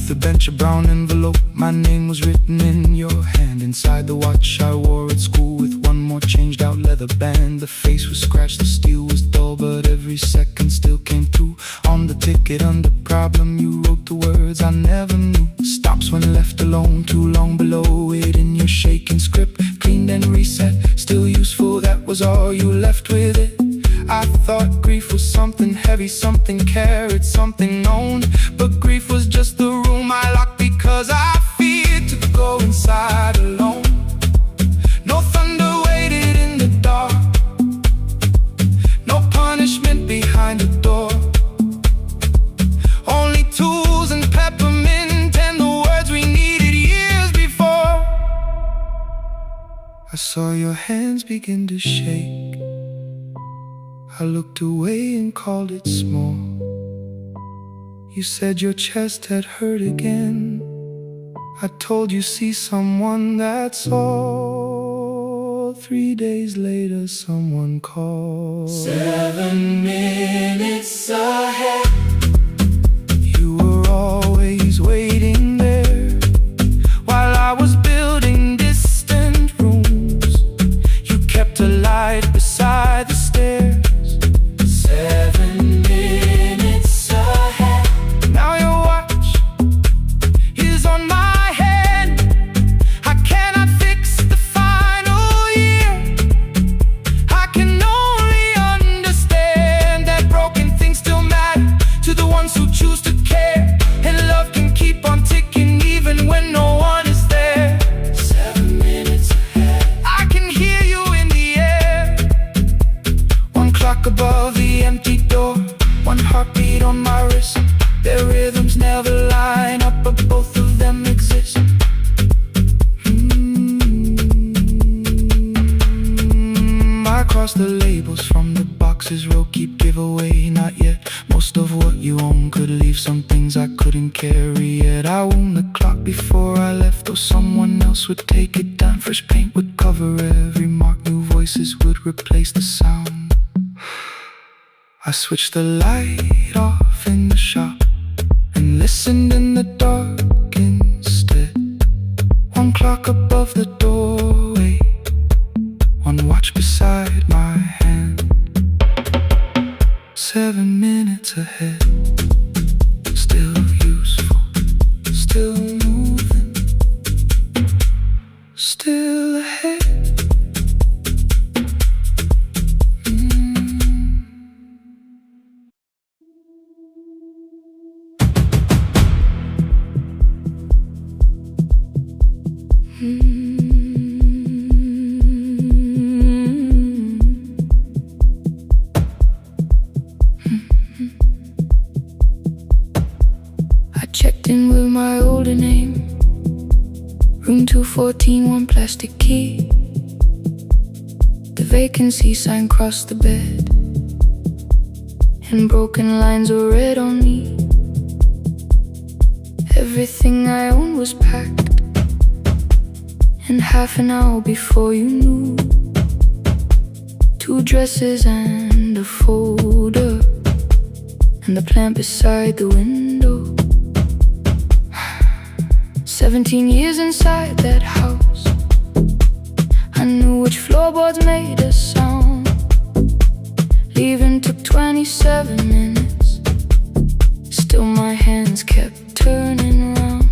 Underneath the bench, a brown envelope, my name was written in your hand. Inside the watch I wore at school with one more changed out leather band. The face was scratched, the steel was dull, but every second still came through. On the ticket under problem you wrote the words I never knew. Stops when left alone, too long below it in your shaking script. Cleaned and reset, still useful, that was all you left with it. I thought grief was something heavy, something carried, something known. But grief was just the room I locked because I feared to go inside alone. No thunder waited in the dark, no punishment behind the door. Only tools and peppermint and the words we needed years before. I saw your hands begin to shake. I looked away and called it small. You said your chest had hurt again. I told you see someone, that's all. 3 days later someone called. 7 minutes ahead. You were always waiting there while I was building distant rooms. You kept a light beside the stairs. 7 minutes ahead. Now your watch is on my head. I cannot fix the final year. I can only understand that broken things still matter to the ones who choose to care. And love can keep on ticking even when no one is there. 7 minutes ahead. I can hear you in the air. One clock above the empty door, one heartbeat on my wrist. Their rhythms never line up, but both of them exist. I cross the labels from the boxes, row keep giveaway, not yet. Most of what you own could leave, some things I couldn't carry yet. I wound the clock before I left, though someone else would take it down. Fresh paint would cover every mark, new voices would replace the sound. I switched the light off in the shop and listened in the dark instead. One clock above the doorway, one watch beside my hand. 7 minutes ahead, still useful, still moving, still ahead. I checked in with my older name, room 214, one plastic key. The vacancy sign crossed the bed, and broken lines were read on me. Everything I owned was packed, and half an hour before you knew, 2 dresses and a folder, and the plant beside the window. 17 years inside that house, I knew which floorboards made a sound. Leaving took 27 minutes, still my hands kept turning round.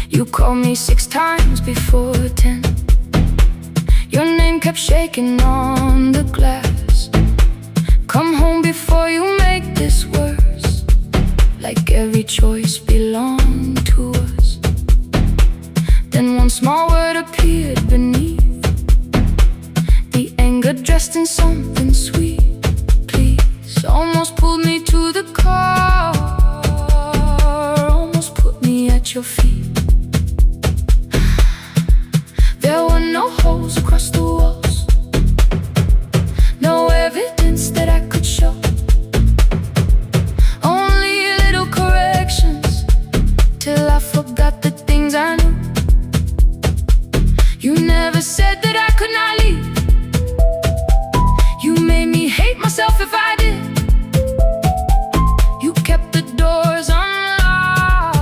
You called me 6 times before 10. Your name kept shaking on the glass. Come home before you make this worse, like every choice belonged to us. Then one small word appeared beneath, the anger dressed in something sweet. Please, almost pulled me to the car, almost put me at your feet. There were no holes across the walls, no evidence that I could show, only little corrections till I forgot the things I knew. You never said that I could not leave. You made me hate myself if I did. You kept the doors unlocked.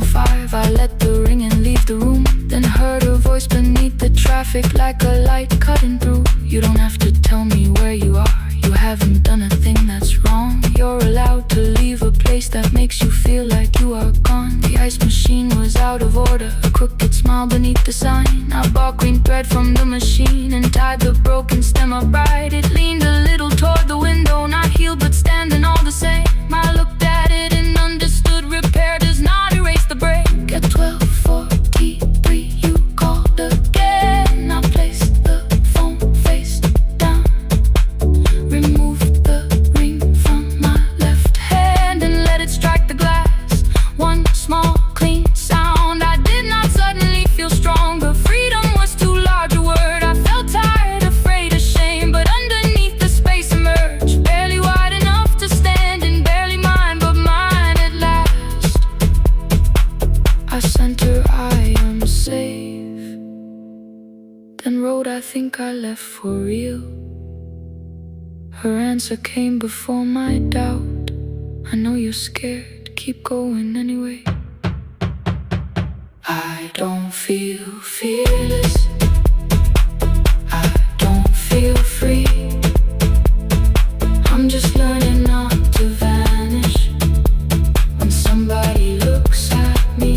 1:05. I let the ring and leave the room, then heard a voice beneath the traffic like a light cutting through. You don't have to tell me where you are. You haven't done a thing that's wrong. You're allowed to leave a place that makes you feel like you are gone. The ice machine was out of order, a crooked smile beneath the sign. I bought green thread from the machine and tied the broken stem upright. It leaned a little toward the window, not healed but standing all the same. I looked at it and understood repair does not erase the break. At 12:43 you called again. I placed the phone face down, removed the ring from my left hand and let it strike the glass. One small clean sound. I did not suddenly feel stronger. Freedom was too large a word. I felt tired, afraid, ashamed, but underneath the space emerged, barely wide enough to stand and barely mine, but mine at last. I sent her, I am safe, then wrote, I think I left for real. Her answer came before my doubt. I know you're scared, keep going anyway. I don't feel fearless, I don't feel free. I'm just learning not to vanish when somebody looks at me.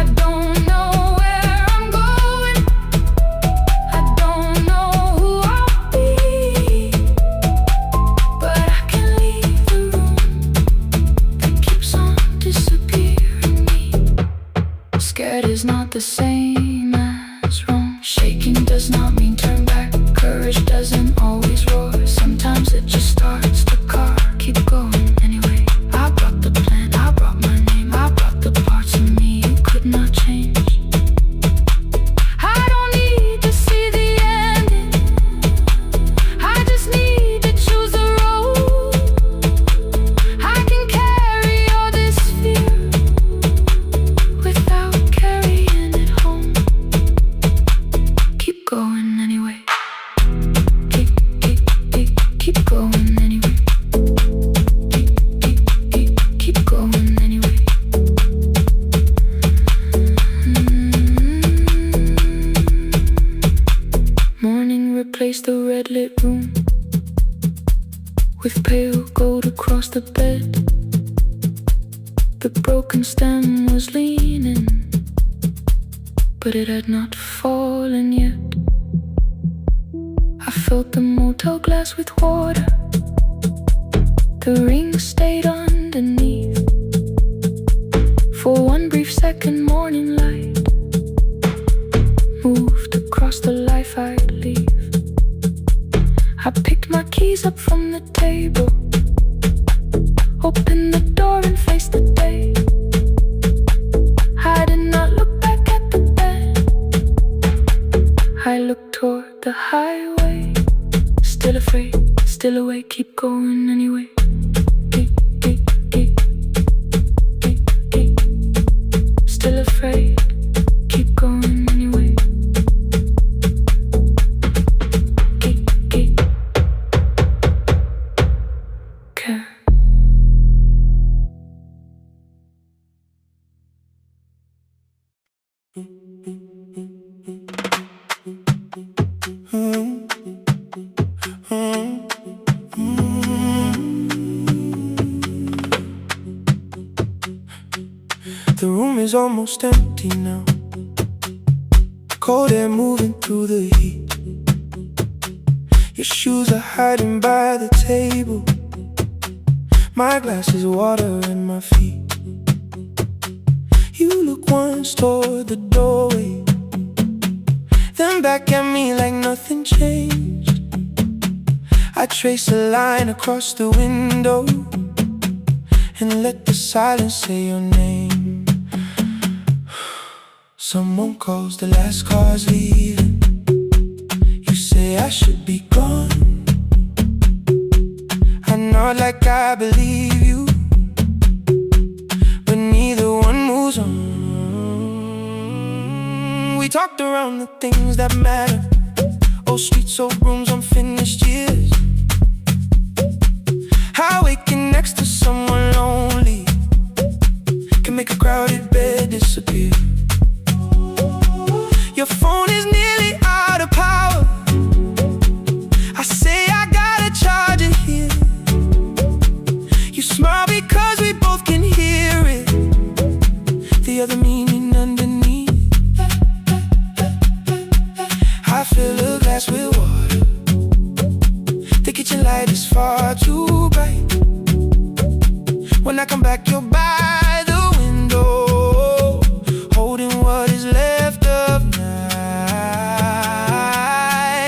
I don't know where I'm going, I don't know who I'll be, but I can leave the room that keeps on disappearing me. Scared is not the same as wrong. Shaking does not mean turn back. Courage doesn't always roar. Sometimes it just starts the car. Keep going anyway. I brought the plan, I brought my name, I brought the parts of me you could not change. I don't need to see the ending, I just need to choose the road. I can carry all this fear without carrying it home. Keep going anyway. Keep going anyway. Keep going anyway. Morning replaced the red lit room with pale gold across the bed. The broken stem was leaning, but it had not fallen yet. I filled the motel glass with water. The ring stayed underneath for one brief second. Morning light moved across the life I'd leave. I picked my keys up from the table, opened the door and faced the day. I did not look back at the bed, I looked toward the highway. Still afraid, still awake, keep going anyway. Still afraid, keep going anyway. Care. The room is almost empty now. Cold air moving through the heat. Your shoes are hiding by the table. My glass is water in my feet. You look once toward the doorway, then back at me like nothing changed. I trace a line across the window and let the silence say your name. Someone calls, the last car's leaving. You say I should be gone. I nod like I believe you, but neither one moves on. We talked around the things that matter. Old streets, old rooms, unfinished years. How waking next to someone lonely can make a crowded bed disappear. Your phone is nearly out of power. I say I gotta charge it here. You smile because we both can hear it. The other meaning underneath. I fill a glass with water. The kitchen light is far too bright. When I come back, you're by the window, holding what is left of night.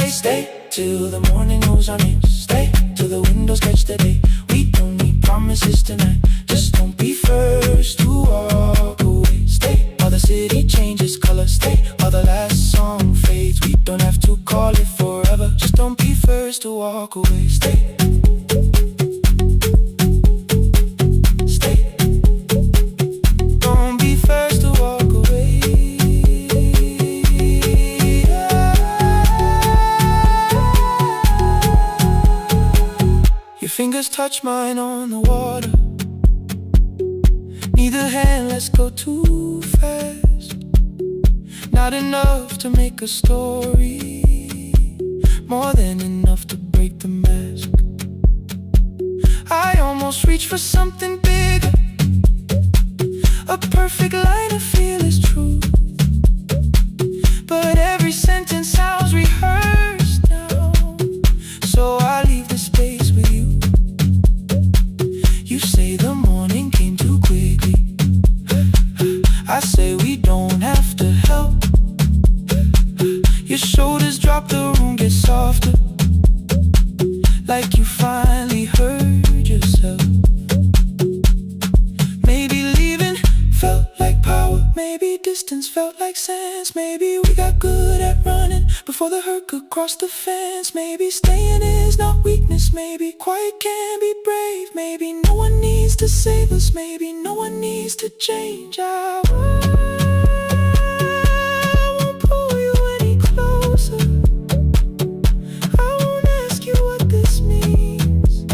Stay till the morning knows our names. Stay till the windows catch the day. We don't need promises tonight. Just don't be first to walk away. Stay while the city changes color. Stay while the last song fades. We don't have to call it forever. Just don't be first to walk away. Stay. Fingers touch mine on the water. Neither hand lets go too fast. Not enough to make a story, more than enough to break the mask. I almost reach for something bigger, a perfect line of fearless truth. But every sentence sounds rehearsed now, so I leave the space with you. You say the morning came too quickly. I say we don't have to help. Your shoulders drop, the room gets softer, like you finally heard yourself. Maybe leaving felt like power. Maybe distance felt like sense. Maybe we got good at running before the hurt could cross the fence. Maybe staying is not weakness. Maybe quiet can be brave. Maybe no one needs to save us. Maybe no one needs to change. I won't pull you any closer. I won't ask you what this means.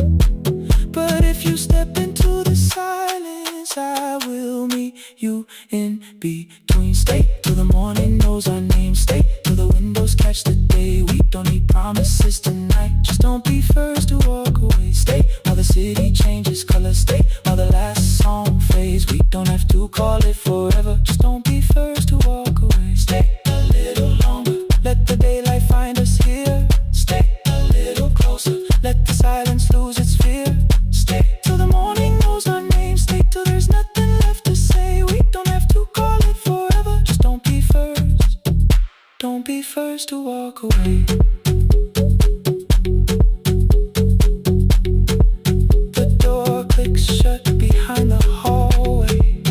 But if you step into the silence, I will meet you in between. Stay till the morning knows our name. Stay till the windows catch the day. We don't need promises tonight. Just don't be first to walk away. Stay while the city changes color. Stay while the last song fades. We don't have to call it forever. Just don't be first to walk away. Stay a little longer. Let the daylight find us here. Stay a little closer. Let the silence lose its fear. Stay till the morning knows our name. Stay till there's nothing left to say. We don't have to call it forever. Just don't be first. Don't be first to walk away. The door clicks shut behind the hallway.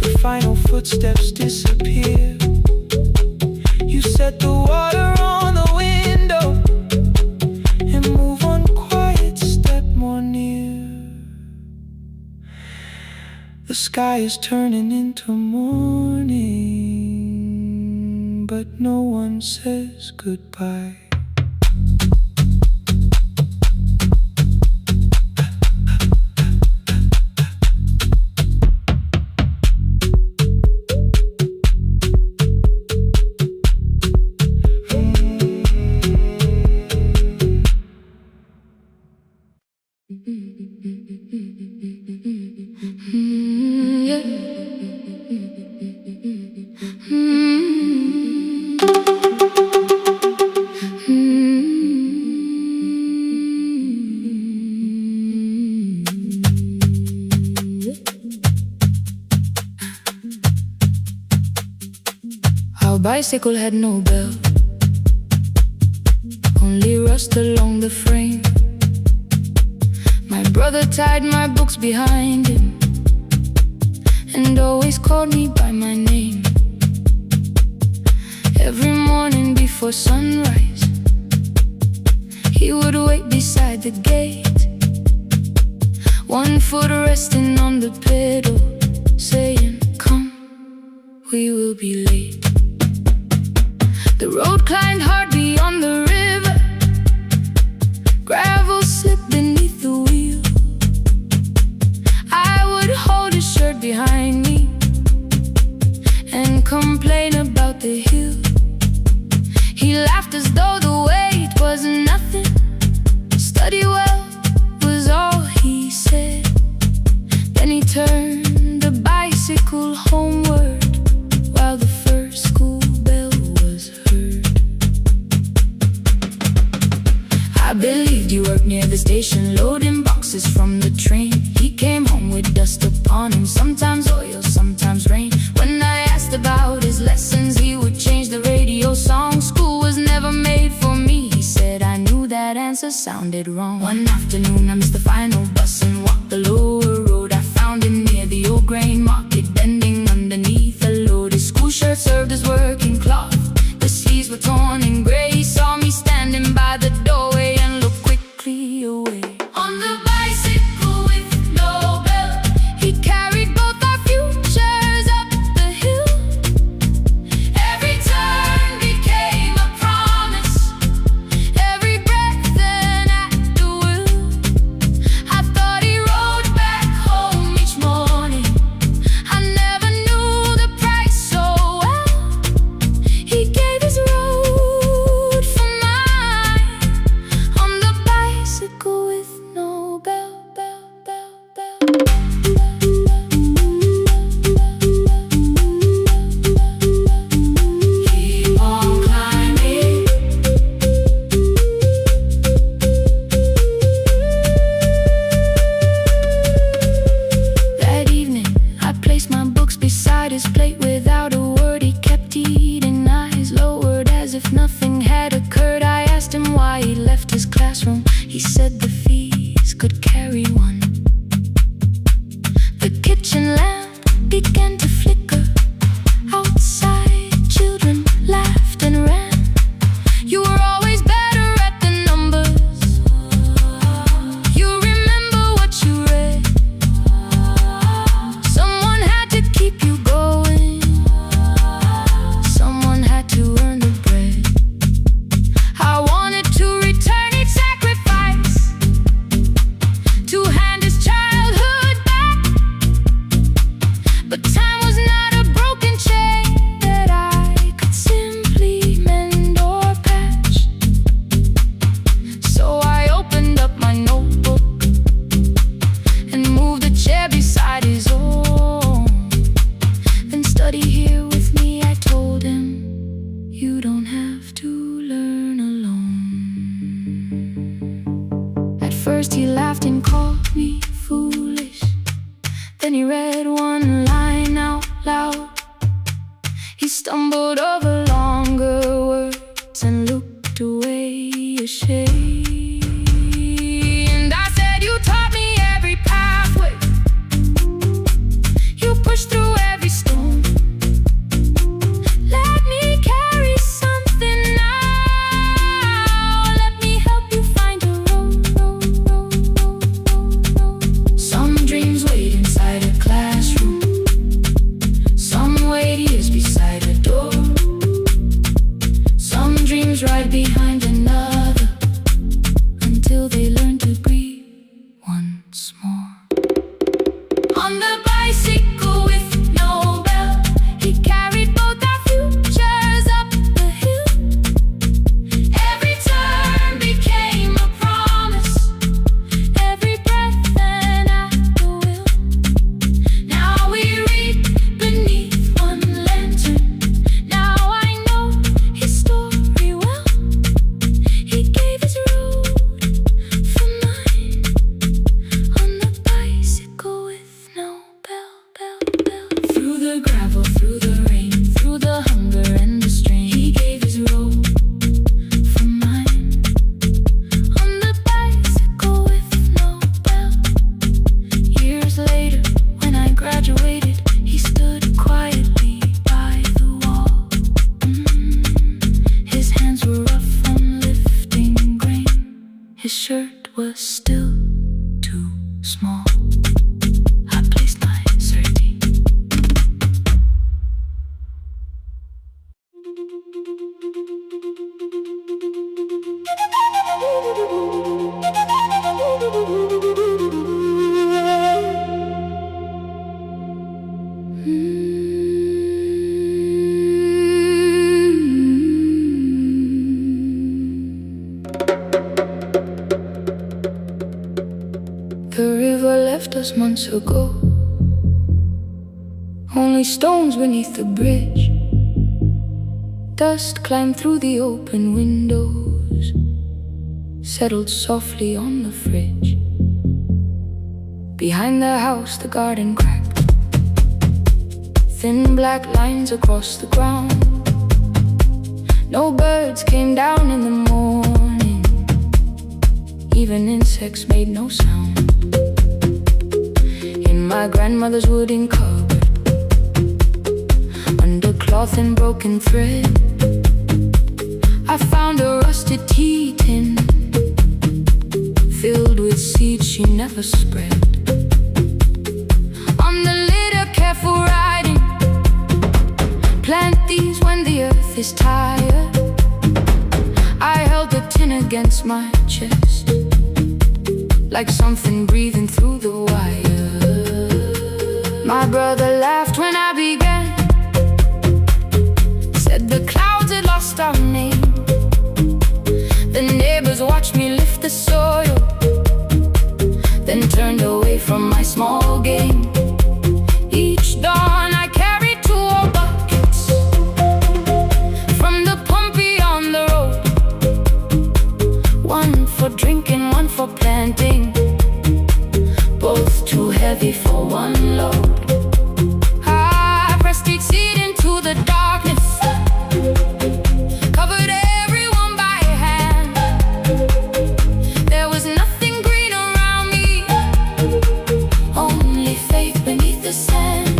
The final footsteps disappear. You set the water on the window and move one quiet step more near. The sky is turning into morning, but no one says goodbye. Our bicycle had no bell, only rust along the frame. My brother tied my books behind him and always called me by my name. Every morning before sunrise, he would wait beside the gate, one foot resting on the pedal, saying, "Come, we will be late." The road climbed hard beyond the river, gravel slipped beneath the wheel. I would hold his shirt morning, sometimes oil, sometimes rain. When I asked about his lessons, he would change the radio song. School was never made for me, he said. I knew that answer sounded wrong. One afternoon I missed the final bus and walked the lower road. I found him near the old grain market, bending underneath a load. His school shirt served as working cloth, the sleeves were torn and gray. He saw me standing by the doorway and looked quickly away. On the bicycle with no belt, he carried both our futures up the hill. Every turn became a promise, every breath an act of will. I thought he rode back home each morning, I never knew the price so well. He gave his road for mine, on the bicycle with no bell. Keep on climbing. That evening, I placed my books beside his plate. Without a word, he kept eating, eyes lowered as if nothing had occurred. I asked him why he left his classroom. He said the fees could carry one. The kitchen lamp began to flicker. Outside, children laughed and ran. You were always better at the numbers. You remember what you read. Someone had to keep you going, someone had to earn the bread. I wanted to return each sacrifice, to hand his childhood back. But time was not a broken chain that I could simply mend or patch. So I opened up my notebook and moved a chair beside his own. Then study here with me, I told him. You don't have to learn alone. At first he laughed and called me foolish. Then he read one line out loud. He stumbled over longer words and looked away ashamed. And I said, you taught me every pathway, you pushed through every stone. Let me carry something now, let me help you find a road. Some dreams wait inside a classroom, some wait years beside a door. Some dreams right behind another, until they learn to breathe once more. On the bicycle with no bell, he carried both our futures up the hill. Every turn became a promise, every breath an act of will. Now we read beneath one lantern, now I know his story well. He gave his road for mine, on the bicycle with no bell. Through the gravel, through the rain, through the hunger and the strain, he gave his road for mine, on the bicycle with no bell. Years later, when I graduated, he stood quietly by the wall. His hands were rough from lifting grain, his shirt was still too small. I placed my sardine. The river left us months ago, only stones beneath the bridge. Dust climbed through the open windows, settled softly on the fridge. Behind the house the garden cracked, thin black lines across the ground. No birds came down in the morning, even insects made no sound. In my grandmother's wooden cupboard, under cloth and broken thread, I found a rusted tea tin filled with seeds she never spread. On the lid a careful writing, plant these when the earth is tired. I held the tin against my chest, like something breathing through the wire. My brother laughed when I began, said the clouds had lost our name. The neighbors watched me lift the soil, then turned away from my small game. Each dawn I carried 2 old buckets from the pump beyond the road, one for drinking, one for planting, both too heavy for one load. I pressed each seed into the darkness, covered everyone by hand. There was nothing green around me, only faith beneath the sand.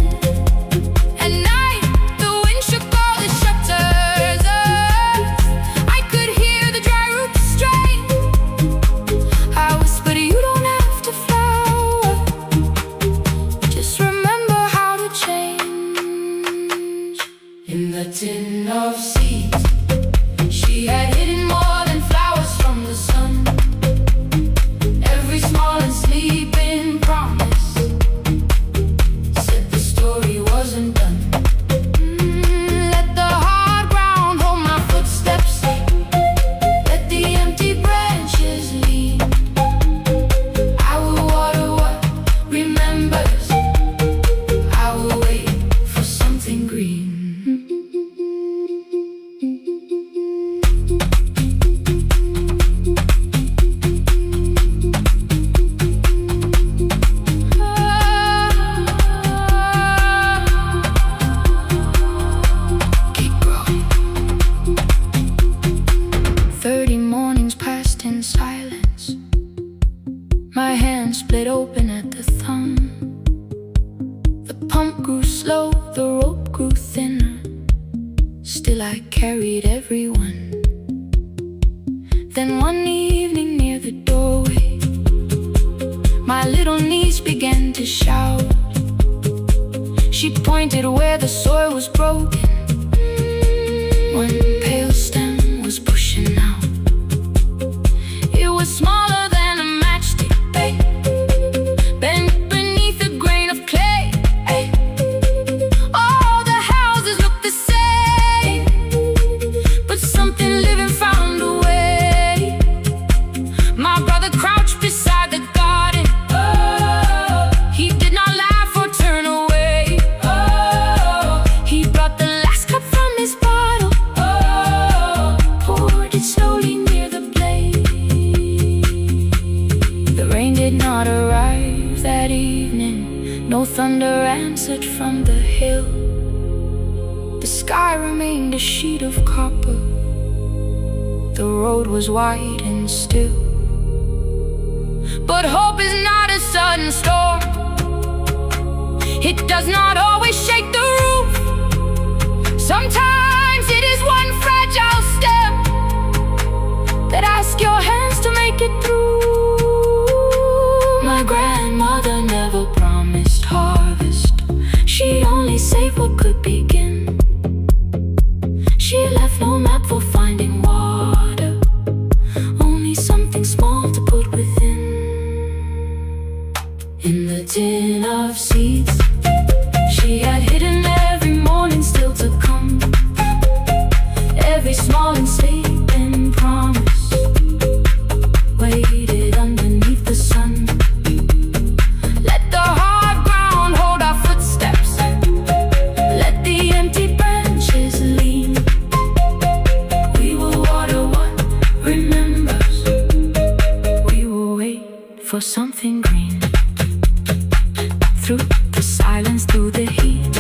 At night, the wind shook all the shutters. I could hear the dry roots strain. I whispered, you don't have to flower, just remember how to change. In the tin of seeds, she had hidden more than flowers from the sun. Every small and sleeping promise said the story wasn't done. Let the hard ground hold my footsteps, let the empty branches lean. I will water what remembers, I will wait for something green. Keep growing. 30 mornings passed in silence. My hand split open at the thumb. The pump grew slow, the rope grew thinner. Still I carried everyone. Then one evening near the doorway, my little niece began to shout. She pointed where the soil was broken. One pale stem was pushing out. It was smaller than a matchstick, babe, bent beneath a grain of clay. All the houses looked the same, but something living found a way. My brother crouched beside the garden. He did not laugh or turn away. He brought the last cup from his bottle, poured it slowly near the blaze. The rain did not arrive that evening, no thunder answered from the hill. The sky remained a sheet of copper, the road was wide and still. But hope is not a sudden storm, it does not always shake the roof. Sometimes it is one fragile step that asks your hands to make it through. My grandmother never promised harvest, she only saved what could begin. She left no map for finding water, only something small to put within. In the tin of seeds, she had hidden every morning still to come. Every small and sleeping promise waited underneath the sun. Let the hard ground hold our footsteps, let the empty branches lean. We will water what remembers, we will wait for something green. Through the silence, through the heat,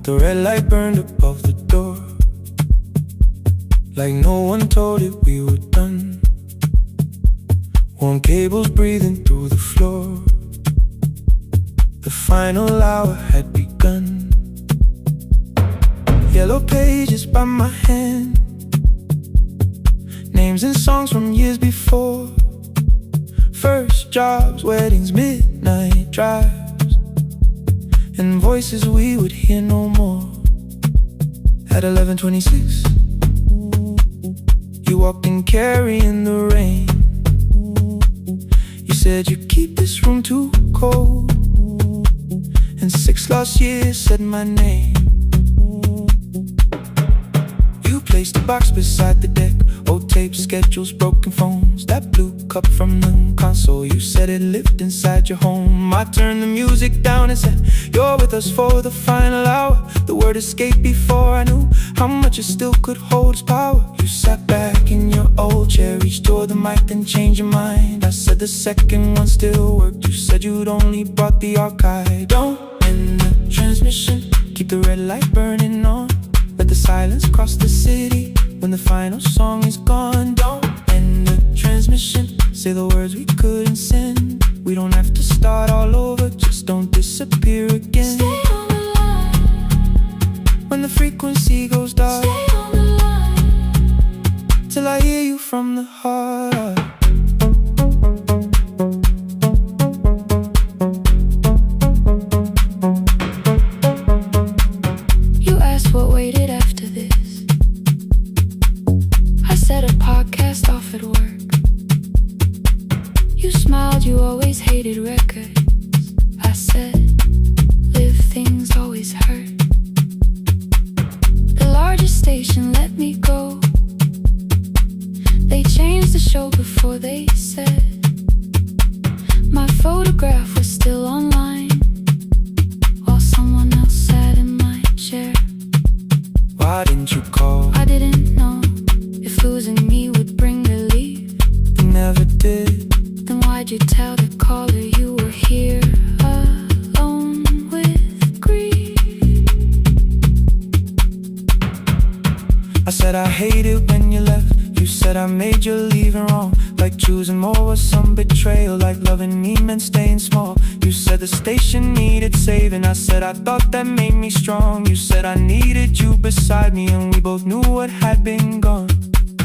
The red light burned above the door, like no one told it we were done. Warm cables breathing through the floor. The final hour had begun. Yellow pages by my hand, names and songs from years before. First jobs, weddings, midnight drives, and voices we would hear no more. At 11:26, you walked in carrying the rain. You said you keep this room too cold, and 6 lost years said my name. You placed a box beside the deck, old tapes, schedules, broken phones, that blue cup from the console. You said it lived inside your home. I turned the music down and said, you're with us for the final hour. The word escaped before I knew how much it still could hold its power. You sat back in your old chair, reached toward the mic, then changed your mind. I said the second one still worked. You said you'd only brought the archive. Don't end the transmission, keep the red light burning on. Let the silence cross the city when the final song is gone. Don't end the transmission, say the words we couldn't send. We don't have to start all over, just don't disappear again. Stay on the line when the frequency goes dark. Stay on the line till I hear you from the heart. You asked what waited after this. I said a podcast off at work. You smiled, you always hated records. I said, live things always hurt. The largest station let me go. They changed the show before they said my photograph was still online, while someone else sat in my chair. Why didn't you call? I didn't know if losing me would bring relief. You never did. Then why'd you tell the caller you were here alone with grief? I said I hate it when you left. You said I made you leaving wrong, like choosing more was some betrayal, like loving me meant staying small. You said the station needed saving. I said I thought that made me strong. You said I needed you beside me, and we both knew what had been gone.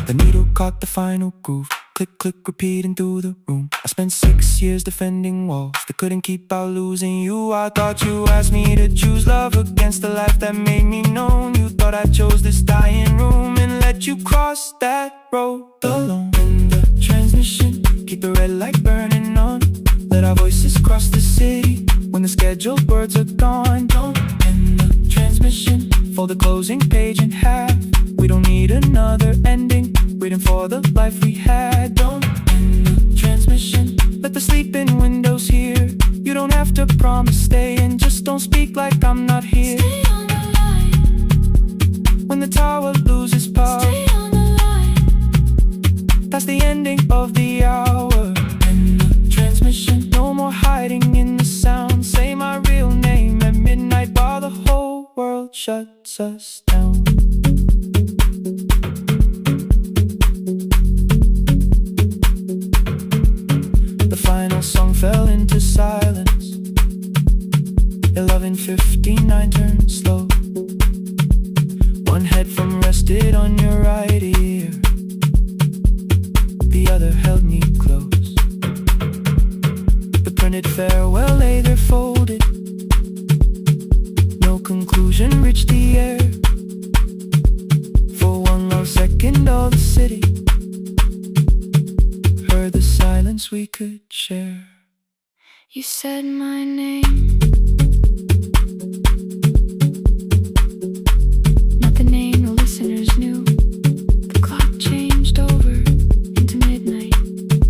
The needle caught the final groove, click, click, repeating through the room. I spent 6 years defending walls that couldn't keep out losing you. I thought you asked me to choose love against the life that made me known. You thought I chose this dying room and let you cross that road alone. In the transmission, keep the red light burning on. Let our voices cross the city when the scheduled words are gone. Don't end the transmission, fold the closing page in half. We don't need another ending, waiting for the life we had. Don't end the transmission, let the sleeping windows hear. You don't have to promise staying, just don't speak like I'm not here. Stay on the line when the tower loses power. Stay on the line. That's the ending of the hour. End the transmission, no more hiding in the sound. Say my real name at midnight while the whole world shuts us down. The final song fell into silence. 11:59 turned slow. One headphone rested on your right ear, the other held me close. The printed farewell lay there folded. No conclusion reached the air. For one lost second all the city heard the silence we could share. You said my name, not the name the listeners knew. The clock changed over into midnight,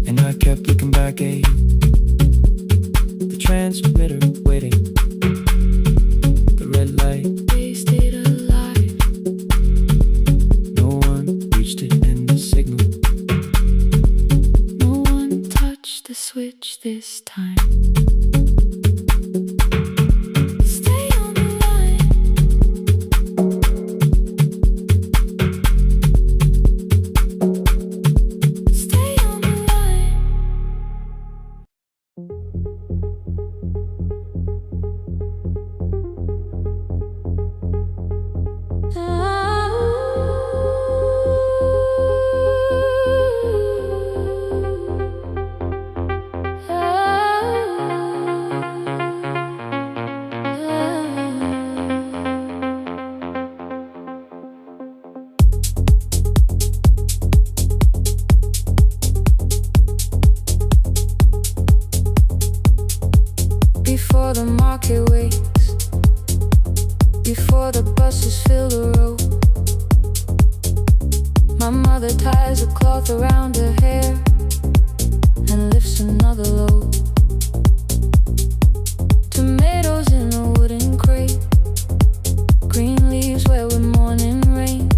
and I kept looking back at you. The transmitter waiting, the red light, they stayed alive. no one reached it in the signal. No one touched the switch this time. Stay on the line before the market wakes, before the buses fill the road. My mother ties a cloth around her hair and lifts another load. Tomatoes in a wooden crate, green leaves wet with morning rain.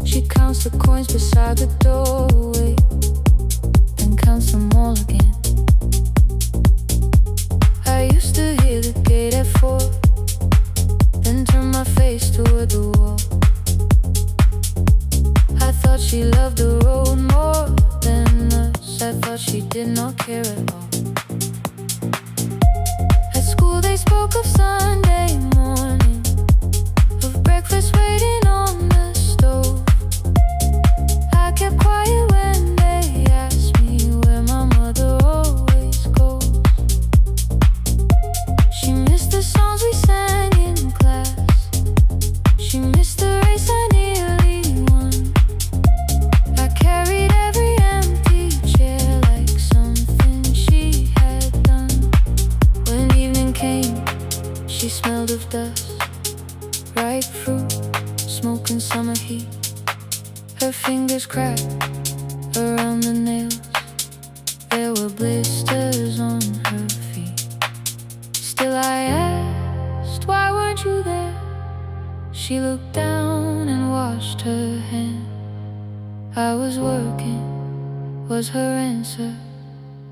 She counts the coins beside the doorway, then counts them all again. I used to hear the gate at 4, then turn my face toward the wall. I thought she loved the road more than us. I thought she did not care at all. At school they spoke of Sunday morning, of breakfast waiting on the stove. I kept quiet when they asked me where my mother always goes. She missed the songs we sang in class, she missed the race I nearly won. I carried every empty chair like something she had done. When evening came, she smelled of dust, ripe fruit, smoke and summer heat. Her fingers cracked around the nails, there were blisters on her feet. Still I asked, why weren't you there? She looked down and washed her hand. I was working, was her answer.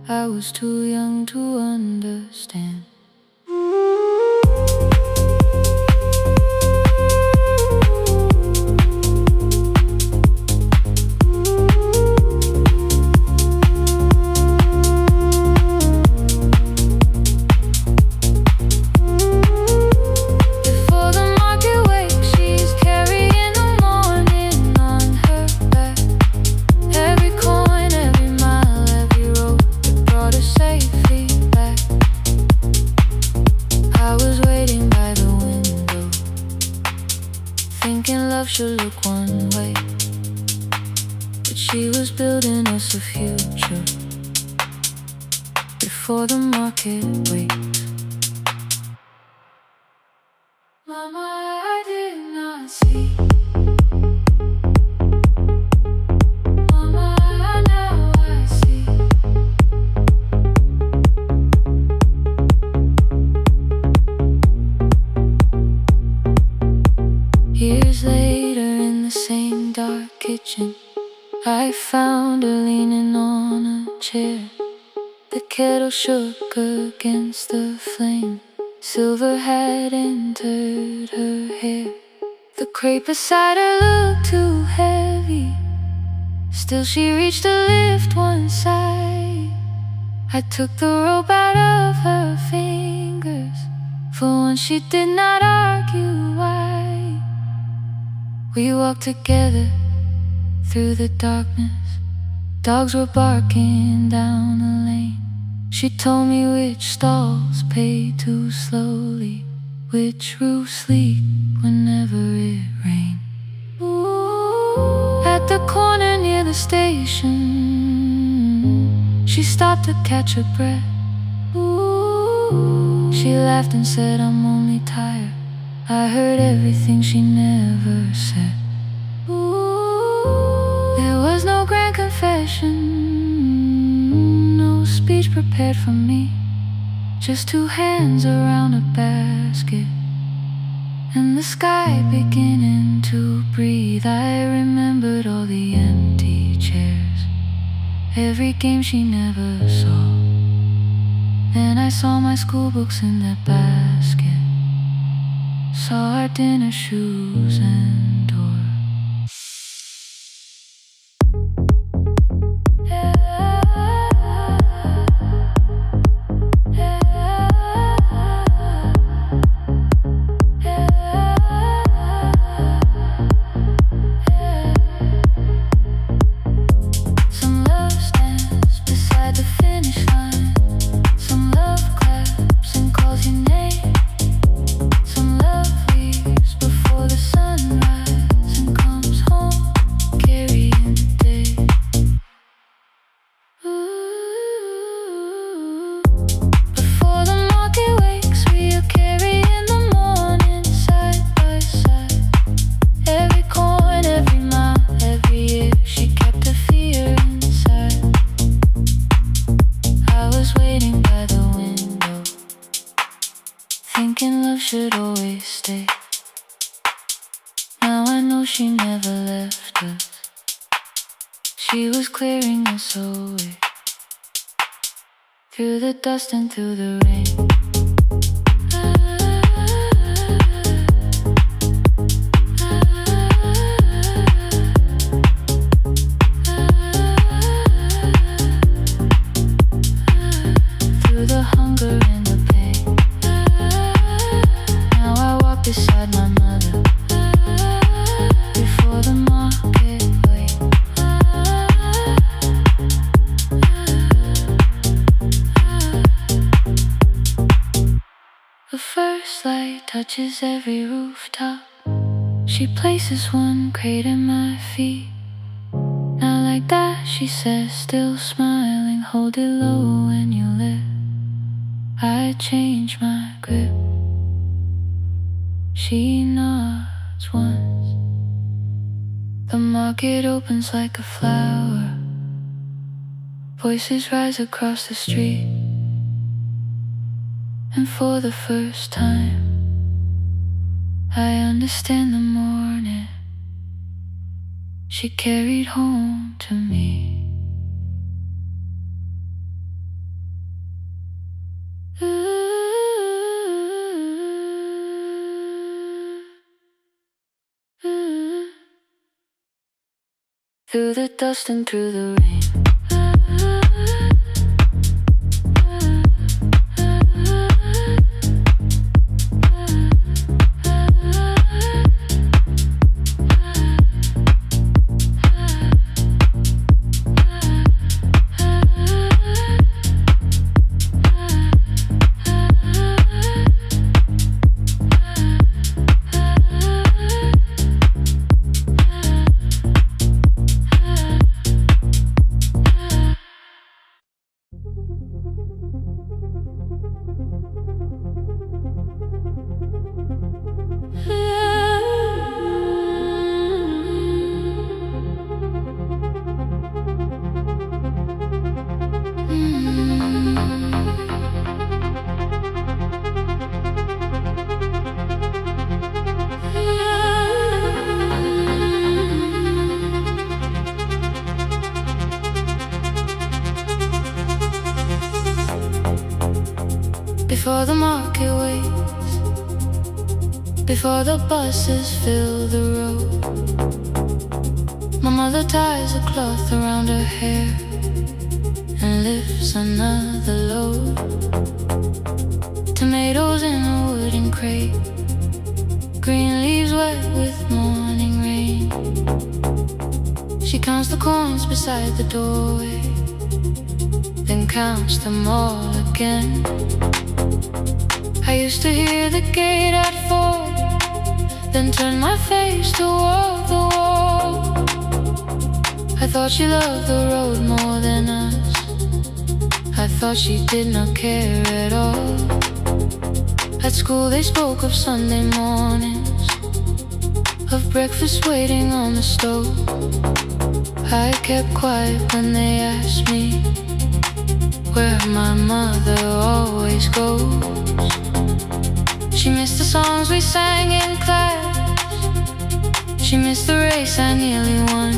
I was too young to understand. Before the market wakes, she's carrying the morning on her back. Every coin, every mile, every road that brought her safely back. I was waiting by the window, thinking love should look one way, but she was building us a future before the market wakes. Mama, I did not see. Mama, now I see. Years later in the same dark kitchen, I found her leaning on a chair. The kettle shook against the flame, silver had entered her hair. The crate beside her looked too heavy, still she reached to lift one side. I took the rope out of her fingers, for once she did not argue why. We walked together through the darkness, dogs were barking down the lane. She told me which stalls paid too slowly, which roofs leak whenever it rained. At the corner near the station, she stopped to catch her breath. She laughed and said, I'm only tired. I heard everything she never said. There was no grand confession, no speech prepared for me, just two hands around a basket and the sky beginning to breathe. I remembered all the empty chairs, every game she never saw. Then I saw my school books in that basket, saw our dinner shoes and door. Sunrise. thinking love should always stay. Now I know she never left us. She was clearing us away, through the dust and through the rain. Through the hunger and the pain. Now I walk beside my mother, before the market wait. The first light touches every rooftop. She places one crate at my feet. Now like that she says, still smiling, hold it low when you live. I change my grip. She nods once. The market opens like a flower. Voices rise across the street. And for the first time, I understand the morning she carried home to me. Through the dust and through the rain. Before the market waits, before the buses fill the road, my mother ties a cloth around her hair and lifts another load. Tomatoes in a wooden crate, green leaves wet with morning rain. She counts the coins beside the doorway, then counts them all again. I used to hear the gate at 4, then turn my face toward the wall. I thought she loved the road more than us. I thought she did not care at all. At school they spoke of Sunday mornings, of breakfast waiting on the stove. I kept quiet when they asked me where my mother always goes. She missed the songs we sang in class. She missed the race I nearly won.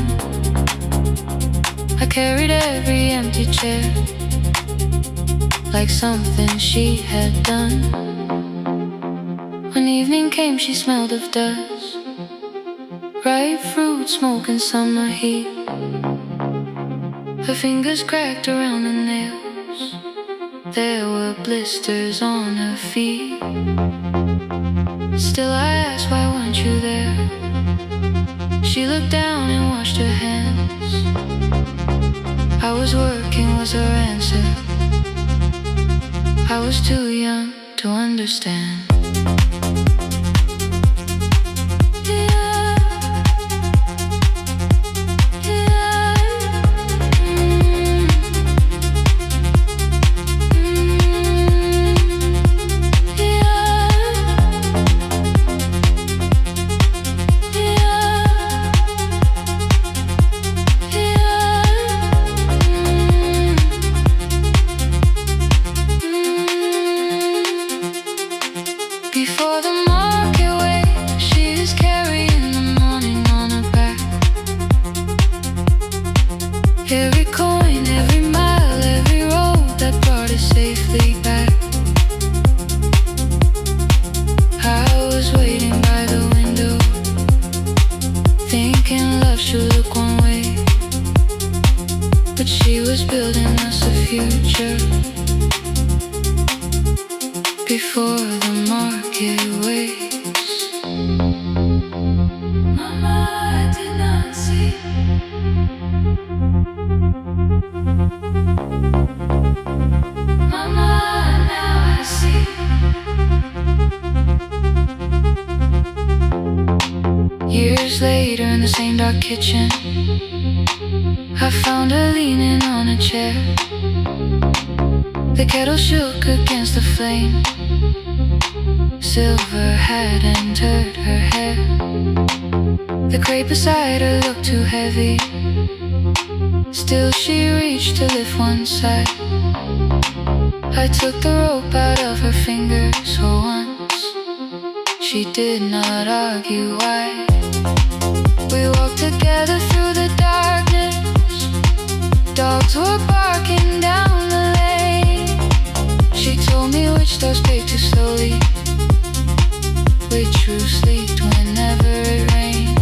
I carried every empty chair like something she had done. When evening came she smelled of dust, ripe fruit, smoke and summer heat. Her fingers cracked around the nails. There were blisters on her feet. Still I asked, why weren't you there? She looked down and washed her hands. I was working was her answer. I was too young to understand. before the market waits. Mama, I did not see. Mama, now I see. Years later in the same dark kitchen, I found her leaning on a chair. The kettle shook against the flame. Silver had entered her hair. The crate beside her looked too heavy. Still she reached to lift one side. I took the rope out of her fingers for once. She did not argue why. We walked together through the darkness. Dogs were barking down the lane. She told me which doors paved too slowly, which roofs leaked whenever it rained.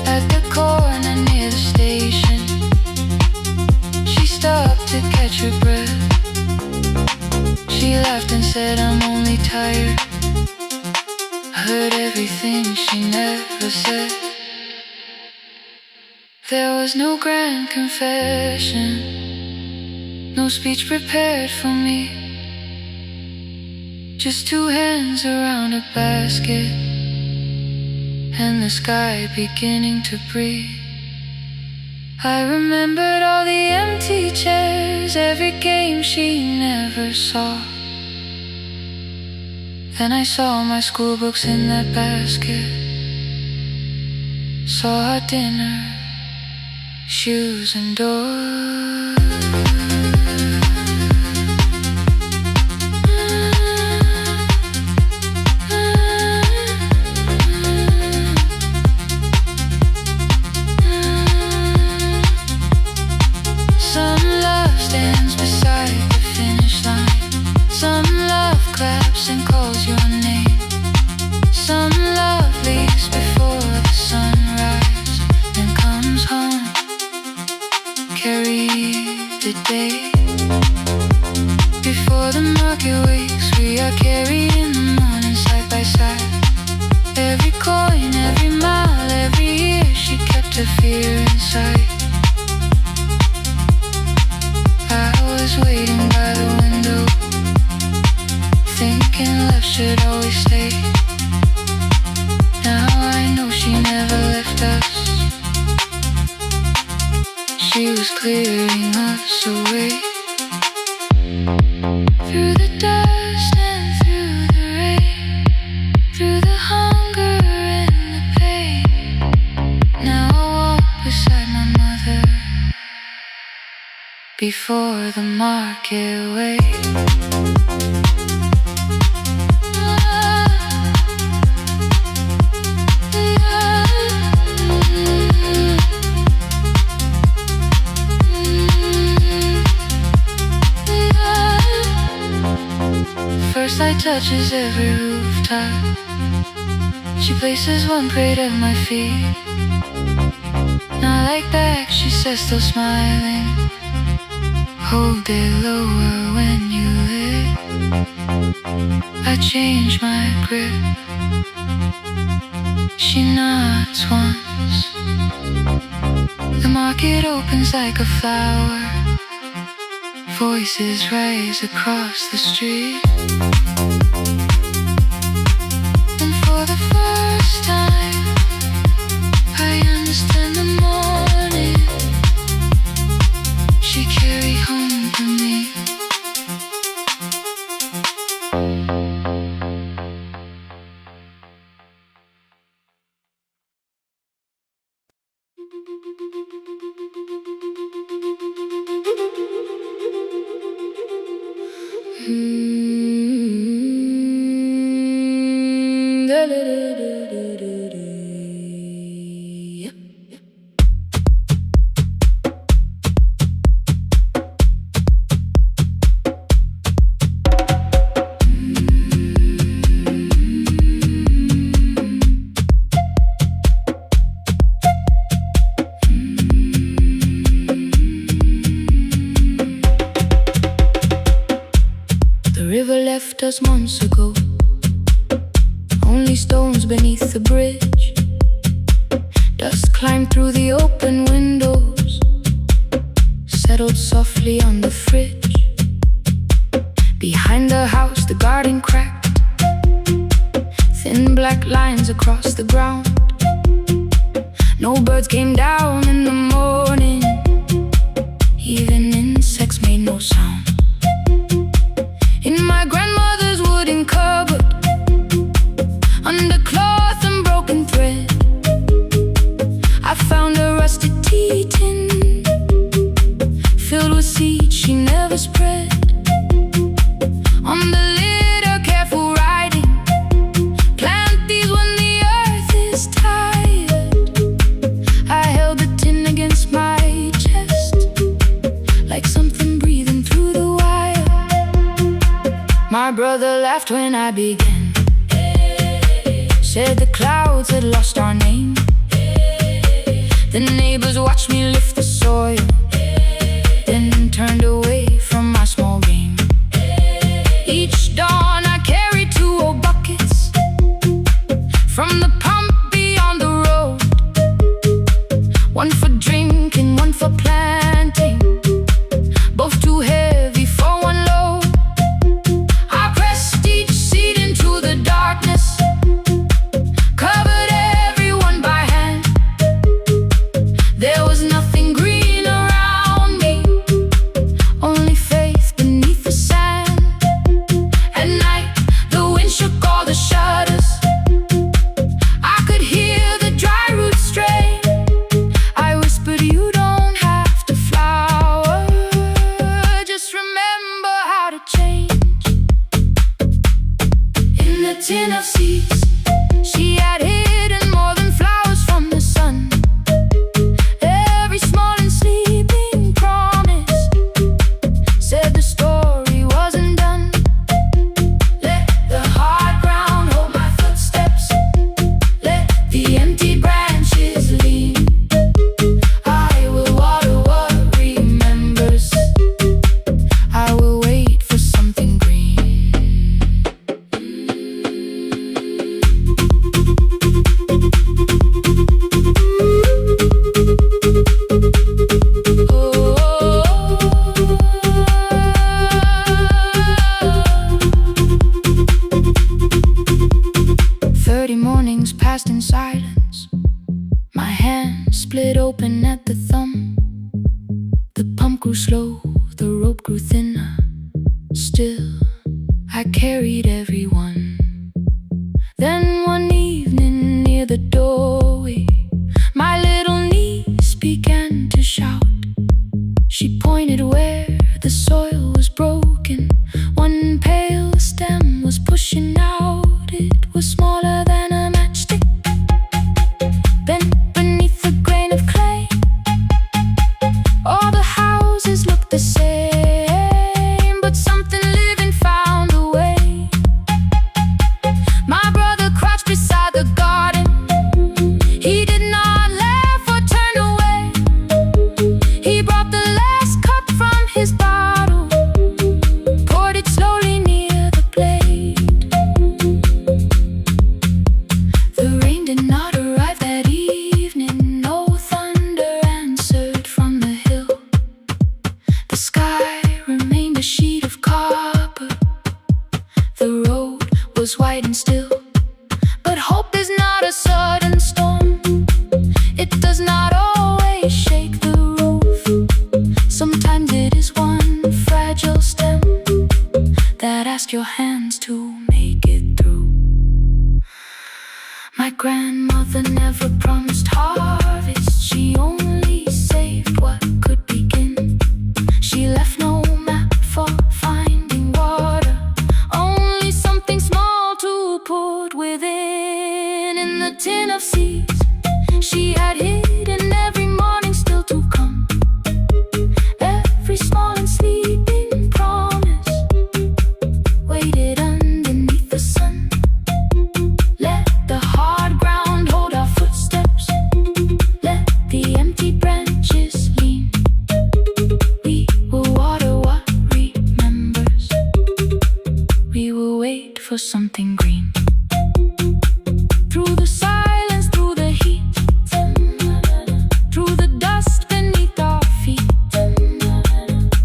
At the corner near the station, she stopped to catch her breath. She laughed and said, I'm only tired. I heard everything she never said. There was no grand confession, no speech prepared for me. Just two hands around a basket and the sky beginning to breathe. I remembered all the empty chairs, every game she never saw. Then I saw my school books in that basket, saw our dinner, shoes and doors. Some love stands beside the finish line. Some love claps and calls your name. Some love leaves before the sunrise and comes home. Carry the day before the market wakes. We are carried in the morning side by side. Every coin, every mile, every year she kept her fear inside. I was waiting by the window, thinking love should always stay. Now I know she never left us. She was clearing us away. Through the dust and through the rain, through the hunger and the pain. Now I walk beside my mother before the market waits. First light touches every rooftop. She places one crate at my feet. Not like back, she says, still smiling. Hold it lower when you live. I change my grip. She nods once. The market opens like a flower. Voices rise across the street. And for the first time, I understand the morning she carried home to me. river left us months ago. Only stones beneath the bridge. Dust climbed through the open windows, settled softly on the fridge. Behind the house the garden cracked, thin black lines across the ground. No birds came down in the morning, even insects made no sound. In my grandmother's wooden cupboard, under cloth and broken thread, I found a rusted tea tin filled with seeds she never spread. On the lid a careful writing, plant these when the earth is tired. I held the tin against my chest, like something breathing through the wire. My brother laughed when I began, said the clouds had lost our name. The neighbors watched me lift the soil, then turned away from my small game. Each dawn I carried 2 old buckets from the pump beyond the road, one for drinking, one for planting, both too heavy for one load. I pressed each seed into the darkness, covered everyone by hand. There was nothing green around me, only faith beneath the sand. At night the wind shook all the shutters, I could hear the dry roots stray. I whispered, you don't have to flower, just remember how to change. In the tin of seeds she had hidden more than flowers from the sun. Every small and sleeping promise said the story wasn't done. Let the hard ground hold my footsteps, let the empty branches lean. I will water what remembers, I will wait for something green. 30 mornings passed in silence, my hand split open at the thumb. The pump grew slow, the rope grew thinner. Still, I carried everyone. Then one evening near the doorway, my little niece began to shout. She pointed where the soil was broken. One pale stem was pushing out. It was smaller than a matchstick, bent beneath a grain of clay. All the houses looked the same, but something living found a way. My brother crouched beside the garden, he did not laugh or turn away. He brought the last cup from his bottle, poured it slowly near the blade. The rain did not arrive that evening, no thunder answered from the hill. The sky remained a sheet of copper, the road was white and still. But hope is not a sudden storm, it does not always shake the roof. Sometimes it is one fragile stem that asks your hands to make it through. My grandmother never promised harvest, she only saved what could begin. She left no map for finding water, only something small to put within. In the tin of seeds she had hidden every morning still to come. Every small and sleeping promise waited underneath the sun. Let the hard ground hold our footsteps, for something green. Through the silence, through the heat, through the dust beneath our feet,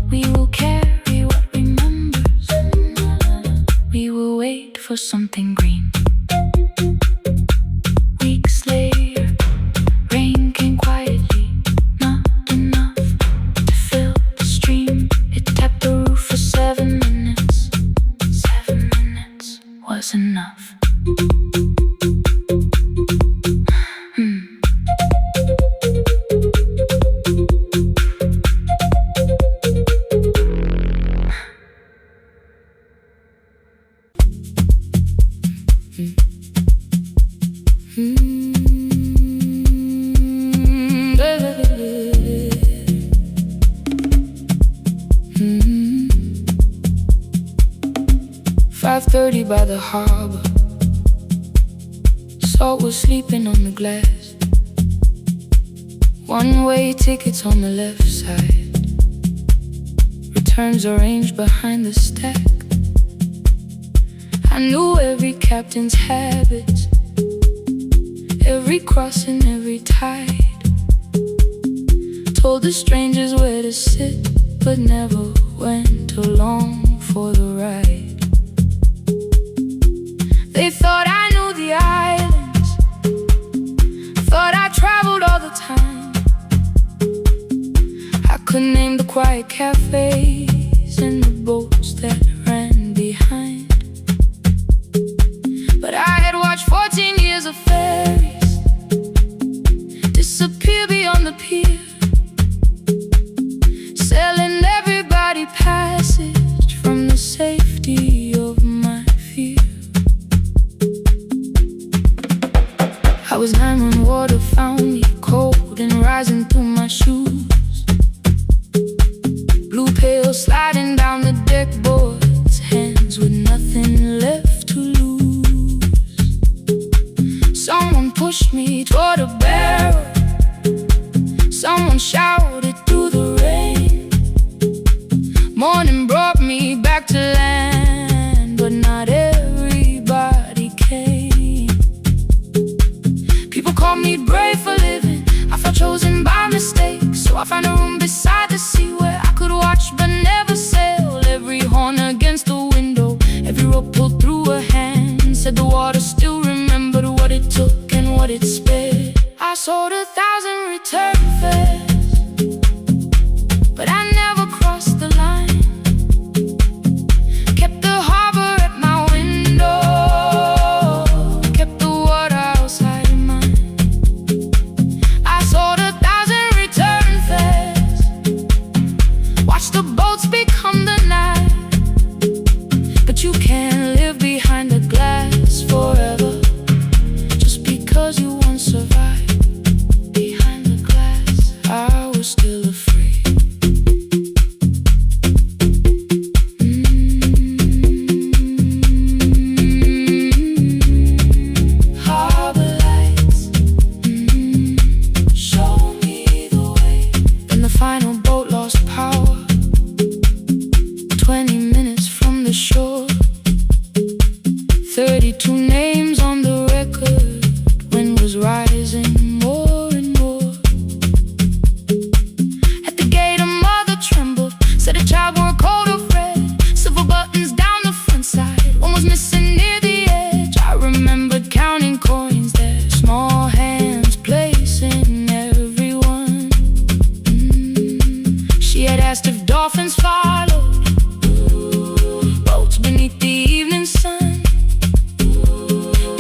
we will carry what remembers. We will wait for something green. Weeks later, rain came quietly, not enough to fill the stream. It tapped the roof for 7 minutes. 7 minutes was enough. 5:30 by the harbor. Salt was sleeping on the glass. One-way tickets on the left side. Returns arranged behind the stack. I knew every captain's habits, every crossing, every tide. Told the strangers where to sit, but never went along for the ride. They thought I knew the islands, thought I traveled all the time. I could name the quiet cafes and the boats that ran behind. But I had watched 14 years of ferries disappear beyond the pier, selling everybody passage from the safety of my fear. I was 9 when water found me, cold and rising through my shoes. Blue pail sliding down the deck boards, hands with nothing left to lose. Someone pushed me toward a barrel, someone shouted through the rain. Morning brought me back to land, but not everybody came. People called me brave for living, I felt chosen by mistake. So I found a room beside the sea where I could watch but never sail. Every horn against the window, every rope pulled through a hand, said the water still remembered what it took and what it spared. I sold 1,000 return fares, but I never crossed the line. Kept the harbor at my window, kept the water outside of mine. I sold 1,000 return fares, watched the boats become the night. But you can't live behind the glass forever, just because you once survived. Behind the glass, I was still afraid. Harbor lights, show me the way. Then the final boat lost power, 20 minutes from the shore. 32 names on the record, wind was rising more and more. At the gate a mother trembled, said a child wore a coat of red, silver buttons down the front side, one was missing near the edge. I remembered counting coins there, small hands placing everyone. She had asked if dolphins followed, boats beneath the evening sun.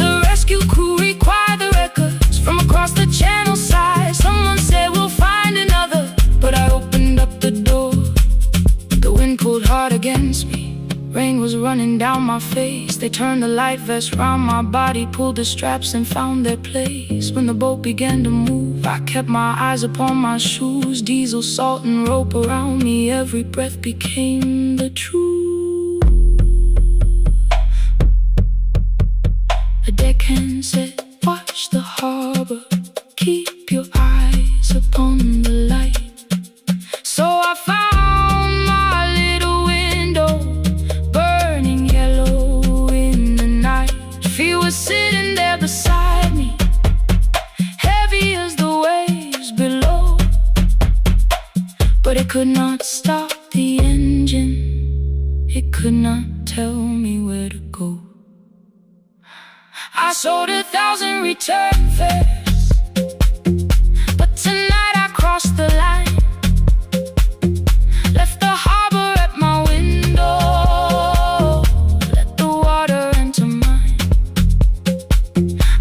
The rescue crew required the records from across the channel side. Someone said we'll find another, but I opened up the door. The wind pulled hard against me, rain was running down my face. They turned the light vest round my body, pulled the straps and found their place. When the boat began to move, I kept my eyes upon my shoes. Diesel, salt and rope around me, every breath became the truth. A deckhand said, watch the harbor, keep your eyes upon the light. So I found my little window, burning yellow in was sitting there beside me, heavy as the waves below, but it could not stop the engine, it could not tell me where to go. I sold 1,000 return fares, but tonight I crossed the line, left the harbor at my window, let the water enter mine.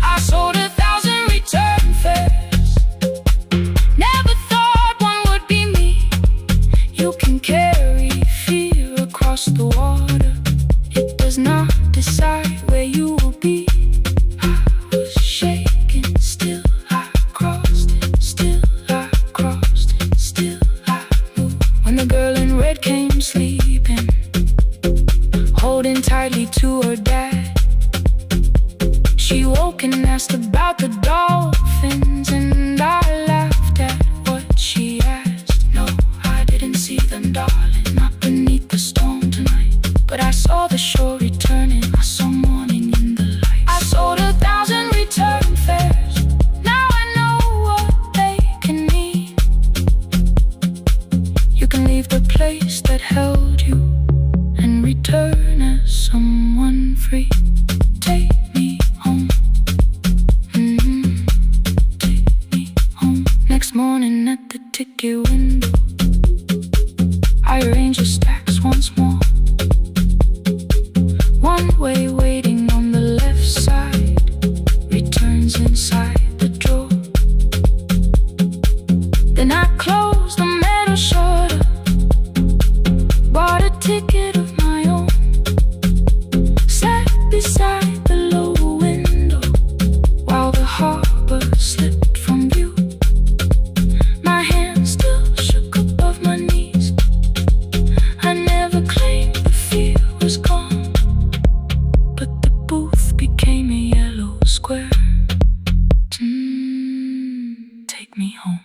I sold 1,000 return fares, never thought one would be me. You can carry fear across the water, it does not decide where you will be. Tightly to her dad, she woke and asked about the dolphins, and I laughed at what she asked. No, I didn't see them, darling, not beneath the storm tonight, but I saw the shore returning, I saw morning in the light. I sold 1,000 return fares, now I know what they can mean. You can leave the place that held you and return as someone free. Take me home, take me home. Next morning at the ticket window, I arrange the stacks once more. One way waiting on the left side, returns inside the drawer. Then I close the metal shutter, bought a ticket of my own, sat beside the low window while the harbor slipped from view. My hands still shook above my knees, I never claimed the fear was gone, but the booth became a yellow square. Take me home.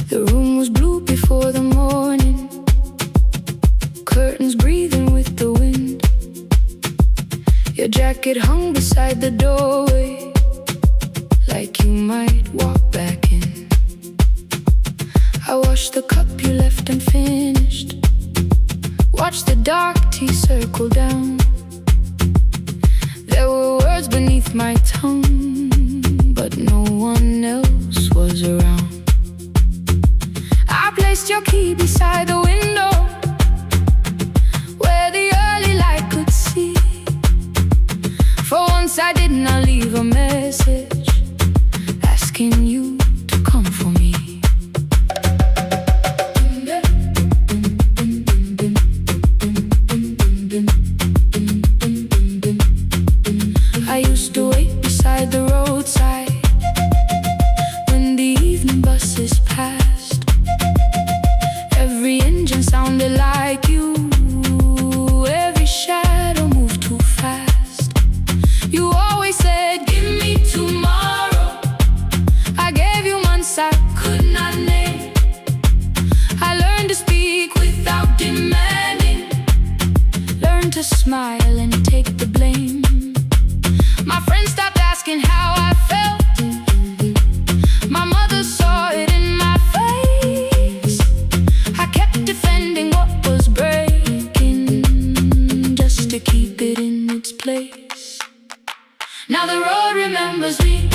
The room was blue before the morning, curtains breathing with the wind. Your jacket hung beside the doorway, like you might walk back in. I washed the cup you left unfinished, watched the dark tea circle down. There were words beneath my tongue, but no one else was around. I placed your key beside the window, where the early light could see. For once I did not leave a message asking you to come for me. I used to wait beside the roadside when the evening buses passed. Every engine sounded like you, every shadow moved too fast. You always said, give me tomorrow. I gave you months I could not name. I learned to speak without demanding, learned to smile and take the blame. My friends stopped asking how I felt, my mother saw it in my face. I kept defending what was breaking, just to keep it in its place. Now the road remembers me,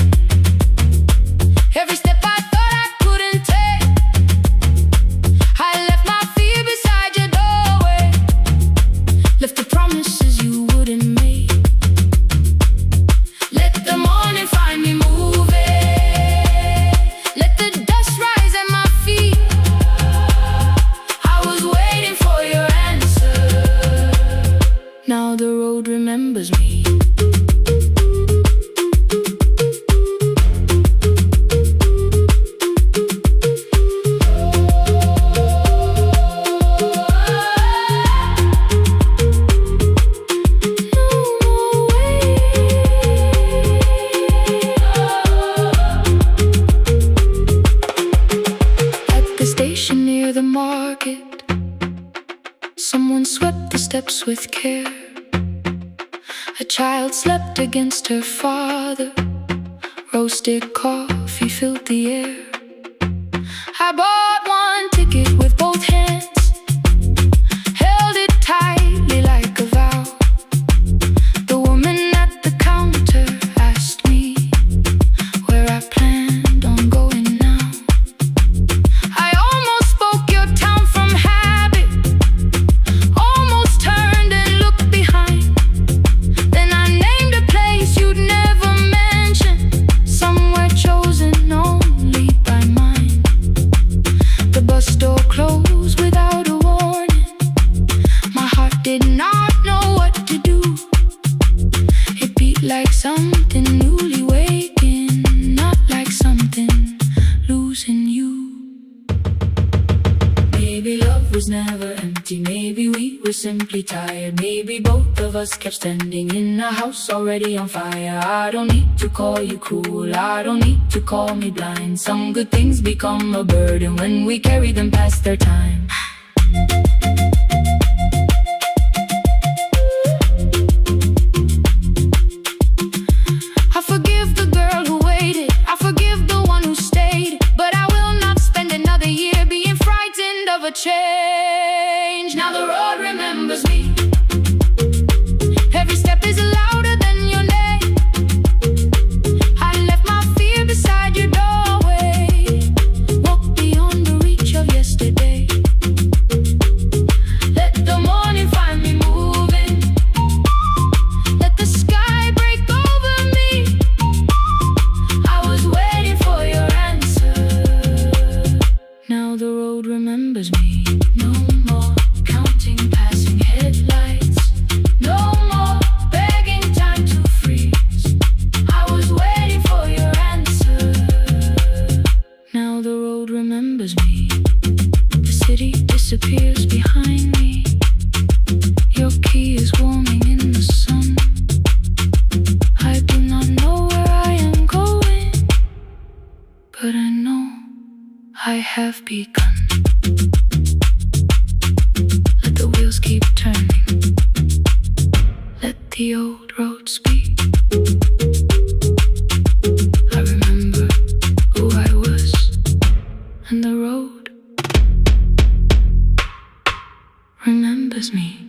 every step I thought I couldn't take. I left my fear beside your doorway, left the promises you wouldn't make. Now the road remembers me. Someone swept the steps with care. A child slept against her father. Roasted coffee filled the air. I bought one ticket with both hands, held it tightly like a vow. The woman at the counter asked me where I planned on going now. I almost spoke your town from habit, almost turned and looked behind. Then I named a place you'd never mention, somewhere chosen only by mine. The bus door closed without a warning. My heart did not know what to do. It beat like something newly waking, not like something losing you. Maybe love was never empty, maybe we were simply tired. Maybe both of us kept standing in a house already on fire. I don't need to call you cruel, I don't need to call me blind. Some good things become a burden when we carry them past their time. I forgive the girl who waited, I forgive the one who stayed, but I will not spend another year being frightened of a change. Now the road remembers me. Every step is louder than your name. I left my fear beside your doorway, walked beyond the reach of yesterday. Let the morning find me moving, Let the sky break over me. I was waiting for your answer. Now the road remembers me. No more counting passing headlights, no more begging time to freeze. I was waiting for your answer. Now the road remembers me. The city disappears behind me. Your key is warming in the sun. I do not know where I am going, but I know I have begun. Let the wheels keep turning. Let the old road speak. I remember who I was, and the road remembers me.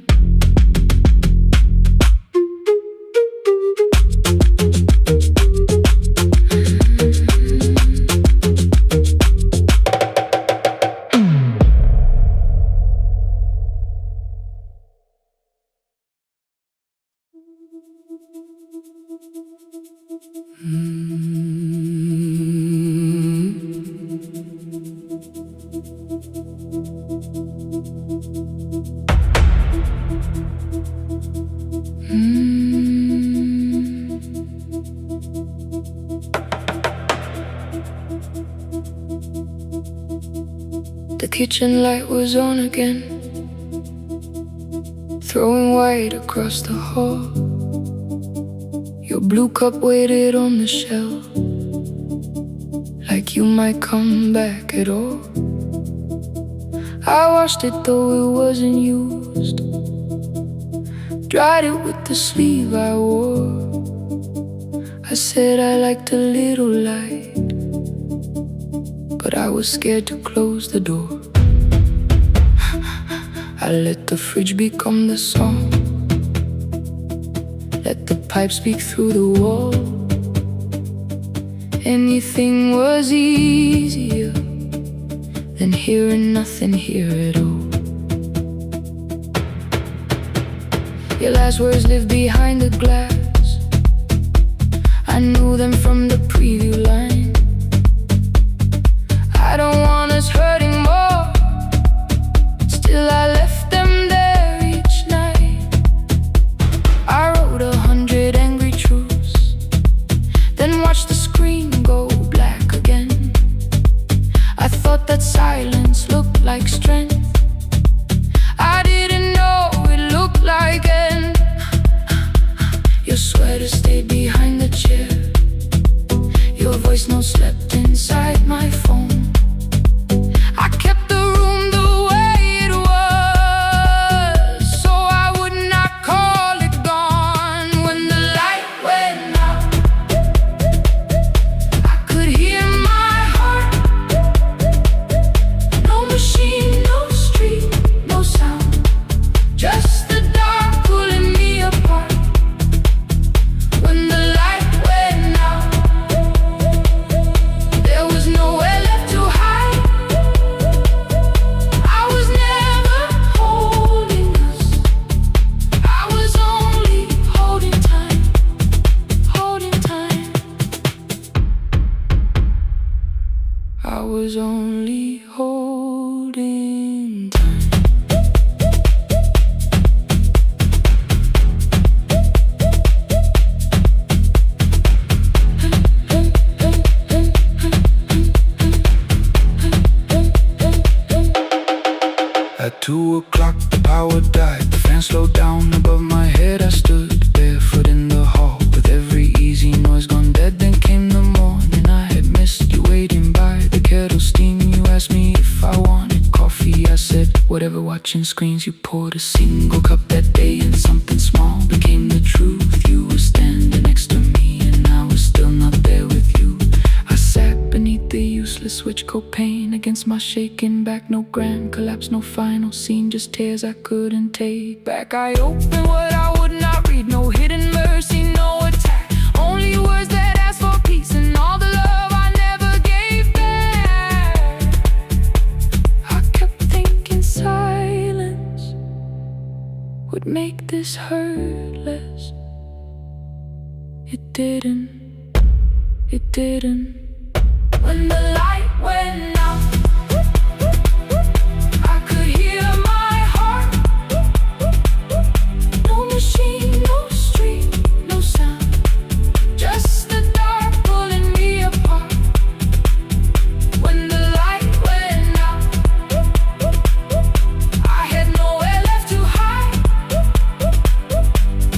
The kitchen light was on again, throwing white across the hall. Your blue cup waited on the shelf, like you might come back at all. I washed it though it wasn't used, dried it with the sleeve I wore. I said I liked a little light, but I was scared to close the door. I let the fridge become the song, let the pipe speak through the wall. Anything was easier than hearing nothing here at all. Your last words live behind the glass, I knew them from the preview line. I don't want us hurting more, still I left them there each night. almost slept inside my phone. I kept the room the way it was, so I would not call it gone. When the light went out, I could hear my heart. No machine, no street, no sound, just the dark pulling me apart. When the light went out, there was nowhere left to hide. I was never holding us, I was only holding time, holding time. I was only holding time. At 2 o'clock the power died, the fan slowed down above my head. I stood barefoot in the hall with every easy noise gone dead. Then came the morning, I had missed you waiting by the kettle steam. You asked me if I wanted coffee, I said whatever. Watching screens, you poured a single cup that day, and something small became the truth. You were standing next to me and I was still not there with you. I sat beneath the useless switch, copain against my shaking back. No grand collapse, no final scene, just tears I couldn't take back. I opened what I would not read, no hidden mercy, no attack, only words that ask for peace and all the love I never gave back. I kept thinking silence would make this hurt less. It didn't, it didn't. When the light went out, I could hear my heart. No machine, no street, no sound, just the dark pulling me apart. When the light went out, I had nowhere left to hide.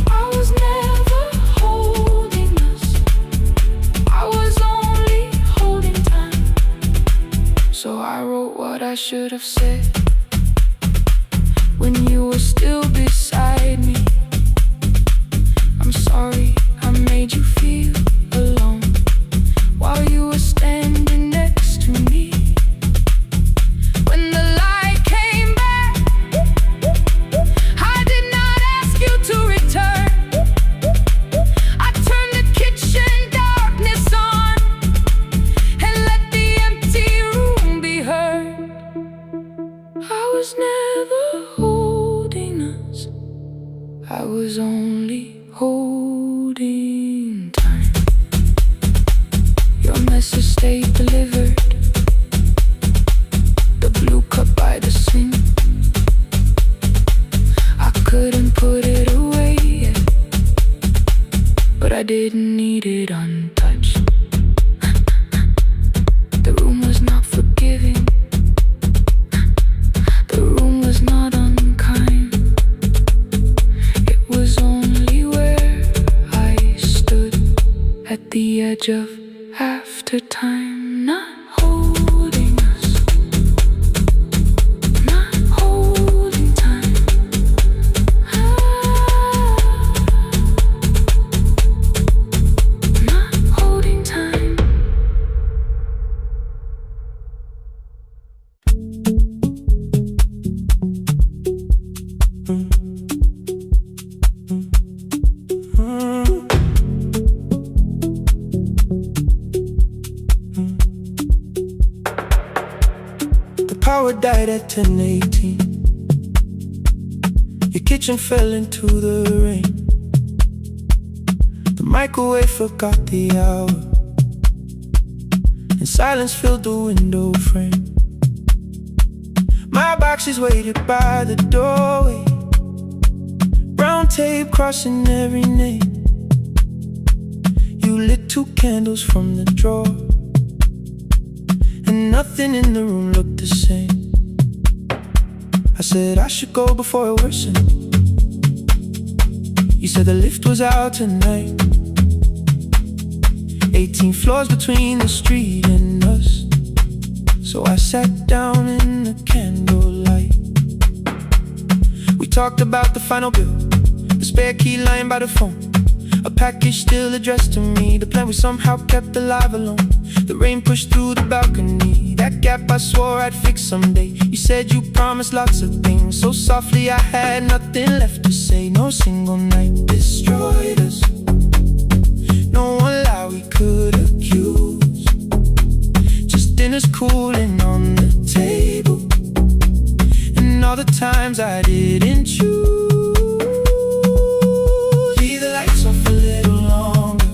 I was never holding us, I was only holding time. So I wrote what I should have said when you were still beside me. I'm sorry I made you feel alone while you were standing next to me. When the light came back, I did not ask you to return. I turned the kitchen darkness on and let the empty room be heard. I was never holding us, I was only holding time. Your message stayed delivered, the blue cup by the sink. I couldn't put it away yet, but I didn't need it untouched. The room was not forgiving, the room was not unkind. It was only where I stood at the edge of after time, not holding us, not holding time. Not holding time. Power died at 10:18. Your kitchen fell into the rain. The microwave forgot the hour, and silence filled the window frame. My boxes waited by the doorway, brown tape crossing every name. You lit 2 candles from the drawer, and nothing in the room looked the same. I said I should go before it worsened. You said the lift was out tonight. 18 floors between the street and us. So I sat down in the candlelight. We talked about the final bill, the spare key lying by the phone, a package still addressed to me, the plan we somehow kept alive alone. The rain pushed through the balcony, that gap I swore I'd fix someday. You said you promised lots of things, so softly I had nothing left to say. No single night destroyed us, no one lie we could accuse. Just dinners cooling on the table, and all the times I didn't choose. Leave the lights off a little longer,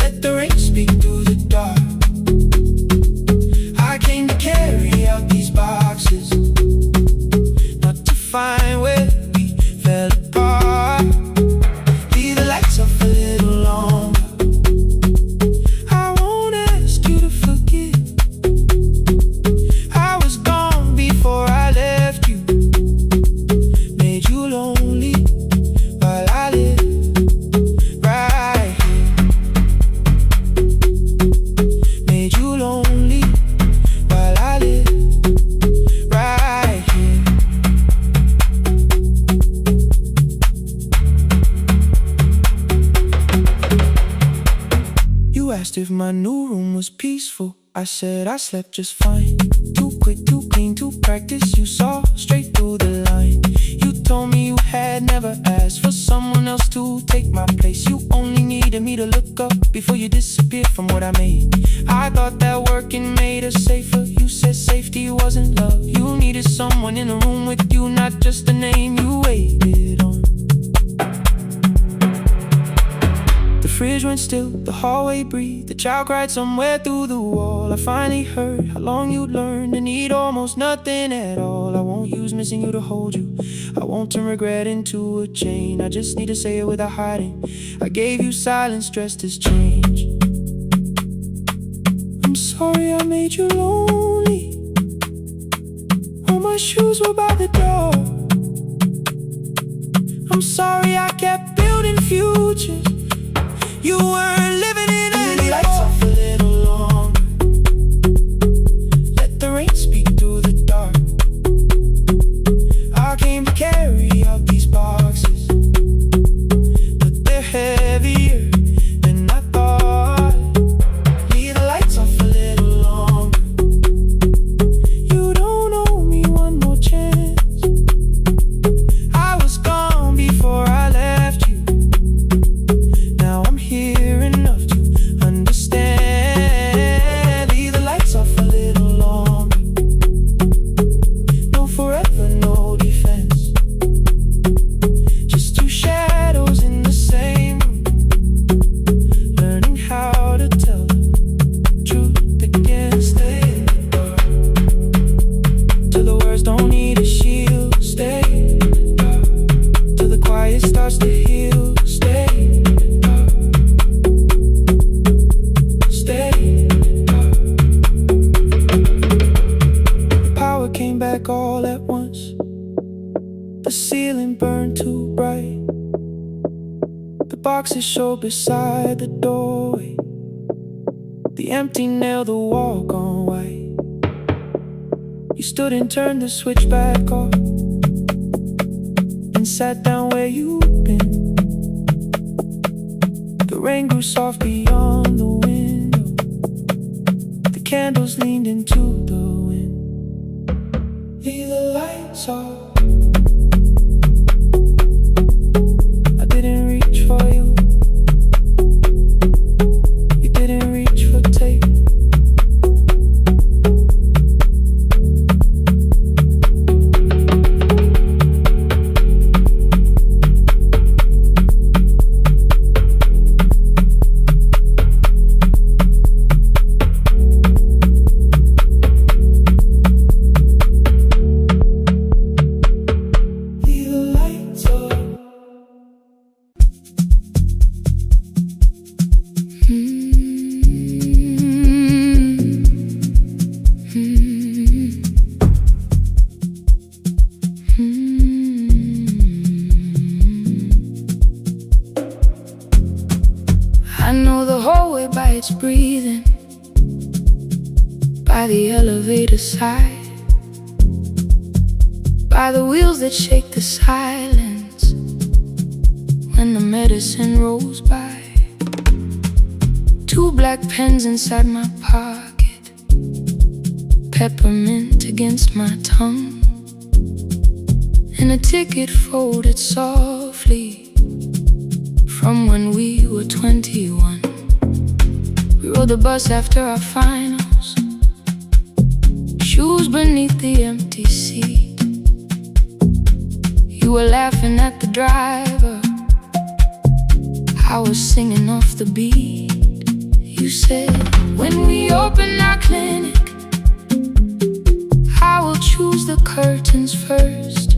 let the rain speak through the dark. I came to carry out these boxes, not to find where we fell apart. Leave the lights off a little longer, I won't ask you to forget. I was gone before I left you, made you lonely while I live right here. Made you lonely while I live right here. You asked if my new room was peaceful, I said I slept just fine. Too quick, too clean, too practiced, you saw straight through the line. You told me you had never asked for someone else to take my place. You only needed me to look up before you disappeared from what I made. I thought that working made us safer. You said safety wasn't love. You needed someone in the room with you, not just a name you waited on. The fridge went still, the hallway breathed, the child cried somewhere through the wall. I finally heard how long you'd learned to need almost nothing at all. I won't use missing you to hold you, I won't turn regret into a chain. I just need to say it without hiding. I gave you silence dressed as change. I'm sorry I made you lonely, all my shoes were by the door. I'm sorry I kept building futures you weren't living in anymore. The lights off a little longer, let the rain speak through the dark. I came to carry out these boxes, but they're heavier than I thought. Leave the lights off a little longer, you don't owe me one more chance. I was gone before I left you, now I'm here enough to understand. Leave the lights off a little longer, no forever, no defense, just two shadows in the same room, learning how to tell the truth again. Stay in the dark till the words don't need a shield. Stay in the dark till the quiet starts to heal. Stay in the dark, stay in the dark. The power came back all at once, the ceiling burned too bright, the boxes showed beside the doorway, the empty nail, the wall gone white. You stood and turned the switch back off, and sat down where you'd been. The rain grew soft beyond the window, the candles leaned into the wind. Leave the lights off, I didn't reach for you, you didn't reach for tape. I know the hallway by its breathing, by the elevator side, by the wheels that shake the silence when the medicine rolls by. 2 black pens inside my pocket, peppermint against my tongue, and a ticket folded softly from when we were 21. We rode the bus after our finals, shoes beneath the empty seat. You were laughing at the driver, I was singing off the beat. You said, when we open our clinic, I will choose the curtains first.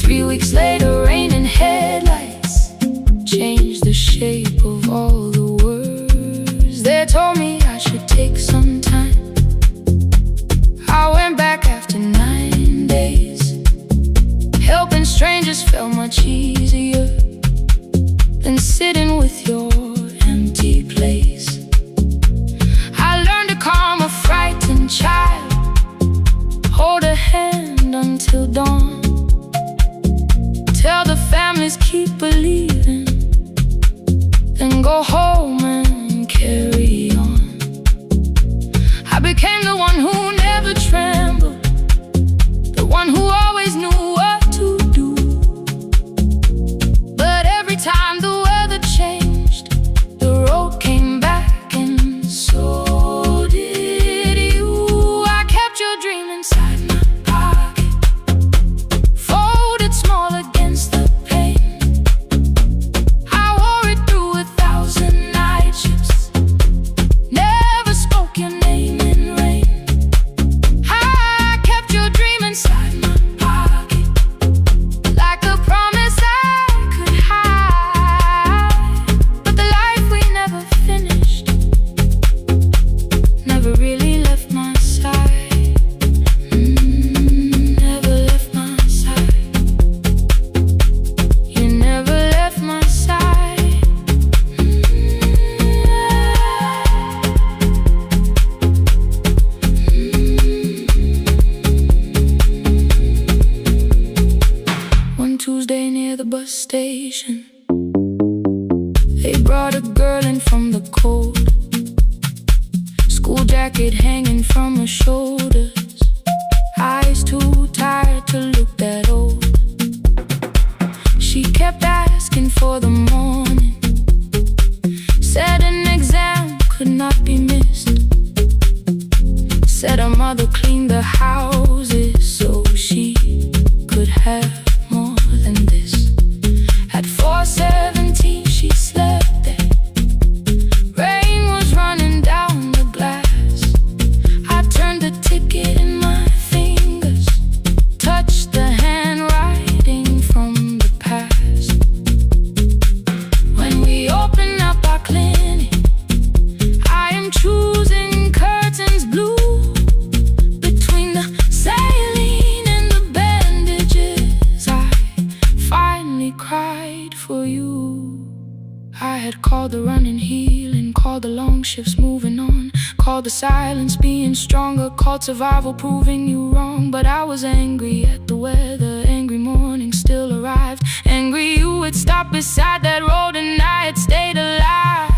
3 weeks later, rain and headlights changed the shape of all the words. They told me I should take some time. I went back after 9 days. Helping strangers felt much easier than sitting with your empty place. I learned to calm a frightened child, hold a hand until dawn, tell the families keep believing, then go home and carry on. I became the one who never trembled, the one who always knew what to do. But every time the weather changed, the road came back, and so did you. I kept your dream inside my pocket, folded small against the pain. I wore it through 1,000 night shifts, never spoke your name in rain. I kept your dream inside my pocket, like a promise I could hide. But the life we never finished never really left my side. Never left my side. You never left my side. One Tuesday near the bus station, they brought a girl in from the cold, school jacket hanging from her shoulders, eyes too tired to look that old. She kept asking for the morning, said an exam could not be missed, said her mother cleaned the houses so she could have more than this. At 4:17 she slept there, rain was running down the glass. I turned the ticket in my fingers, touched the handwriting from the past. When we open up our clinic, I am choosing curtains blue, between the saline and the bandages. I finally cried for you. I had called the running healing, called the long shifts moving on, called the silence being stronger, called survival proving you wrong. But I was angry at the weather, angry morning still arrived, angry you would stop beside that road and I had stayed alive.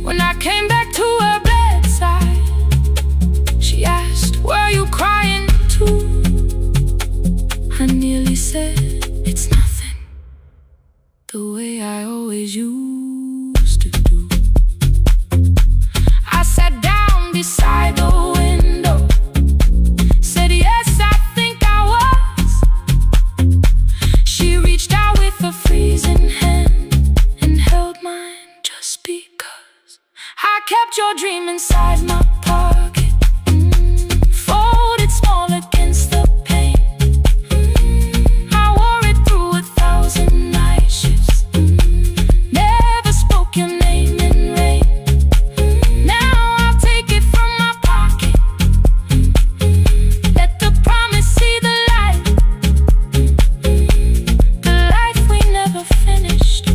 When I came back to her bedside, she asked, were you crying too? I nearly said, it's nothing, the way I always used to do. I sat down beside the window, said yes, I think I was. She reached out with a freezing hand and held mine just because. I kept your dream inside my pocket, folded small against the pain. I wore it through 1,000 night shifts, never spoke your name in rain. Now I'll take it from my pocket, let the promise see the light, the life we never finished.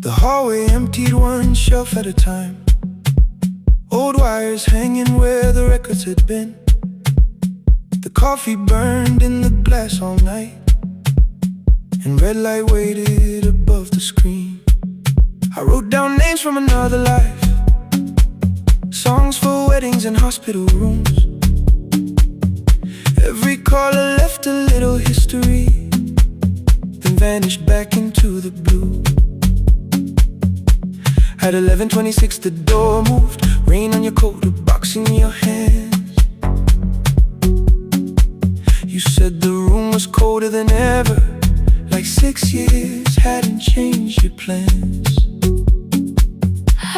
The hallway emptied one shelf at a time. Old wires hanging where the records had been. The coffee burned in the glass all night, and red light waited above the screen. I wrote down names from another life, songs for weddings and hospital rooms. Every caller left a little history, then vanished back into the blue. At 11:26 the door moved, rain on your coat, a box in your hands. You said the room was colder than ever, like 6 years hadn't changed your plans.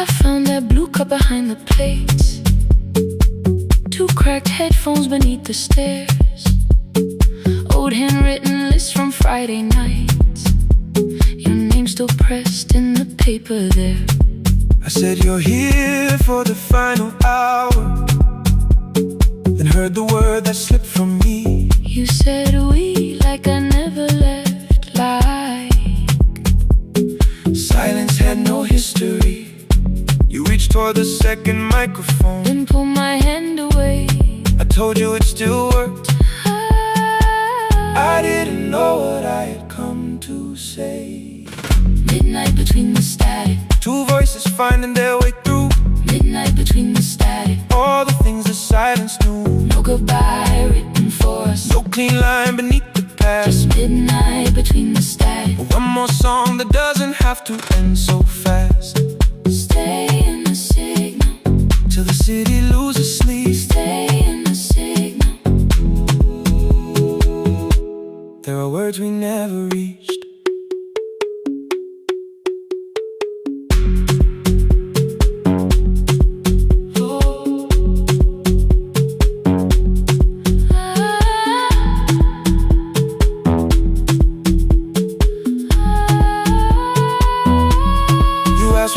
I found that blue cup behind the plates, 2 cracked headphones beneath the stairs, old handwritten lists from Friday nights, your name still pressed in the paper there. I said you're here for the final hour, then heard the word that slipped from me. You said we like I never left, like silence had no history. You reached toward the second microphone, then pulled my hand away. I told you it still worked. I didn't know what I had come to say. Midnight between the static, 2 voices finding their way through. midnight between the static, All the things the silence knew. no goodbye written for us, No clean line beneath the past. just midnight between the static. One more song that doesn't have to end so fast. Stay in the signal, Till the city loses sleep. stay in the signal. There are words we never reached.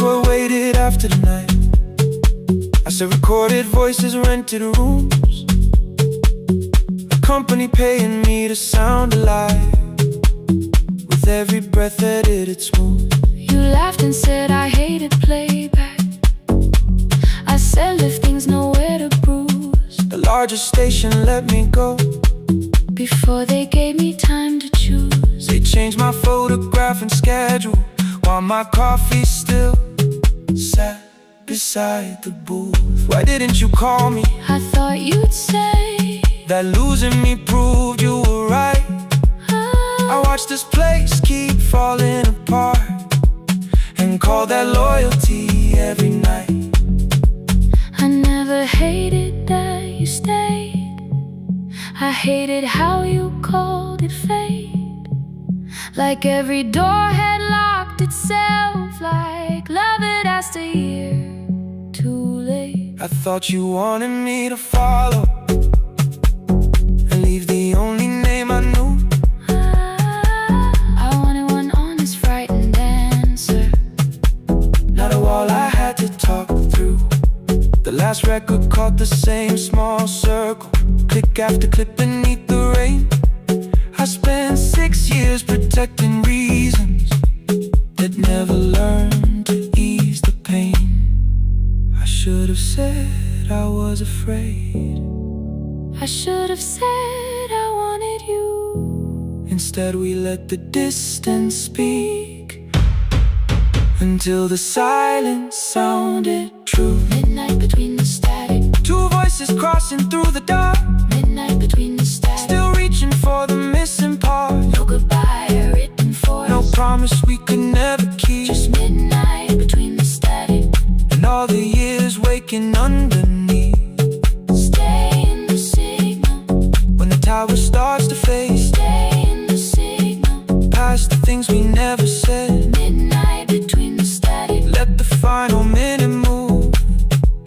What waited after the night? I said recorded voices, rented rooms, a company paying me to sound alive, with every breath edited smooth. You laughed and said I hated playback. I said if things nowhere to bruise, The largest station let me go before they gave me time to choose. They changed my photograph and schedule, while my coffee still sat beside the booth. Why didn't you call me? I thought you'd say that losing me proved you were right. I watched this place keep falling apart, and call that loyalty every night. I never hated that you stayed, I hated how you called it fate, like every door had locked itself, like love had asked a year too late. I thought you wanted me to follow and leave the only name I knew. I wanted one honest, frightened answer, not a wall I had to talk through. The last record caught the same small circle, click after click beneath the rain. I spent 6 years protecting reasons that never learned to ease the pain. I should have said I was afraid, I should have said I wanted you. instead we let the distance speak, until the silence sounded true. Midnight between the static, 2 voices crossing through the dark, midnight between the static, still reaching for the missing part. no goodbye written for No us, promise we could never keep. just midnight between the static, And all the years waking underneath. stay in the signal, When the tower starts to fade, stay in the signal, past the things we never said. midnight between the static. Let the final minute move.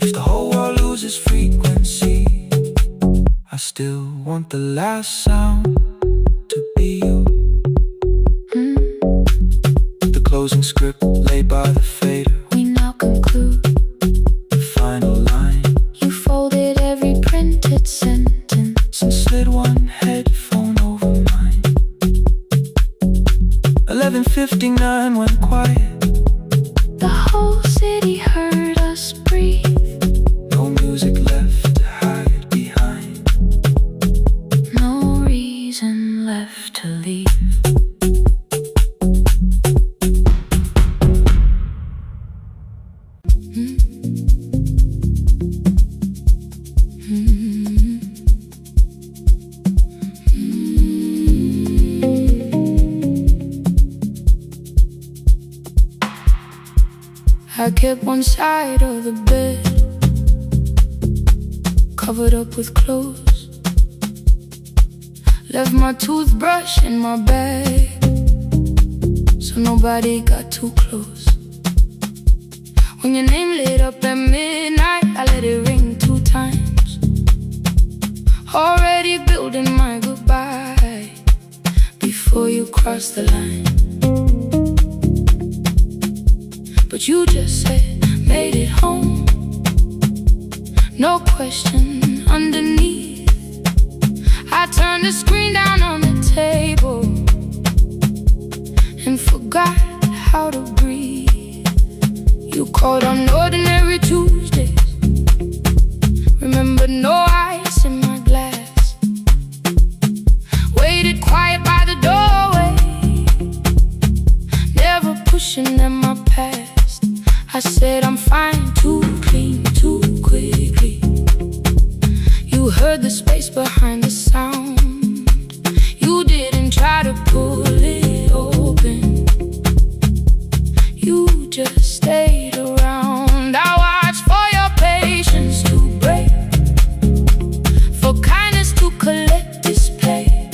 If the whole world loses frequency, I still want the last sound to be you. The closing script laid by the fader, We now conclude, the final line. you folded every printed sentence, And slid one headphone over mine. 11:59 went quiet, I kept one side of the bed covered up with clothes. Left my toothbrush in my bag so nobody got too close. When your name lit up at midnight, I let it ring 2 times. Already building my goodbye before you cross the line. But you just said, made it home. No question underneath. I turned the screen down on the table and forgot how to breathe. You called on ordinary Tuesdays. Remember, no ice in my glass. Waited quiet by the doorway, never pushing at my past. I said I'm fine, too clean, too quickly. You heard the space behind the sound. You didn't try to pull it open. You just stayed around. I watched for your patience to break, for kindness to collect display.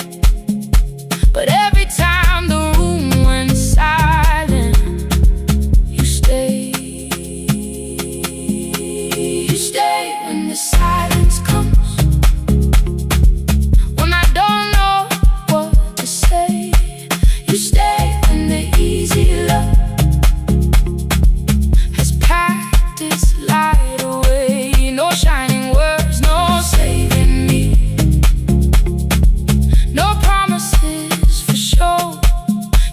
But every time the room went silent, you stayed. You stay when the silence comes, when I don't know what to say. You stay when the easy love has packed its light away. No shining words, no saving me, no promises for sure.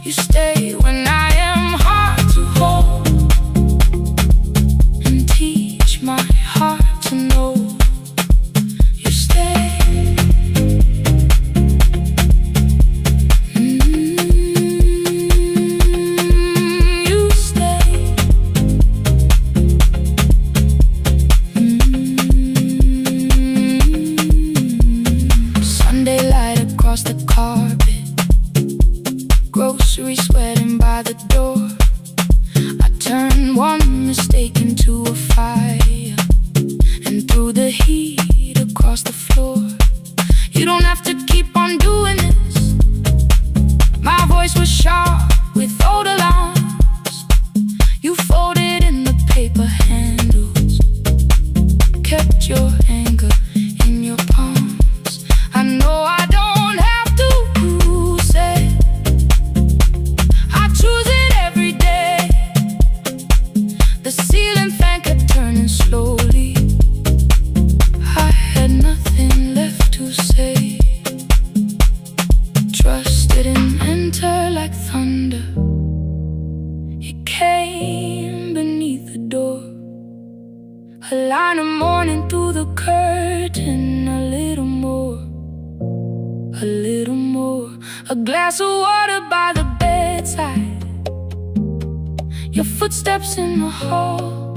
You stay when I am hard to hold and teach my heart to know. You stay. You stay. Sunday light across the carpet, groceries sweating by the door. I turned one mistake into a fire and threw the heat across the floor. You don't have to keep on doing this. My voice was sharp with old alarms. You folded in the paper handles, kept your anger in your palms. I know I don't have to say, I choose it every day. The ceiling fan kept turning slowly. I had nothing left to say. Trust didn't enter like thunder. It came beneath the door. A line of morning through the curtain. A little more, a little more. A glass of water by the bedside. Your footsteps in the hall.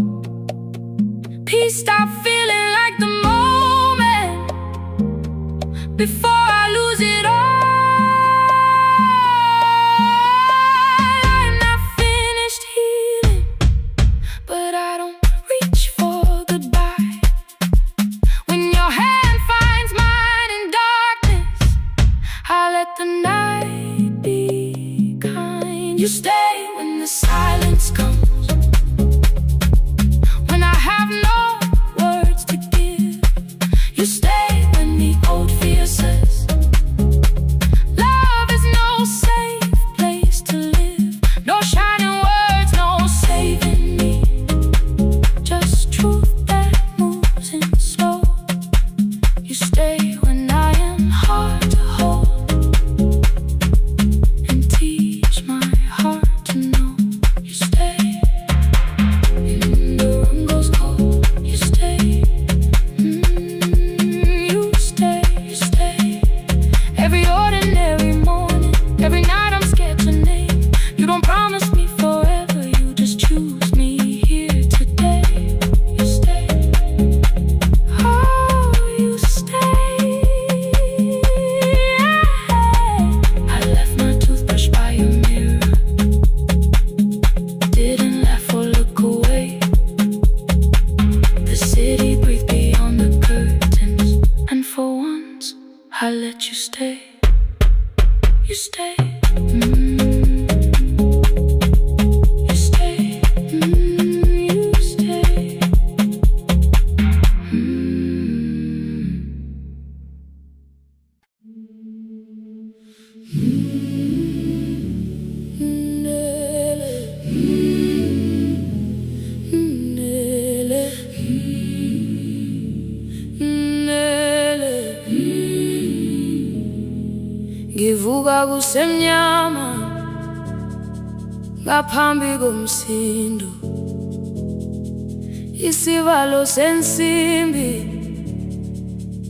Peace stopped feeling like the moment before I lose it all. I'm not finished healing, but I don't reach for goodbye. When your hand finds mine in darkness, I let the night be kind. You stay when the silence comes, when I have no words to give. You stay when the old fear says, kusemnyama ngaphambi komsindo, isivalo sensimbi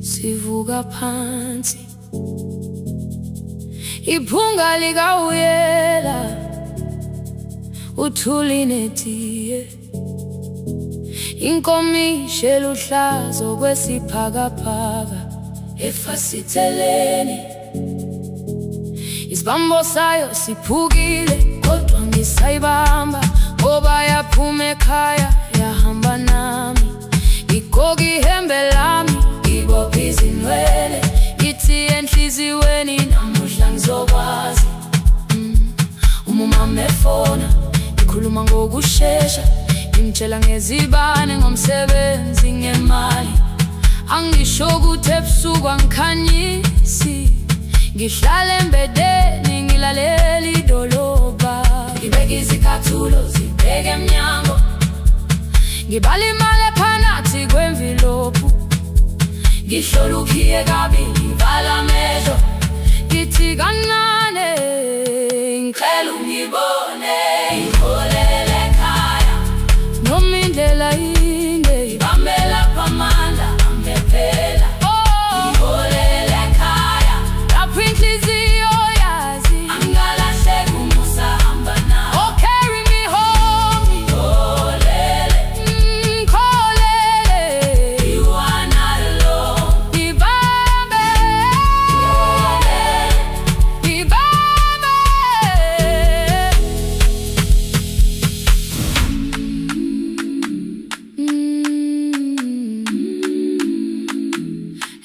sivuka phansi, iphunga likawuyela uthuli netiye, inkomishi eluhlaza okwesiphakapha efasiteleni. Isibambo sayo siphukile kodwa ngisayibamba, ngoba yaphuma ekhaya yahamba nami. Igoga ihembe lami, ibopha izinwele, ithi enhliziyweni namuhla ngizokwazi. Umama efona, ikhuluma ngokushesha, imtshela ngezibane, ngomsebenzi, ngemali. Angisho ukuthi ebusuku angikhanyisi, ngihlala embedeni ngilalela idolobha. Ngibeka izicathulo zibheke emnyango, ngibala imali ephakathi kwemvilophu, ngihlola ukhiye kabili, ngivala amehlo, ngithi kancane ngicela ungibone. Ngiholele ekhaya noma indlela inde, ngibambela phamandla amphela. Ngiholele ekhaya lapho inhliziyo yazi angalahleki umusa hamba nawe. Oh, carry me home. Ngiholele, ngiholele, you are not alone. Ngibambe, ngiholele, ngibambe.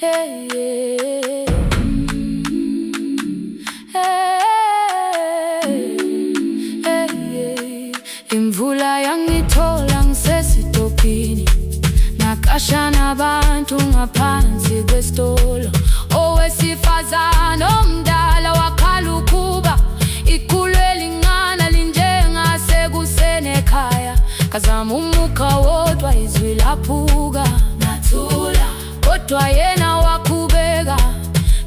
Hey, hey, hey, hey. Imvula yangithola ngisesitopini, nakasha nabantu ngaphansi kwesitolo. Owesifazane omdala wakhala ukuba ikhulu elingana linjengasekuseni ekhaya. Kazama umukha wodwa izwi laphuka, ngathula kodwa yena wakhubeka.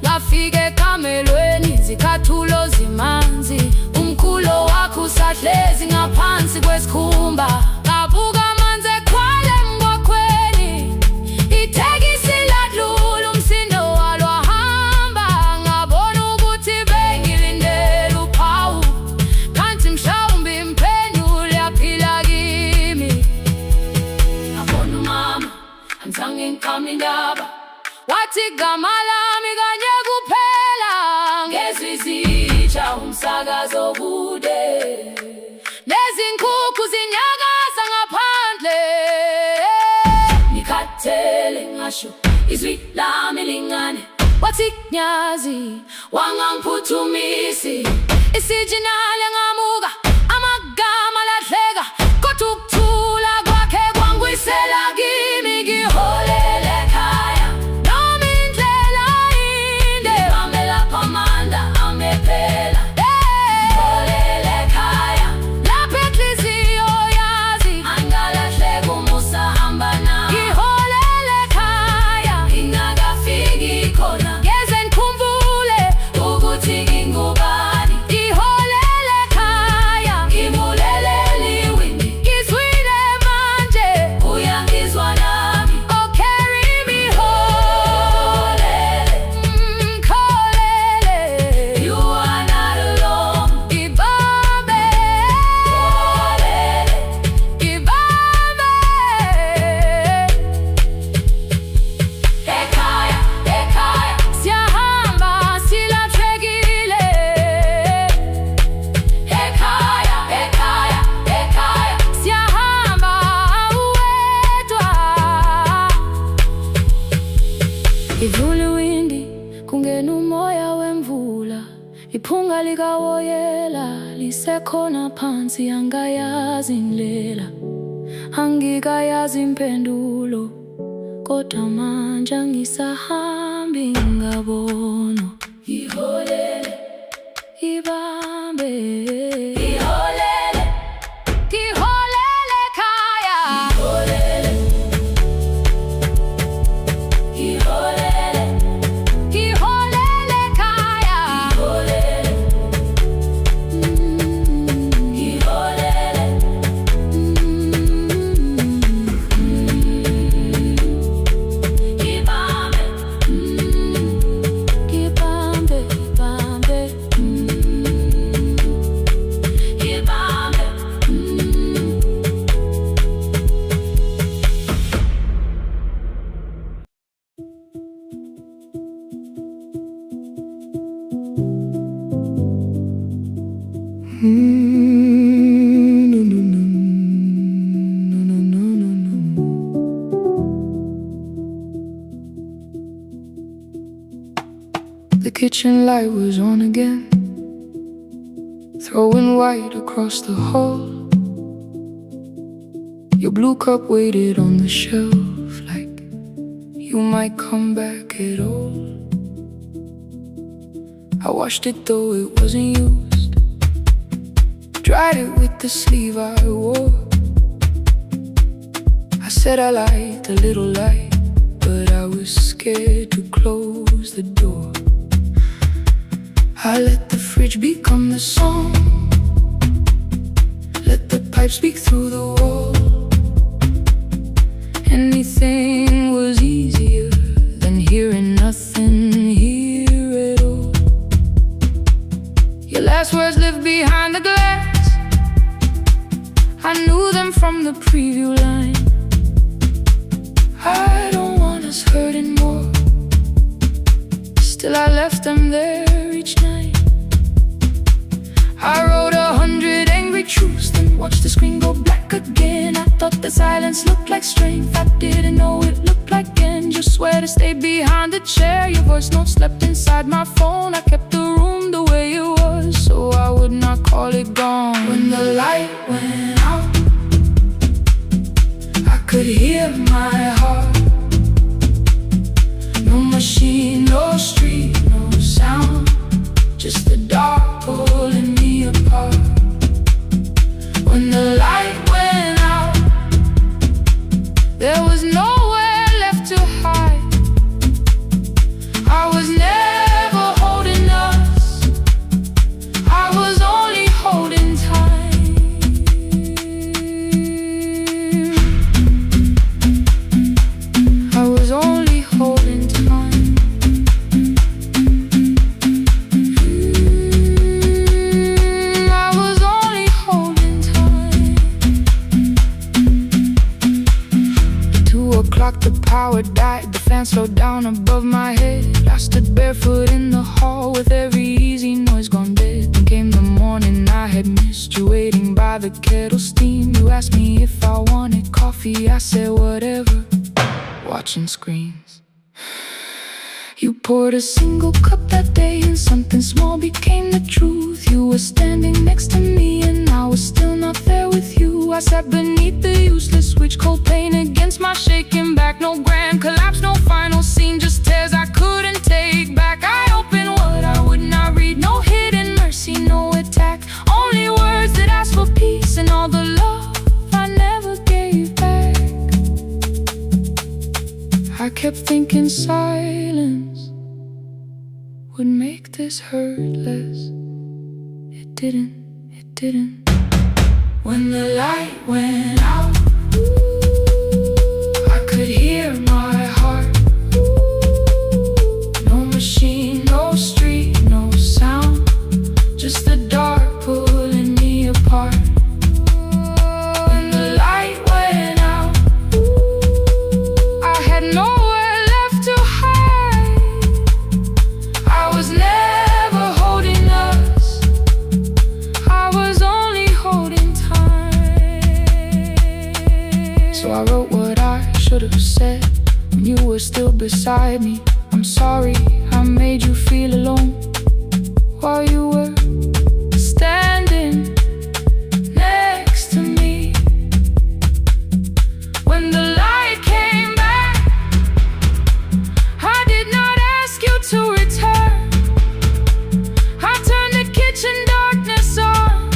Ngafika ekamelweni, izicathulo zimanzi, umkhulo wakhe usahlezi ngaphansi kwesikhumba. Ngabuka amanzi ekhwale emgwaqweni, itekisi ladlula, umsindo walo wahamba. Ngabona ukuthi bengilindele uphawu, kanti mhlawumbe impendulo yaphila kimi. Ngabona umama angizange ngiqame indaba, wathi igama lami kanye kuphela. Ngezwi izitsha umsakazo kude, nezinkukhu zinyakaza ngaphandle. Ngikhathele ngasho izwi lami lingane, wathi nyazi wangangiphuthumisi. Isijinale ngamuka, amagama lahleka, kodwa ukuthula kwakhe kwangwisela kimi. Ngiholele ekhaya noma indlela inde, ngibambela phamandla amphela. Ngiholele ekhaya lapho inhliziyo yazi angalahleki umusa hamba nawe. Ngiholele ekhaya ingakafiki khona, ngeze ngikhumbule ukuthi ngingubani. Ngiholele ekhaya ngibulelele iwindi, ngizwile manje uyangizwa nami. Oh, carry me home. Ngiholele, you are not alone. Ngibambe, ngibambe. Ekhaya, ekhaya siyahamba silahlekile. Ekhaya, ekhaya, ekhaya siyahamba uwedwa. Ivula iwindi kungena umoya wemvula, iphunga likawoyela lisekhona phansi. Angayazi indlela, angikayazi impendulo, kodwa manje angisahambi ngabona. Ngiholele, ibambe, ngiholele, ngiholele ekhaya. Ngiholele, ngiholele, ngiholele ekhaya. Ngiholele, kitchen light was on again, throwing white across the hall. Your blue cup waited on the shelf like you might come back at all. I washed it though it wasn't used, dried it with the sleeve I wore. I said I liked a little light, but I was scared to close the door. I let the fridge become the song, let the pipe speak through the wall. Anything was easier than hearing nothing here at all. Your last words lived behind the glass, I knew them from the preview line. I don't want us hurting more, still I left them there each night. I wrote 100 angry truths, then watched the screen go black again. I thought the silence looked like strength, I didn't know it looked like end. You swear to stay behind the chair, your voice note slept inside my phone. I kept the room the way it was, so I would not call it gone. When the light went out, I could hear my heart. No machine, no street, no sound, just the dark pulling me apart. When the light went out, there was nowhere left to hide. I was never holding us, I was only holding time. I was only holding time. I was only holding time. At 2 o'clock the power died, the fan slowed down above my head. I stood barefoot in the hall with every easy noise gone dead. Then came the morning I had missed you, waiting by the kettle steam. You asked me if I wanted coffee, I said whatever, watching screens. You poured a single cup that day and something small became the truth. You were standing next to me and I was still not there with you. I sat beneath the useless switch, cold pain against my shaking back. No grand collapse, no final scene, just tears I couldn't take back. I opened what I would not read, no hidden mercy, no attack. Only words that ask for peace and all the love I never gave back. I kept thinking silence would make this hurt less. It didn't. When the light went out, I could hear my heart. No machine, no street, no sound, just the dark pulling me apart. When the light went out, I had nowhere left to hide. I was never holding us, I was only holding time. So I wrote what I should have said when you were still beside me. I'm sorry I made you feel alone while you were standing next to me. When the light came back, I did not ask you to return. I turned the kitchen darkness on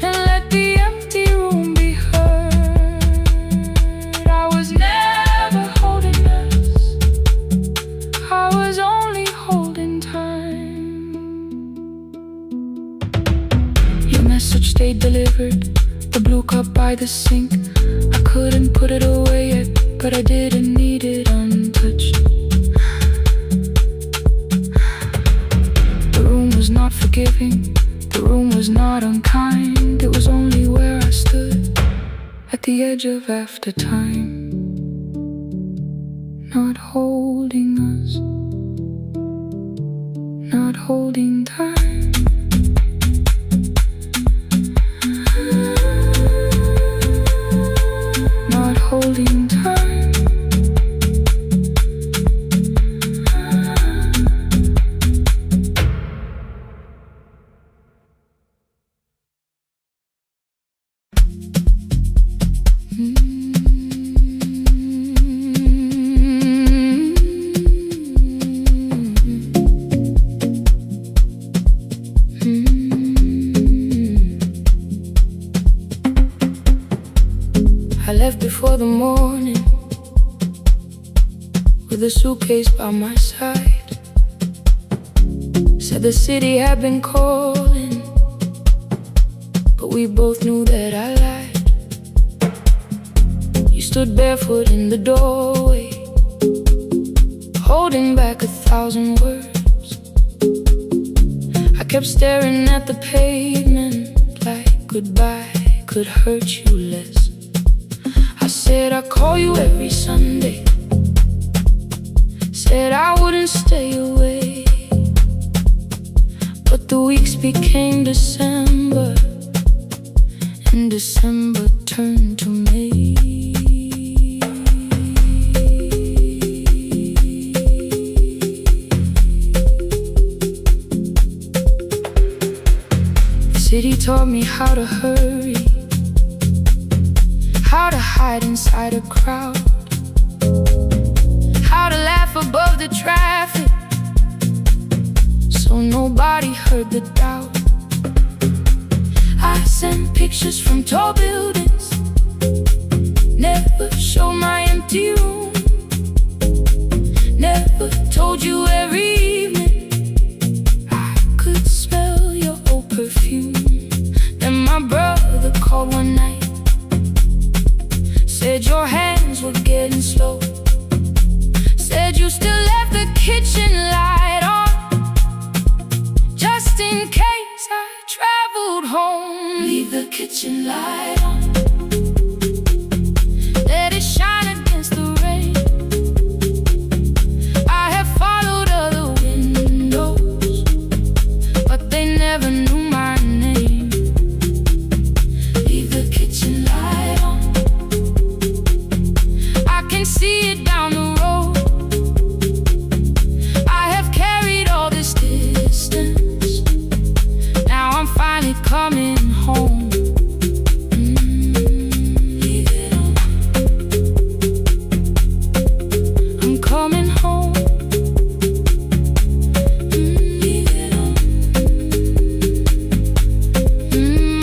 and let the empty room be heard. I was never holding us, I was only holding time. Your message stayed delivered, the blue cup by the sink. I couldn't put it away yet, but I didn't need it untouched. The room was not forgiving, the room was not unkind. It was only where I stood at the edge of after time, not holding us, not holding time. Not holding time. I left before the morning with a suitcase by my side. Said the city had been calling, but we both knew that I lied. You stood barefoot in the doorway, holding back 1,000 words. I kept staring at the pavement like goodbye could hurt you less. I said I'd call you every Sunday, said I wouldn't stay away. But the weeks became December, and December turned to May. The city taught me how to hurry, how to hide inside a crowd, how to laugh above the traffic so nobody heard the doubt. I sent pictures from tall buildings, never showed my empty room, never told you every evening I could smell your old perfume. Then my brother called one night, said your hands were getting slow, said you still left the kitchen light on, just in case I traveled home. Leave the kitchen light on, let it shine against the rain. I have followed other windows, but they never knew my name. Leave the kitchen light on, I can see it down the road. I have carried all this distance, now I'm finally coming home. Leave it on, I'm coming home. Leave it on,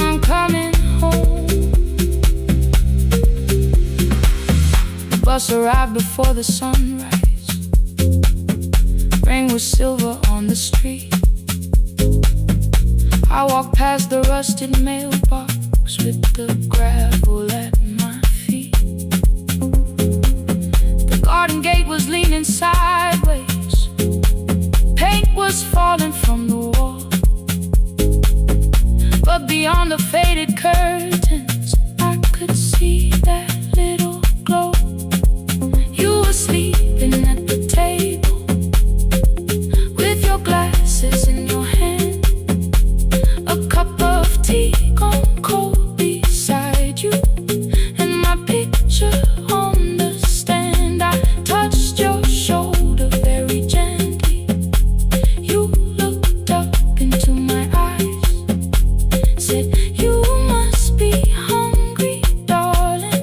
I'm coming home. The bus arrived before the sunrise, rain was silver on the street. I walked past the rusted mailbox with the gravel at my feet. The garden gate was leaning sideways, paint was falling from the wall, but beyond the faded curtains I could see that little glow. You were sleeping at the table with your glasses in your hand, a cup of tea gone cold beside you, and my picture on the stand. I touched your shoulder very gently. You looked up into my eyes, said you must be hungry, darling,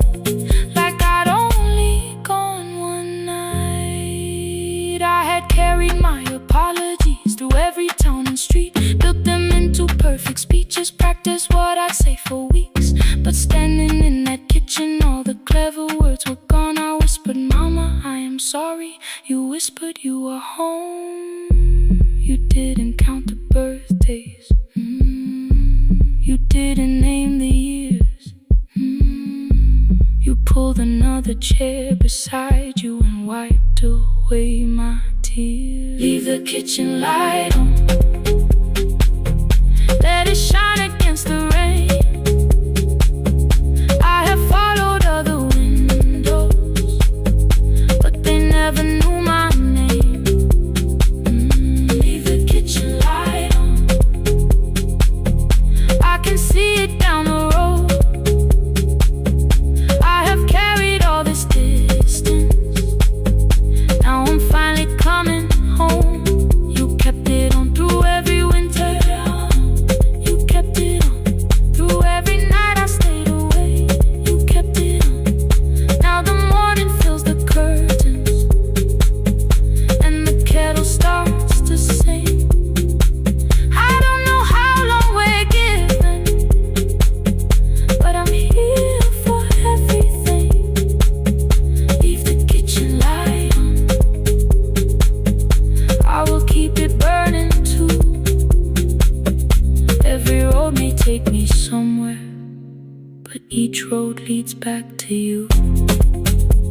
like I'd only gone one night. I had carried my apologies through every town and street, built them into perfect speeches, practiced what I'd say for weeks. But standing in that kitchen, all the clever words were gone. I whispered, Mama, I am sorry. You whispered you were home. You didn't count the birthdays, you didn't name the years. You pulled another chair beside you and wiped away my tears. Leave the kitchen light on, let it shine against the rain. I have followed other windows, but they never knew my name. Leave the kitchen light on, I can see it down the road. I have carried all this distance, now I'm finally coming home. You kept it on through every winter, you kept it on. to you.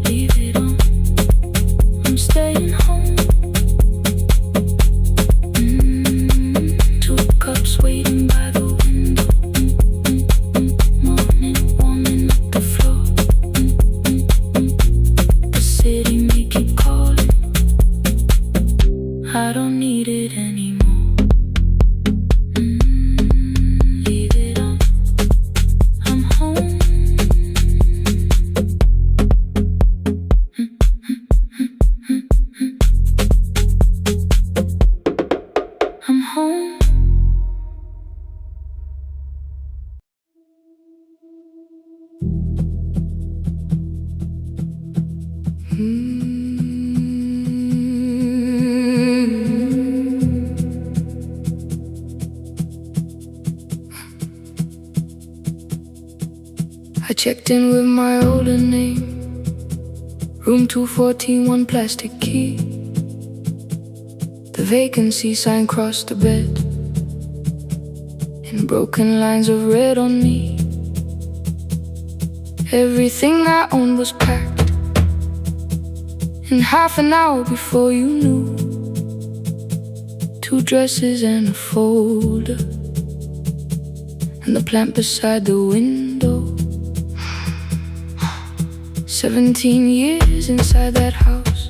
Leave it on, I'm staying home. 2 cups waiting by the window. Morning warming up the floor. The city may keep calling, I don't need it anymore. Leave it on, I'm home. I'm home. I checked in with my older name, room 214, 1 plastic key. The vacancy sign crossed the bed in broken lines of red on me. Everything I owned was packed in half an hour before you knew. 2 dresses and a folder, and the plant beside the window. 17 years inside that house,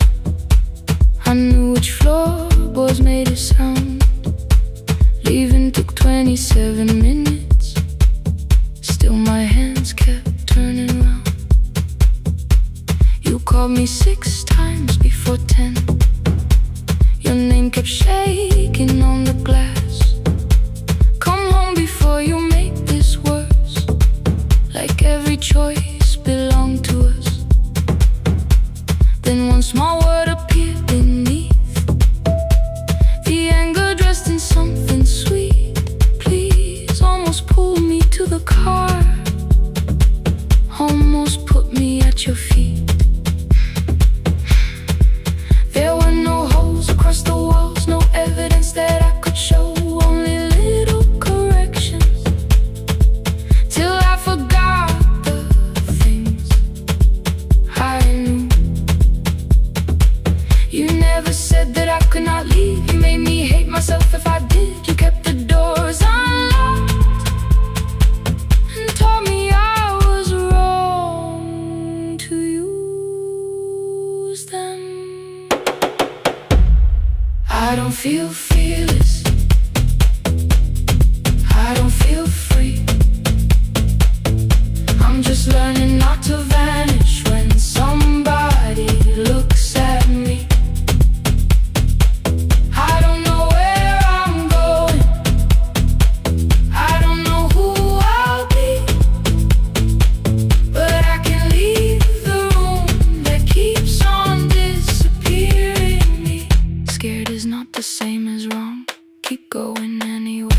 I knew which floorboards made a sound. Leaving took 27 minutes, still my hands kept turning round. You called me 6 times before 10. Your name kept shaking on the glass. Come home before you make this worse, like every choice belonged to us. Then one small word appeared beneath, the anger dressed in something sweet. Please, almost pulled me to the car, almost put me at your feet. There were no holes across the walls, no evidence that I could show, only little corrections, till I forgot the things I knew. You never said that I could not leave. You made me hate myself if I did. You kept the doors unlocked and told me I was wrong to use them. I don't feel fearless, I don't feel free. I'm just learning not to vanish when somebody looks at me. I don't know where I'm going, I don't know who I'll be, but I can leave the room that keeps on disappearing me. Scared is not the same as wrong, keep going anyway.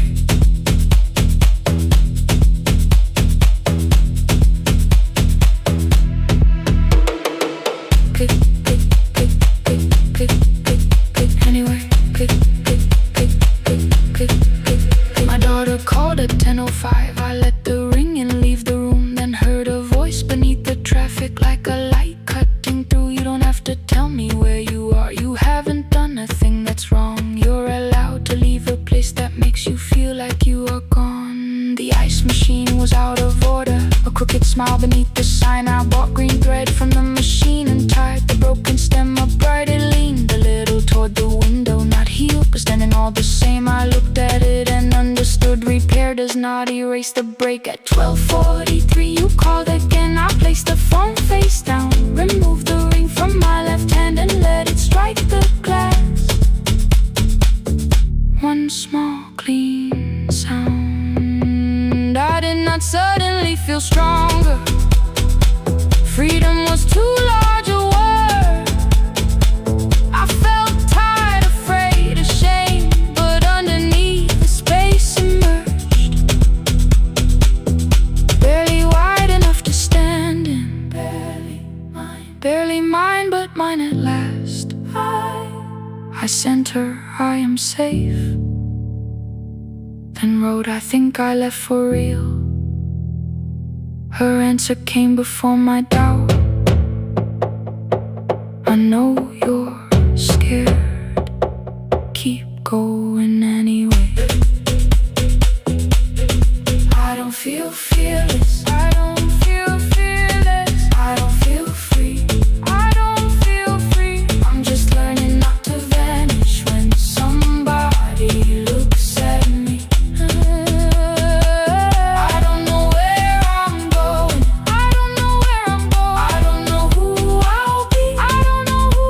Anyway, my daughter called at 10:05. I let the ring and leave the room, then heard a voice beneath the traffic like a light cutting through. You don't have to tell me where you are, you haven't done a thing that's wrong. You're allowed to leave a place that makes you feel like you are gone. The ice machine was out of order, a crooked smile beneath the sign. I bought green thread from the machine and tied the broken stem upright. It leaned a little toward the window, not healed but standing all the same. I looked at it and understood repair does not erase the break. At 12:43 you called again. I placed the phone face down, removed the ring from my left hand and let it strike the glass. One small clean sound. I did not suddenly feel stronger. Freedom was too large a word. I felt tired, afraid, ashamed, but underneath the space emerged, barely wide enough to stand in. Barely mine, but mine at last. I sent her, I am safe, then wrote, I think I left for real. Her answer came before my doubt. I know you're scared. Keep going anyway. I don't feel fearless. I don't feel fearless. I don't feel free. I don't feel free. I'm just learning not to vanish when somebody looks at me. I don't know where I'm going. I don't know where I'm going. I don't know who I'll be. I don't know who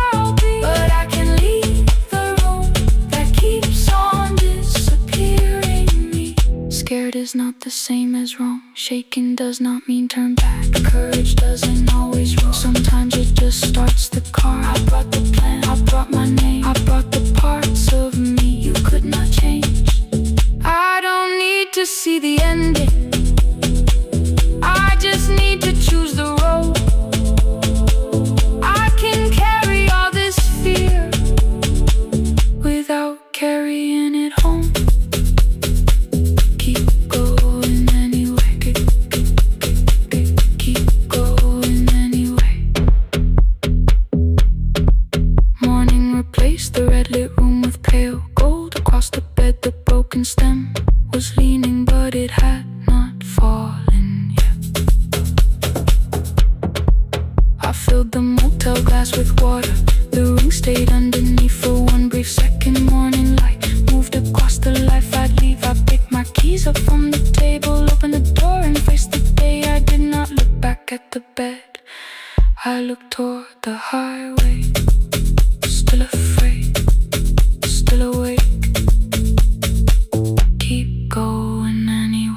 I'll be. But I can leave the room that keeps on disappearing me. Scared is not the same as wrong. Shaken does not mean turn back. Courage doesn't always roll. Sometimes it just starts the car. I brought the plan, I brought my name, I brought the parts of me you could not change. I don't need to see the ending. I just need to choose the road. I can carry all this fear without carrying it home. Keep going anyway. Keep going anyway. Morning replaced the red lit room with pale gold. Across the bed the broken stem was leaning, but it had not fallen yet. I filled the motel glass with water. The ring stayed underneath for one brief second. Morning light moved across the life I'd leave. I picked my keys up from the table, opened the door and faced the day. I did not look back at the bed. I looked toward the highway. Still afraid, still awake. Keep going anyway.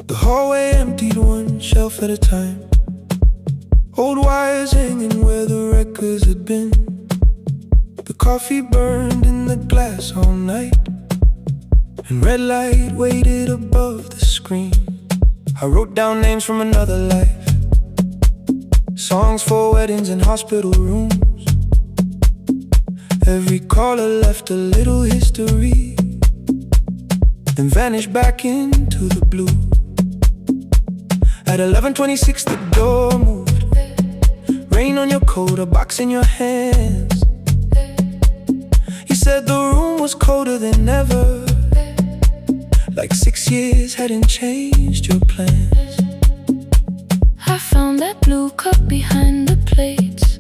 The hallway emptied one shelf at a time. Old wires hanging where the records had been. The coffee burned in the glass all night, and red light waited above the screen. I wrote down names from another life, songs for weddings and hospital rooms. Every caller left a little history, then vanished back into the blue. At 11:26 the door moved. Rain on your coat, a box in your hands. You said the room was colder than ever, like 6 years hadn't changed your plans. I found that blue cup behind the plates,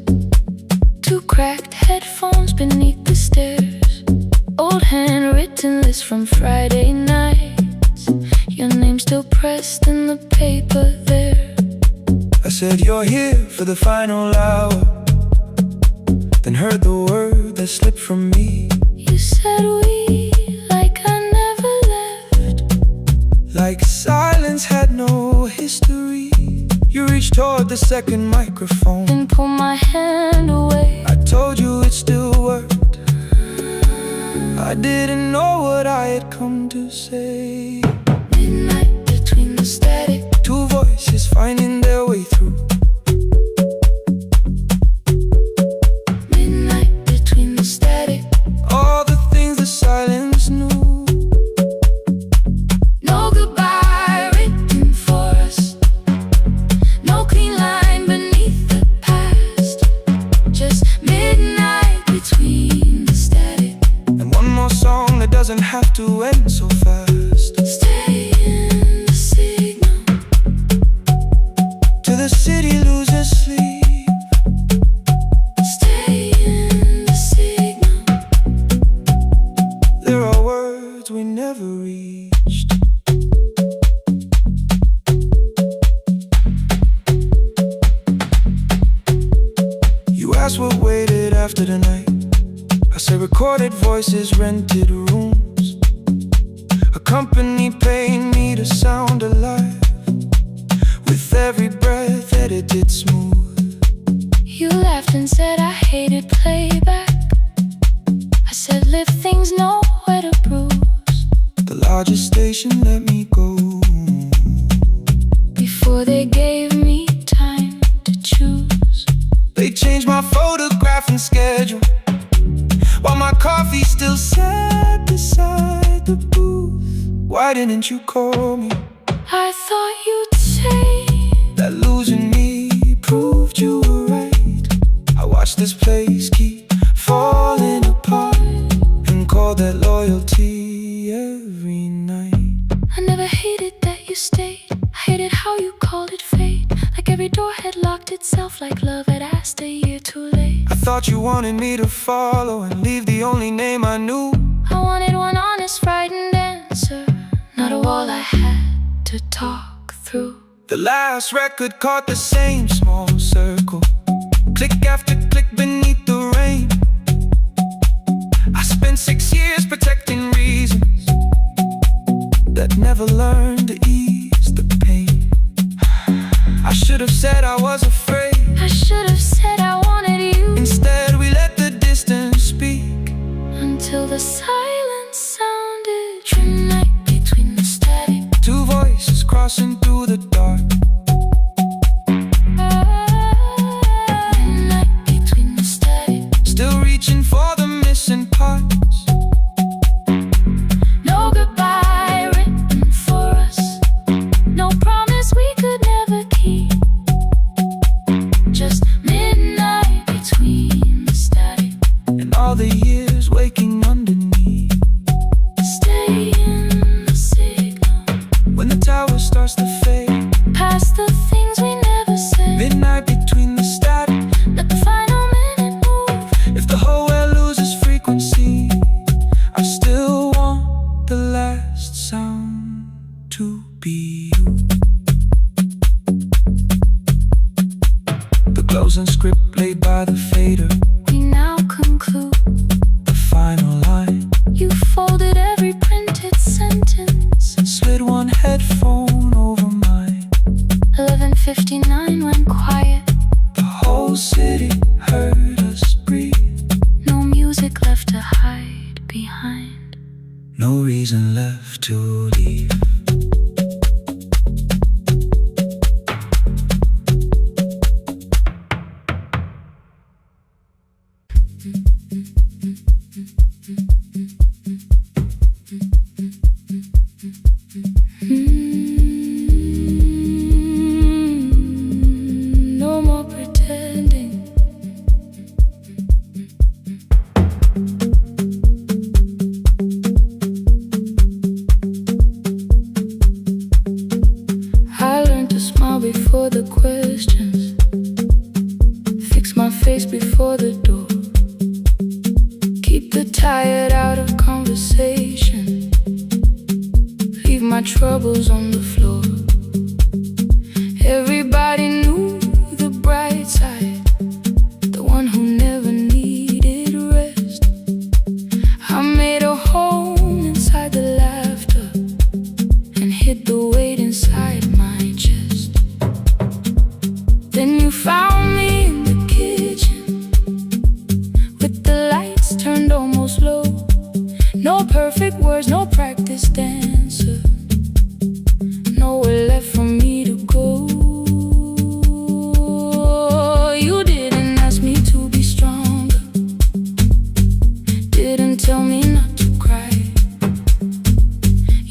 2 cracked headphones beneath the stairs, old handwritten list from Friday nights, your name still pressed in the paper there. I said you're here for the final hour, then heard the word that slipped from me. You said we, like I never left, like silence had no history. You reached toward the second microphone and pulled my hand away. I told you it still worked. I didn't know what I had come to say. Midnight between the static, 2 voices finding their way through. midnight between the static. All the things the silence knew. No goodbye written for us, no clean line beneath the past, just midnight between the static. And one more song that doesn't have to end so fast. Stay in the signal Till the city loses sleep. Stay in the signal. There are words we never reached. You asked what waited after the night. I say recorded voices, rented rooms. company paid me to sound alive. With every breath edited smooth. You laughed and said I hated playback. I said live things nowhere to bruise. The largest station let me go before they gave me time to choose. They changed my photograph and schedule, while my coffee still sat beside the booth. Why didn't you call me? I thought you'd say that losing me proved you were right. I watched this place keep falling apart and called that loyalty every night. I never hated that you stayed. I hated how you called it fate. Like every door had locked itself, like love had asked a year too late. I thought you wanted me to follow and leave the only name I knew. I wanted one honest, frightened answer, not a wall I had to talk through. The last record caught the same small circle, click after click beneath the rain. I spent 6 years protecting reasons that never learned to ease the pain. I should have said I was afraid. I should have said I wanted you. Instead we let the distance speak, until the silence sounded midnight between the static. Two voices crossing through the dark. Midnight between the static. Still reaching for the missing parts. No goodbye written for us, no promise we could never keep. Just midnight between the static and all the years waking underneath. Stay in the signal when the tower starts to fade. Past the things we never said. Midnight between the static. Let the final minute move. If the whole world loses frequency, I still want the last sound to be you. The closing script played by the fader. We now conclude the final line. You folded every printed sentence and slid one headphone over mine. 11:59 went quiet. The whole city heard us breathe. No music left to hide behind. No reason left to leave. No more pretending. I learned to smile before the questions, fix my face before the door, keep the tired out of conversation, leave my troubles on the floor. Everybody knew the bright side, the one who never needed rest. I made a home inside the laughter and hid the weight inside my chest. Then you found me in the kitchen with the lights turned almost low. No perfect words, no practice dancer, nowhere left for me to go. You didn't ask me to be stronger, didn't tell me not to cry.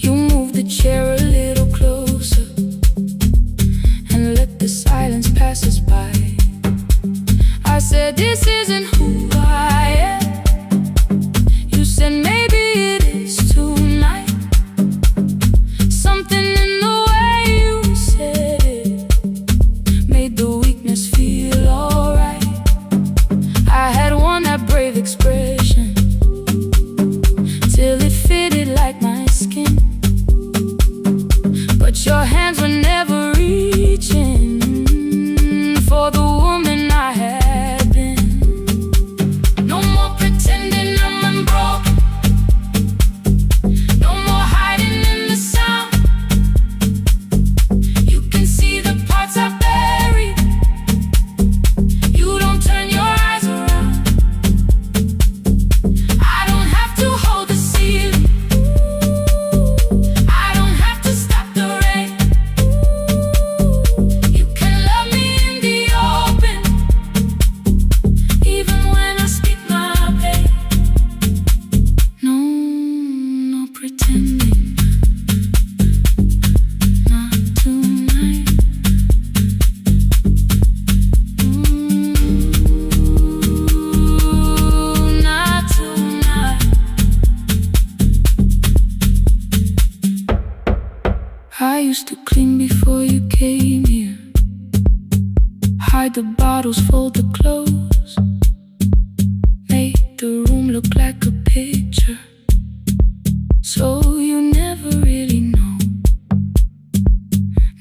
You moved the chair a little closer and let the silence pass us by. I said, this isn't who I am. You said, maybe it is tonight. Something in the way you said it made the weakness feel alright. I had worn that brave expression till it fitted like my skin. I used to clean before you came here, hide the bottles, fold the clothes, make the room look like a picture, so you never really know.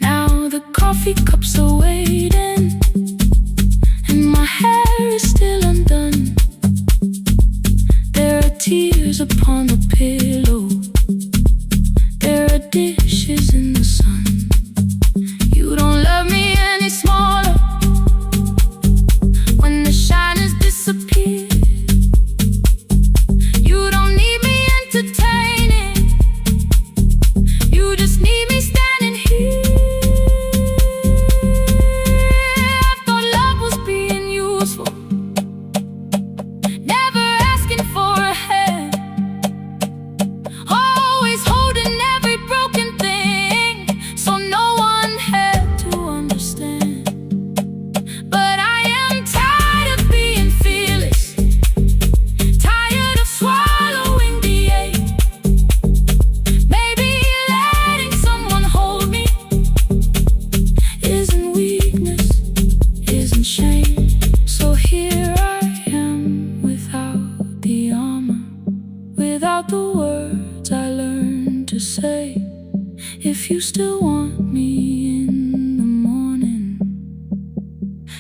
Now the coffee cups are waiting, and my hair is still undone. There are tears upon the pillow, there are dishes in the sun. You don't love me any smaller when the shine has disappeared. You don't need me entertaining, you just need me standing here. I thought love was being useful, never asking for a hand, always holding every broken thing, so no one had to understand. But I am tired of being fearless, tired of swallowing the ache. Maybe letting someone hold me isn't weakness, isn't shame. So here I am without the armor, without the words I learned to say. If you still want me in the morning,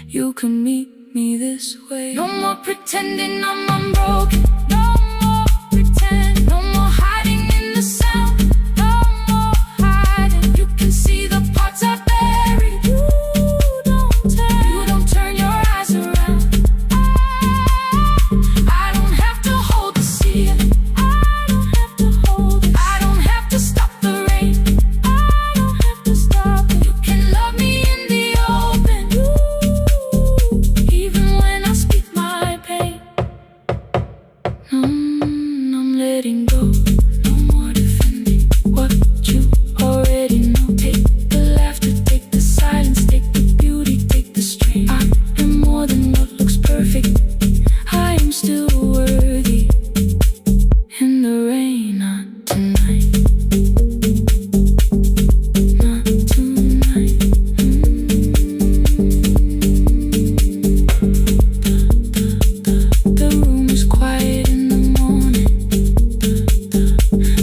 you can meet me this way. No more pretending I'm unbroken, no more pretend, no more hiding in the sound, no more hiding. You can see the parts I buried, you don't turn your eyes around. I don't have to hold the ceiling, I don't have to hold it, I don't have to stop the rain, I don't have to stop it. You can love me in the open, even when I speak my pain. I'm letting go, no more defending what you already know. Take the laughter, take the silence, take the beauty, take the strain. I am more than what looks perfect, I am still worthy. In the rain, not tonight, not tonight. The room is quiet in the morning,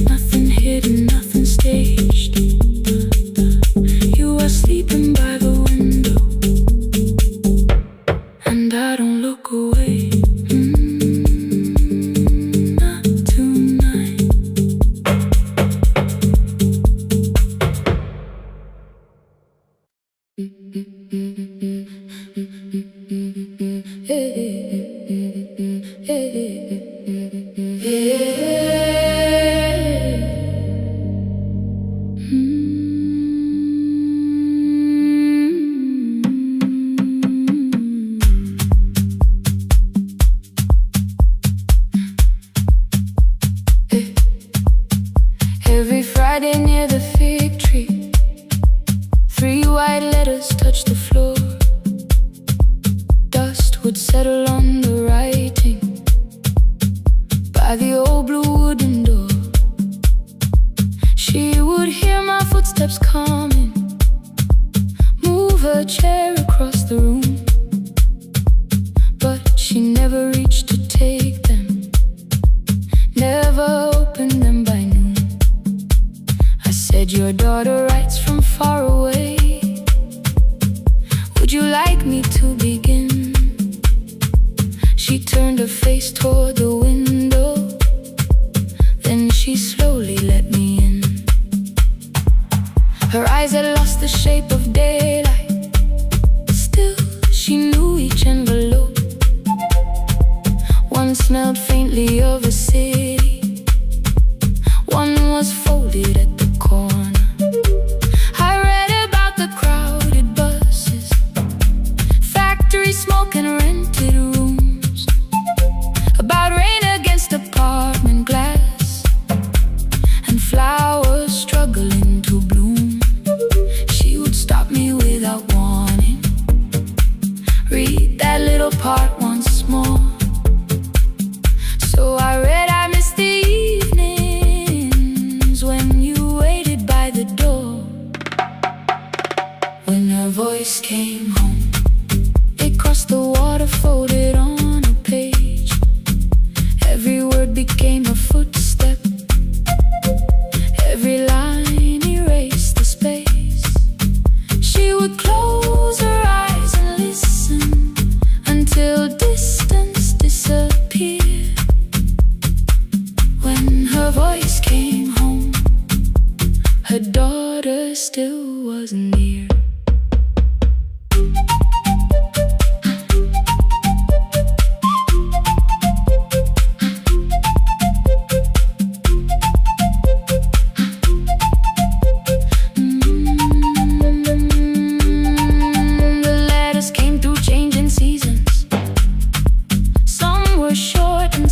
nothing hidden, nothing staged. You are sleeping by the window, and I don't look away. Not tonight. Every Friday near the fig tree, 3 white letters touched the floor. Dust would settle on the writing by the old blue wooden door. She would hear my footsteps coming, move her chair across the room, but she never reached to take them, never opened them by noon. I said, your daughter writes from far away, would you like me to begin? She turned her face toward the window, then she slowly let me in. Her eyes had lost the shape of daylight, still she knew each envelope. One smelled faintly of a city, one was folded at the corner. I read about the crowded buses, factory smoke and rented rooms, about rain against apartment glass and flowers struggling to bloom. She would stop me without warning, read that little part once more. So I read, I missed the evenings when you waited by the door. her voice came home. It crossed the water, folded on a page. Every word became a footstep. Every line erased the space. She would close her eyes and listen until distance disappeared. When her voice came home, her daughter still wasn't near.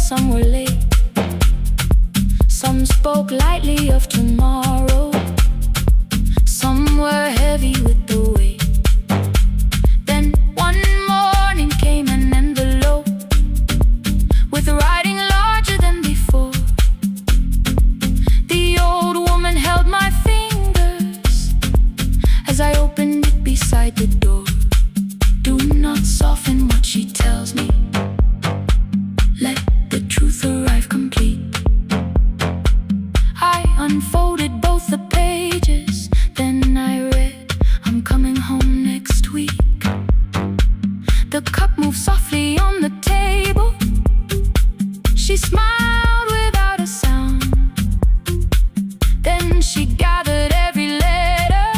Some were late. Some spoke lightly of tomorrow. Some were heavy with the weight. Then one morning came an envelope with writing larger than before. The old woman held my fingers as I opened it beside the door. Do not soften what she tells me. Let the truth arrive complete. I unfolded both the pages, then I read, I'm coming home next week. The cup moved softly on the table. She smiled without a sound. Then she gathered every letter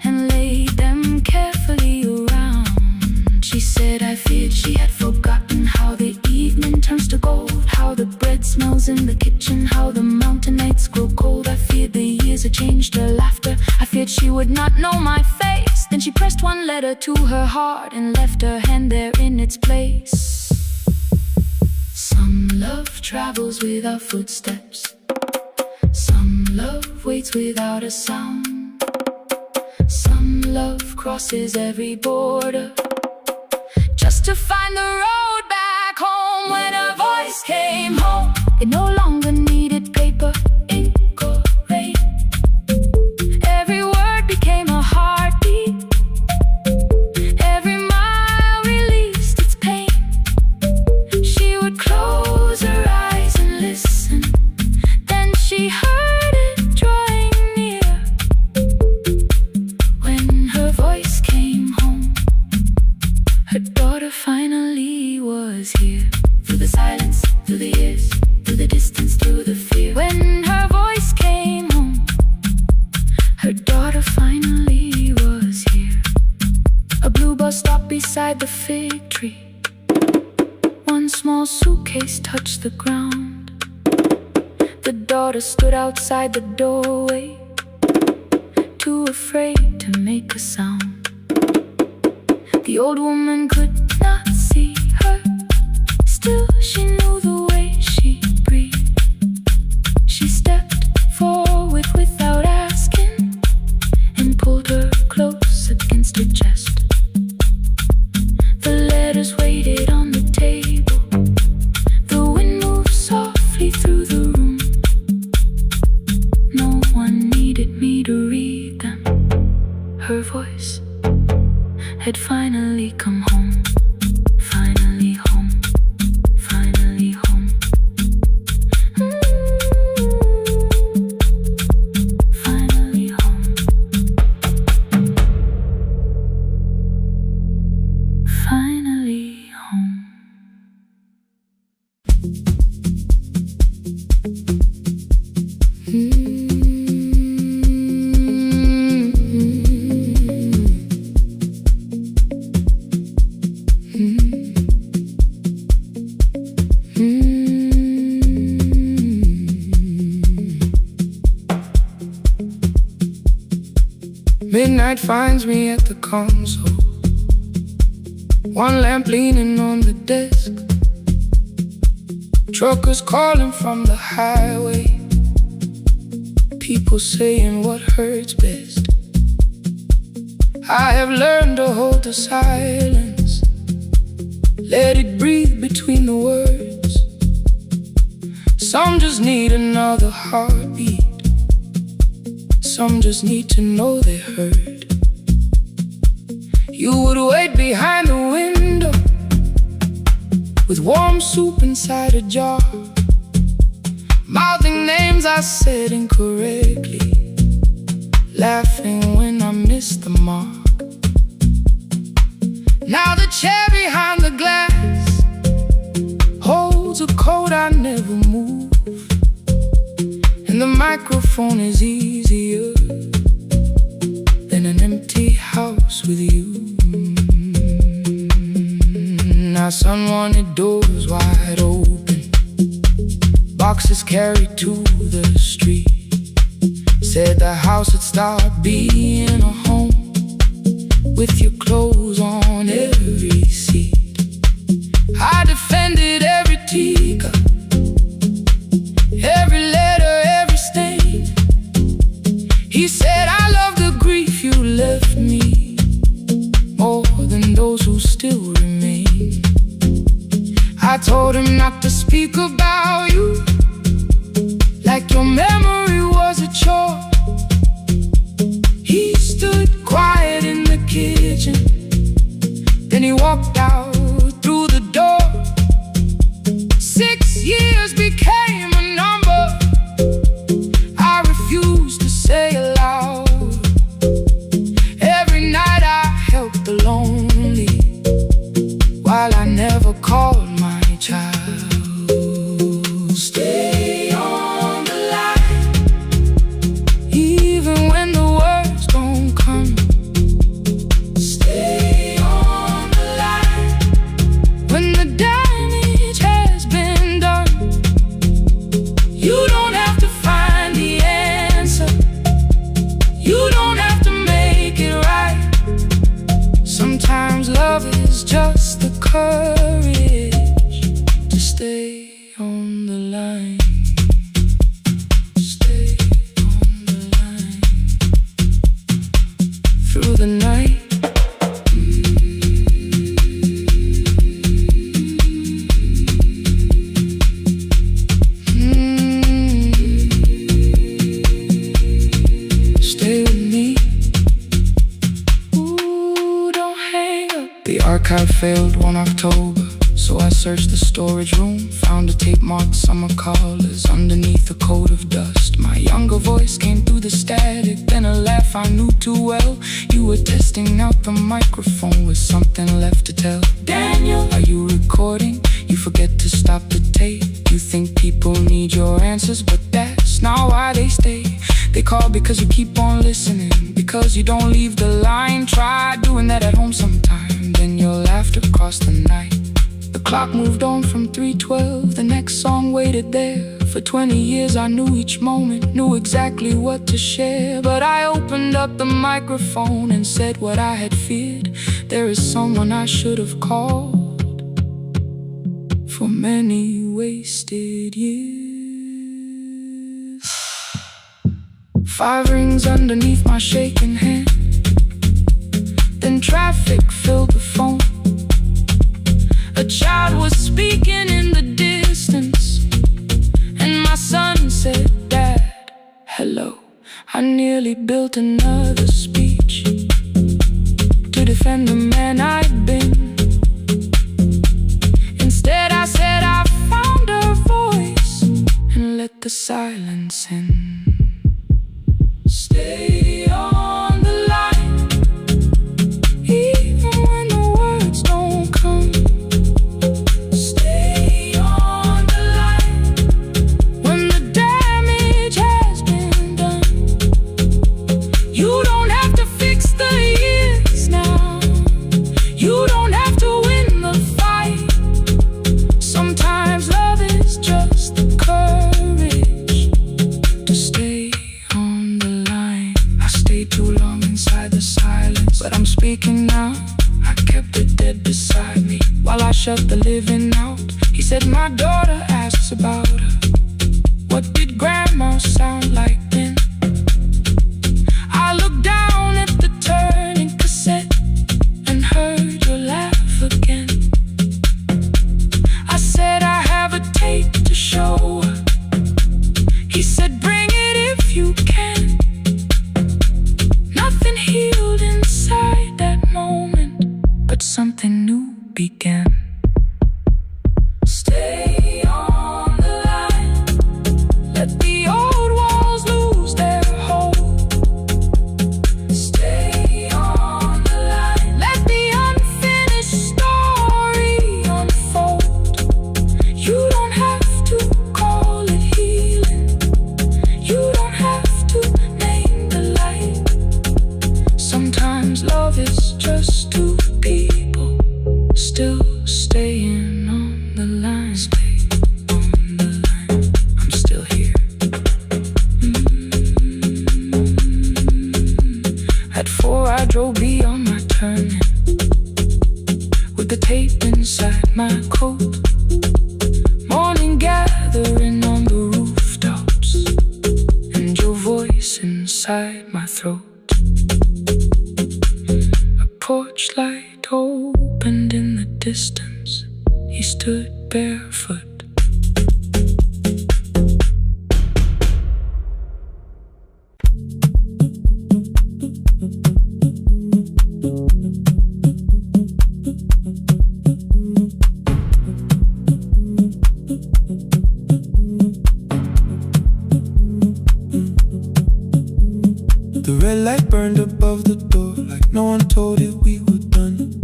and laid them carefully around. She said I feared she had forgotten how the evening turns to gold, how the bread smells in the kitchen, how the mountain nights grow cold. I feared the years had changed her laughter. I feared she would not know my face. Then she pressed one letter to her heart and left her hand there in its place. Some love travels without footsteps. Some love waits without a sound. Some love crosses every border just to find the road back home. When her voice came home, it no longer needed paper, ink or rain. Every word became a heartbeat. Every mile released its pain. She would close her eyes and listen. Then she heard it drawing near. When her voice came home, her daughter finally was here. Through the silence, through the years, through the distance, through the fear. When her voice came home, her daughter finally was here. A blue bus stopped beside the fig tree. One small suitcase touched the ground. The daughter stood outside the doorway, too afraid to make a sound. The old woman could not see her. Still she knew the way she breathed. She stepped forward without asking and pulled her close against her chest. The letters waited on the table. The wind moved softly through the room. No one needed me to read them. Her voice had finally come home. Finally home. Finally home. Finally home. Finally home. Midnight finds me at the console. One lamp leaning on the desk. Truckers calling from the highway. People saying what hurts best. I have learned to hold the silence. Let it breathe between the words. Some just need another heartbeat. Some just need to know they're heard. You would wait behind the window with warm soup inside a jar, mouthing names I said incorrectly, laughing when I missed the mark. Now the chair behind the glass holds a coat I never move, and the microphone is easier than an empty house with you. Now son wanted doors wide open, boxes carried to the street, said the house would start being a home with your clothes on every seat. I defended every teacup, every letter, every stain. He said I love the grief you left me more than those who still remain. I told him not to speak about you like your memory was a chore. He stood quiet in the kitchen, then he walked out through the door. 6 years became a number I refused to say aloud. Every night I helped the lonely while I never called my child. Stay on the line, even when the words don't come. Stay on the line when the damage has been done. You don't have to find the answer, you don't have to make it right. Sometimes love is just the courage to stay on the line. Stay on the line through the night. Stay with me. Ooh, don't hang up. The archive failed one October, so I searched the storage room, found a tape marked summer callers underneath a coat of dust. My younger voice came through the static, then a laugh I knew too well. You were testing out the microphone with something left to tell. Daniel, are you recording? You forget to stop the tape. You think people need your answers, but that's not why they stay. They call because you keep on listening, because you don't leave the line. Try doing that at home sometime, then you'll laugh across the night. The clock moved on from 3:12, the next song waited there. For 20 years I knew each moment, knew exactly what to share. But I opened up the microphone and said what I had feared. There is someone I should have called for many wasted years. 5 rings underneath my shaking hand, then traffic filled the phone. A child was speaking in the distance, and my son said, Dad, hello. I nearly built another speech to defend the man I'd been. Instead I said I found a voice and let the silence in. Stay on the line, even when the words don't come. Stay on the line when the damage has been done. You don't have to fix the years now, you don't have to win the fight. Sometimes love is just the courage to stay on the line. I stayed too long inside the silence, but I'm speaking now. I kept it dead beside me while I shut the living out. He said my daughter asks about her. What did grandma sound like then? I looked down at the turning cassette and heard your laugh again. I said I have a tape to show her. He said bring it if you can. Nothing healed inside that moment, At 4 I drove beyond my turning, with the tape inside my coat. Morning gathering on the rooftops, and your voice inside my throat. A porch light opened in the distance. He stood barefoot. The red light burned above the door, like no one told it we were done.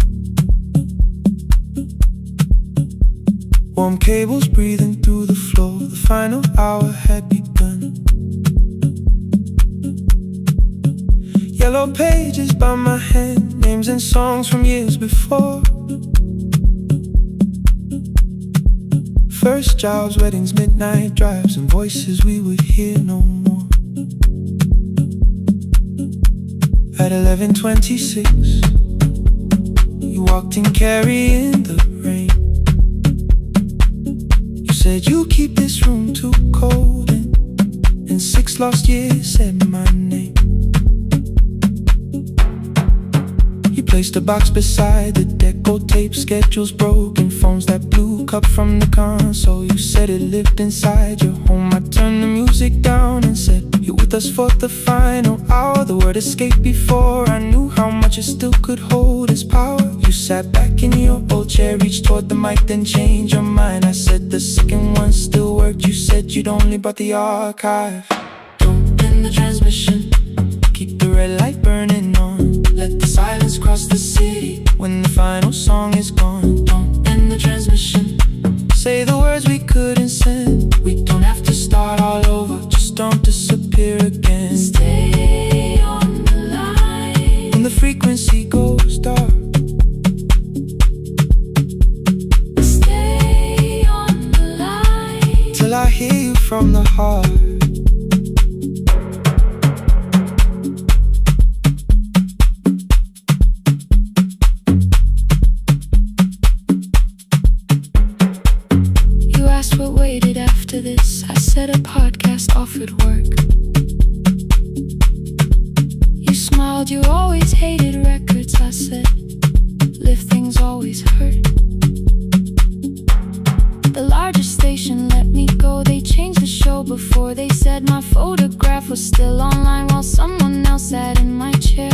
Warm cables breathing through the floor, the final hour had begun. Yellow pages by my hand, names and songs from years before. First jobs, weddings, midnight drives, and voices we would hear no more. At 11:26, you walked in carrying the rain. You said you keep this room too cold, and in 6 lost years said my name. You placed a box beside the deco tape, schedules broken, phones that blew, cup from the console. You said it lived inside your home. I turned the music down and said, you're with us for the final hour. The word escaped before I knew how much it still could hold its power. You sat back in your old chair, reached toward the mic, then changed your mind. I said the second one still worked. You said you'd only brought the archive. Don't end the transmission, keep the red light burning on. Let the silence cross the city when the final song is gone. Don't end the transmission, say the words we couldn't send. We don't have to start all over, just don't disappear again. Stay on the line when the frequency goes dark. Stay on the line Till I hear you from the heart. What waited after this? I said a podcast offered work. You smiled, you always hated records. I said, live things always hurt. The largest station let me go. They changed the show before they said my photograph was still online while someone else sat in my chair.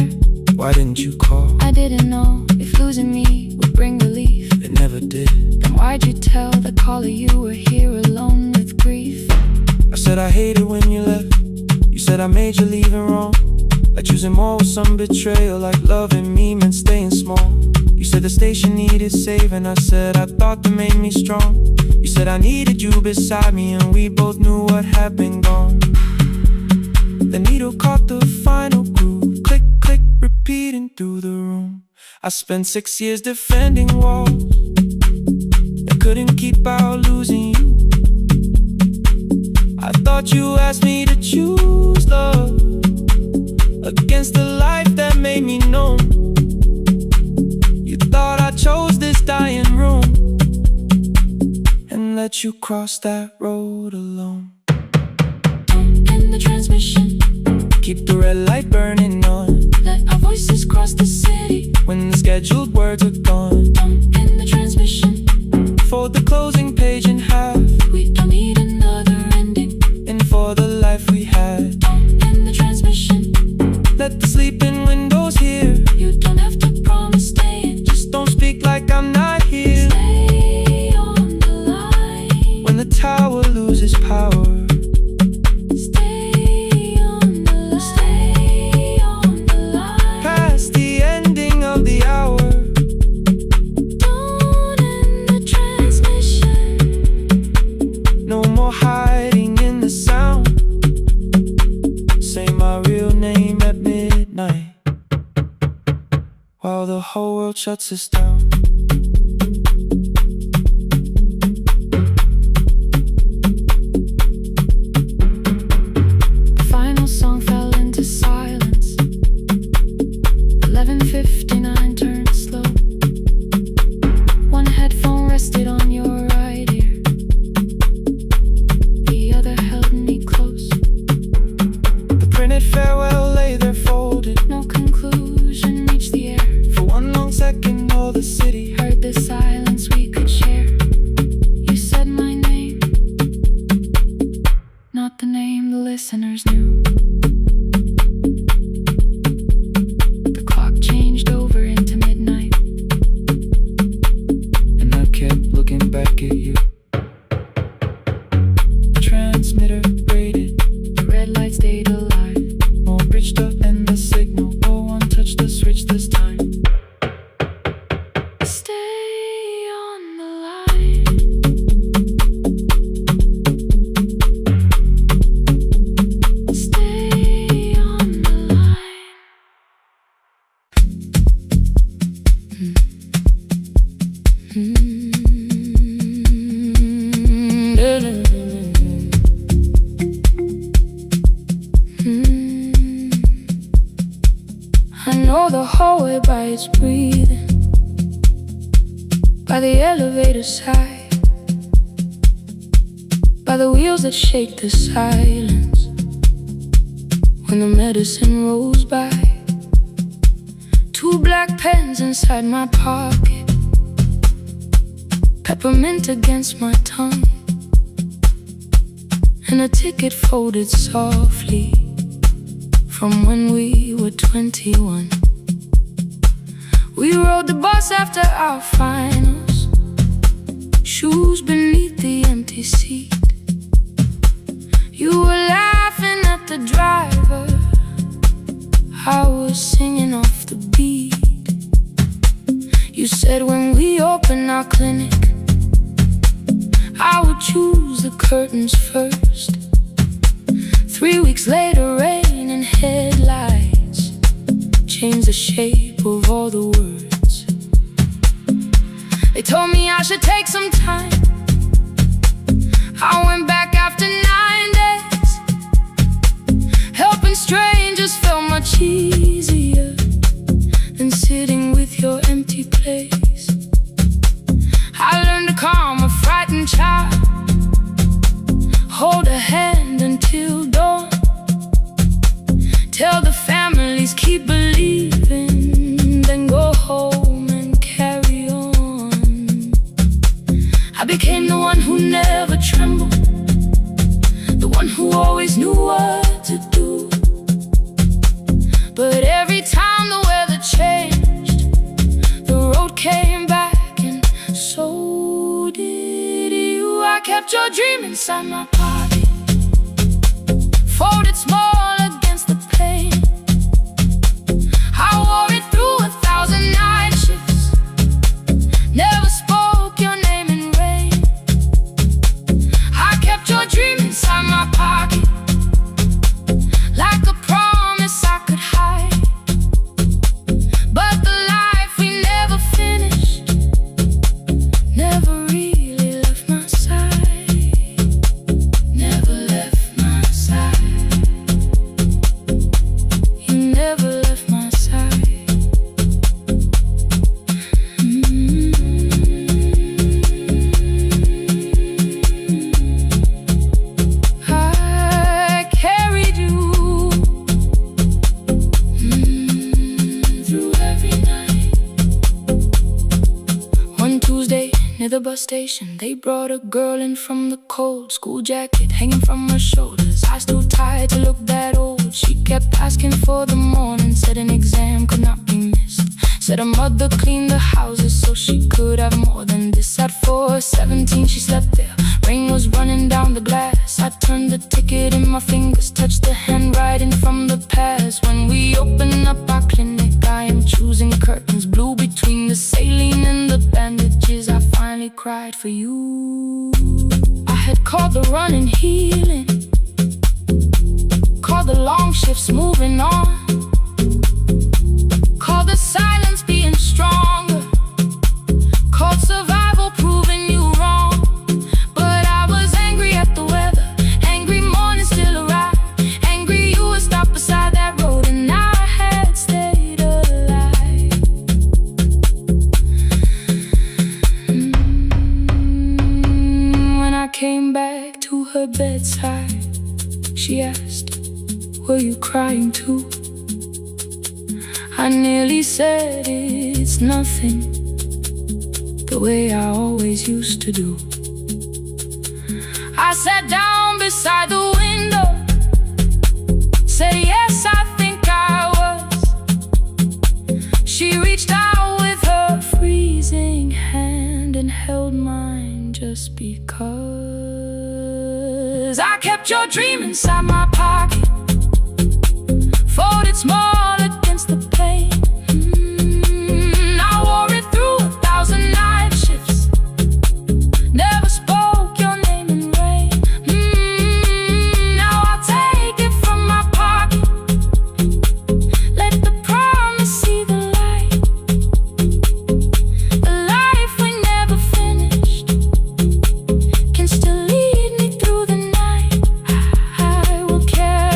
Why didn't you call? I didn't know if losing me would bring relief. It never did. Then why'd you tell the caller you were here alone with grief? I said I hated when you left. You said I made you leaving wrong, like choosing more with some betrayal, like loving me meant staying small. You said the station needed saving. I said I thought that made me strong. You said I needed you beside me, and we both knew what had been gone. The needle caught the final groove, click, click, repeating through the room. I spent 6 years defending walls that couldn't keep out losing you. I thought you asked me to choose love against the life that made me numb. You thought I chose this dying room and let you cross that road alone. Don't end the transmission, keep the red light burning on. let our voices cross the city when the scheduled words are gone. Don't end the transmission, fold the closing page in half. we don't need another ending. And for the life we had, Don't end the transmission, let the sleeping windows hear. you don't have to promise staying. Just don't speak like I'm not here. Stay on the line When the tower loses power, stay on the line, stay on the line. past the ending of the hour. Don't end the transmission, No more hiding in the sound. Say my real name at midnight while the whole world shuts us down. the final song fell into silence. know the hallway by its breathing, by the elevator side, by the wheels that shake the silence when the medicine rolls by. 2 black pens inside my pocket, peppermint against my tongue, and a ticket folded softly from when we were 21. We rode the bus after our finals, shoes beneath the empty seat. You were laughing at the driver, I was singing off the beat. You said when we open our clinic, I would choose the curtains first. 3 weeks later, rain and headlights changed the shape of all the words. They told me I should take some time. I went back after 9 days. Helping strangers felt much easier than sitting with your empty place. I learned to calm a frightened child, hold a hand until dawn, tell the families keep believing, then go home and carry on. I became the one who never trembled, the one who always knew what to do. But every time the weather changed, the road came back, and so did you. I kept your dream inside my pocket, folded small against the pain. I wore it through 1,000 night shifts, never spoke your name in rain. I kept your dream inside my pocket, like a promise I could hide. But the life we never finished never really left my side, never left my side. You never left my side. I carried you through every night. One Tuesday near the bus station, they brought a girl in from the cold, school jacket hanging from her shoulders, eyes too tired to look that old. She kept asking for the morning, said an exam could not be missed, said her mother cleaned the houses so she could have more than this. At 4:17 she slept there, rain was running down the glass. I turned the ticket in my fingers, touched the handwriting from the past. When we open up our clinic, I am choosing curtains blue between the saline and the bandages. I finally cried for you. I had called the running healing, called the long shifts moving on, called the silence being stronger, called survival proving you wrong. But I was angry at the weather, angry morning still arrived, angry you would stop beside that road and I had stayed alive. When I came back to her bedside, she asked, were you crying too? I nearly said it's nothing, the way I always used to do. I sat down beside the window, said yes, I think I was. She reached out with her freezing hand and held mine just because. I kept your dream inside my pocket, folded small against the pain. I wore it through 1,000 night shifts, never spoke your name in rain. Now I'll take it from my pocket, let the promise see the light. The life we never finished can still lead me through the night. I will carry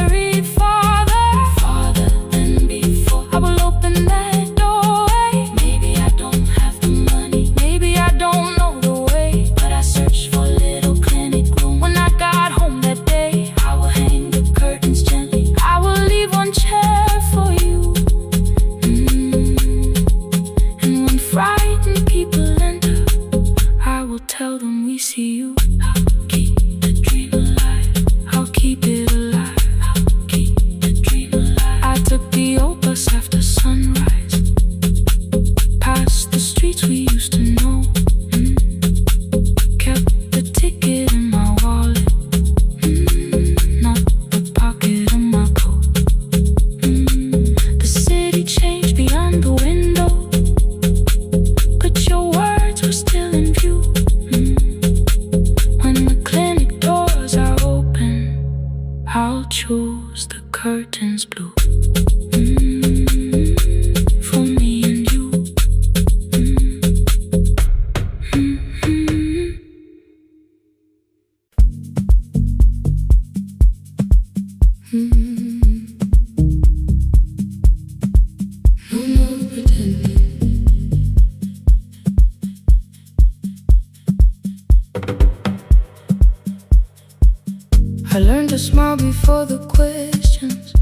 a smile before the questions,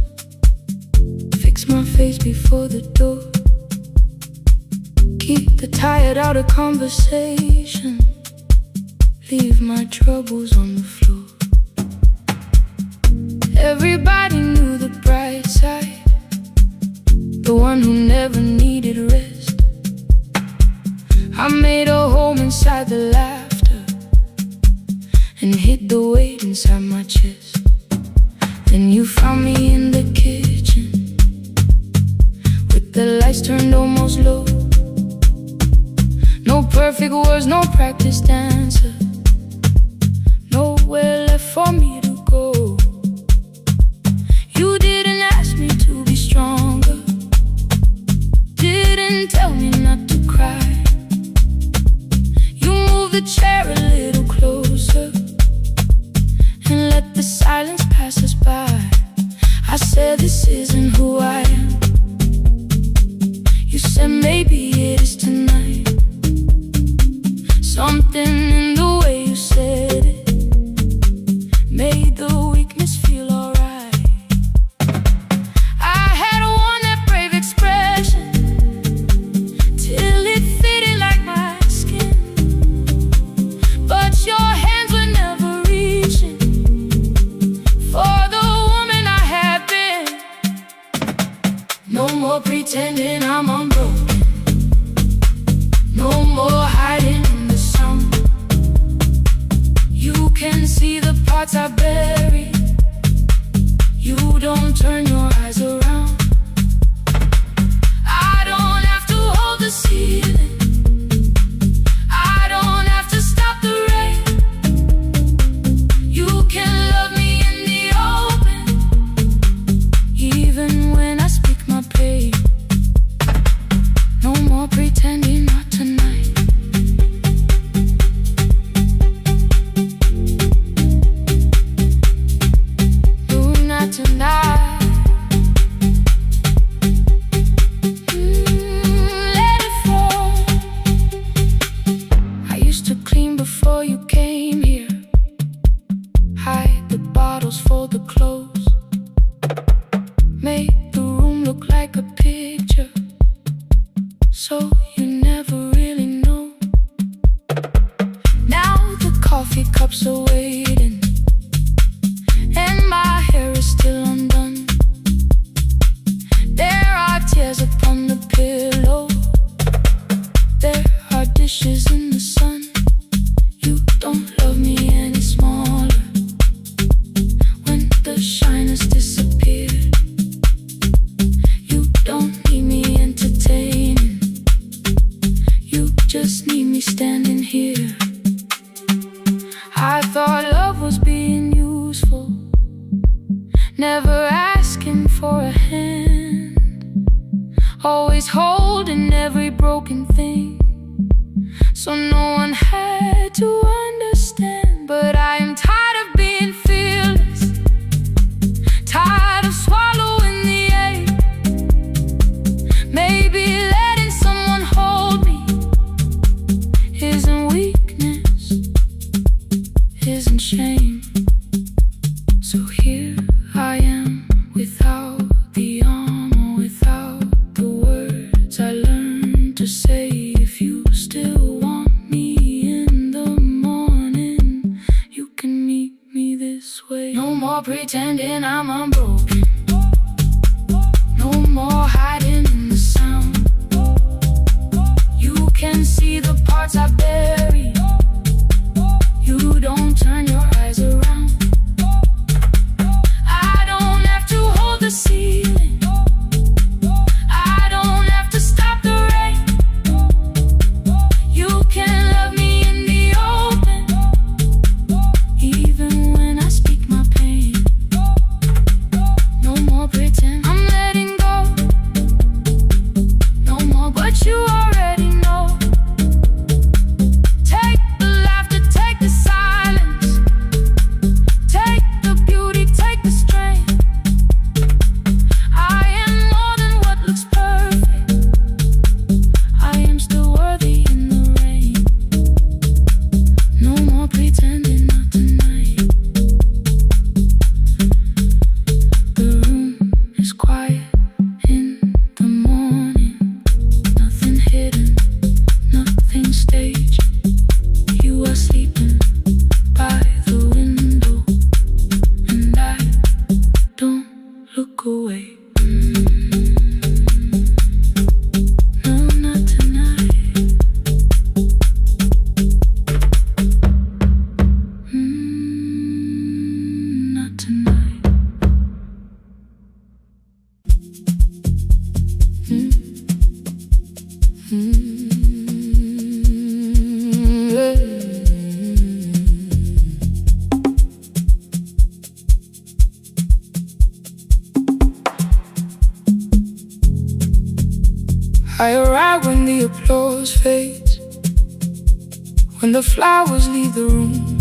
fix my face before the door, keep the tired out of conversation, leave my troubles on the floor. Everybody knew the bright side, the one who never needed rest. I made a home inside the laughter and hid the weight inside my chest. Then you found me in the kitchen with the lights turned almost low. No perfect words, no practice dancer, nowhere left for me to go. You didn't ask me to be stronger, didn't tell me not to cry. You moved the chair a little closer and let the silence pass us by. I said this isn't who I am. You said maybe it is tonight. Something in the way you said it made the weakness feel alright. I had worn that brave expression till it fitted like my skin, but your hands were never reaching for the woman I had been. No more pretending I'm unbroken, no more hiding in the sun. You can see the parts I bury, you don't turn your eyes around. I don't have to hold the ceiling, I don't have to stop the rain. You can love me in the open, even when I speak my pain. No more pretending, not tonight. No, not tonight. Let it fall. I used to clean before you came here, hide the bottles, fold the clothes, make the room look like a picture, so you never really know. Now the coffee cups are waiting and my hair is still undone. There are tears upon the pillow, there are dishes in the sun. You don't love me any smaller when the shine has disappeared. You don't need me entertaining, you just need me standing here. I thought love was being useful, never asking for a hand, always holding every broken thing, so no one had to understand. But I am tired of being fearless, tired of swallowing the ache. Maybe letting someone hold me isn't weakness, isn't shame. So here I am, without the armor, without the words I learned to say. If you still want me in the morning, I arrive when the applause fades, when the flowers leave the room,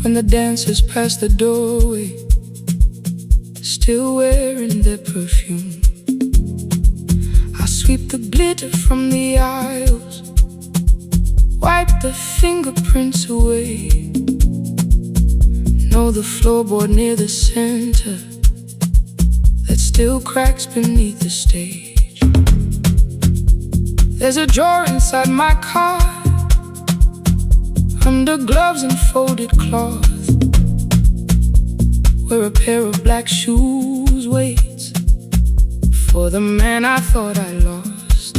when the dancers pass the doorway, still wearing their perfume. I sweep the glitter from the aisles, wipe the fingerprints away. Know the floorboard near the center that still cracks beneath the stage. There's a drawer inside my car, under gloves and folded cloth, where a pair of black shoes waits for the man I thought I lost.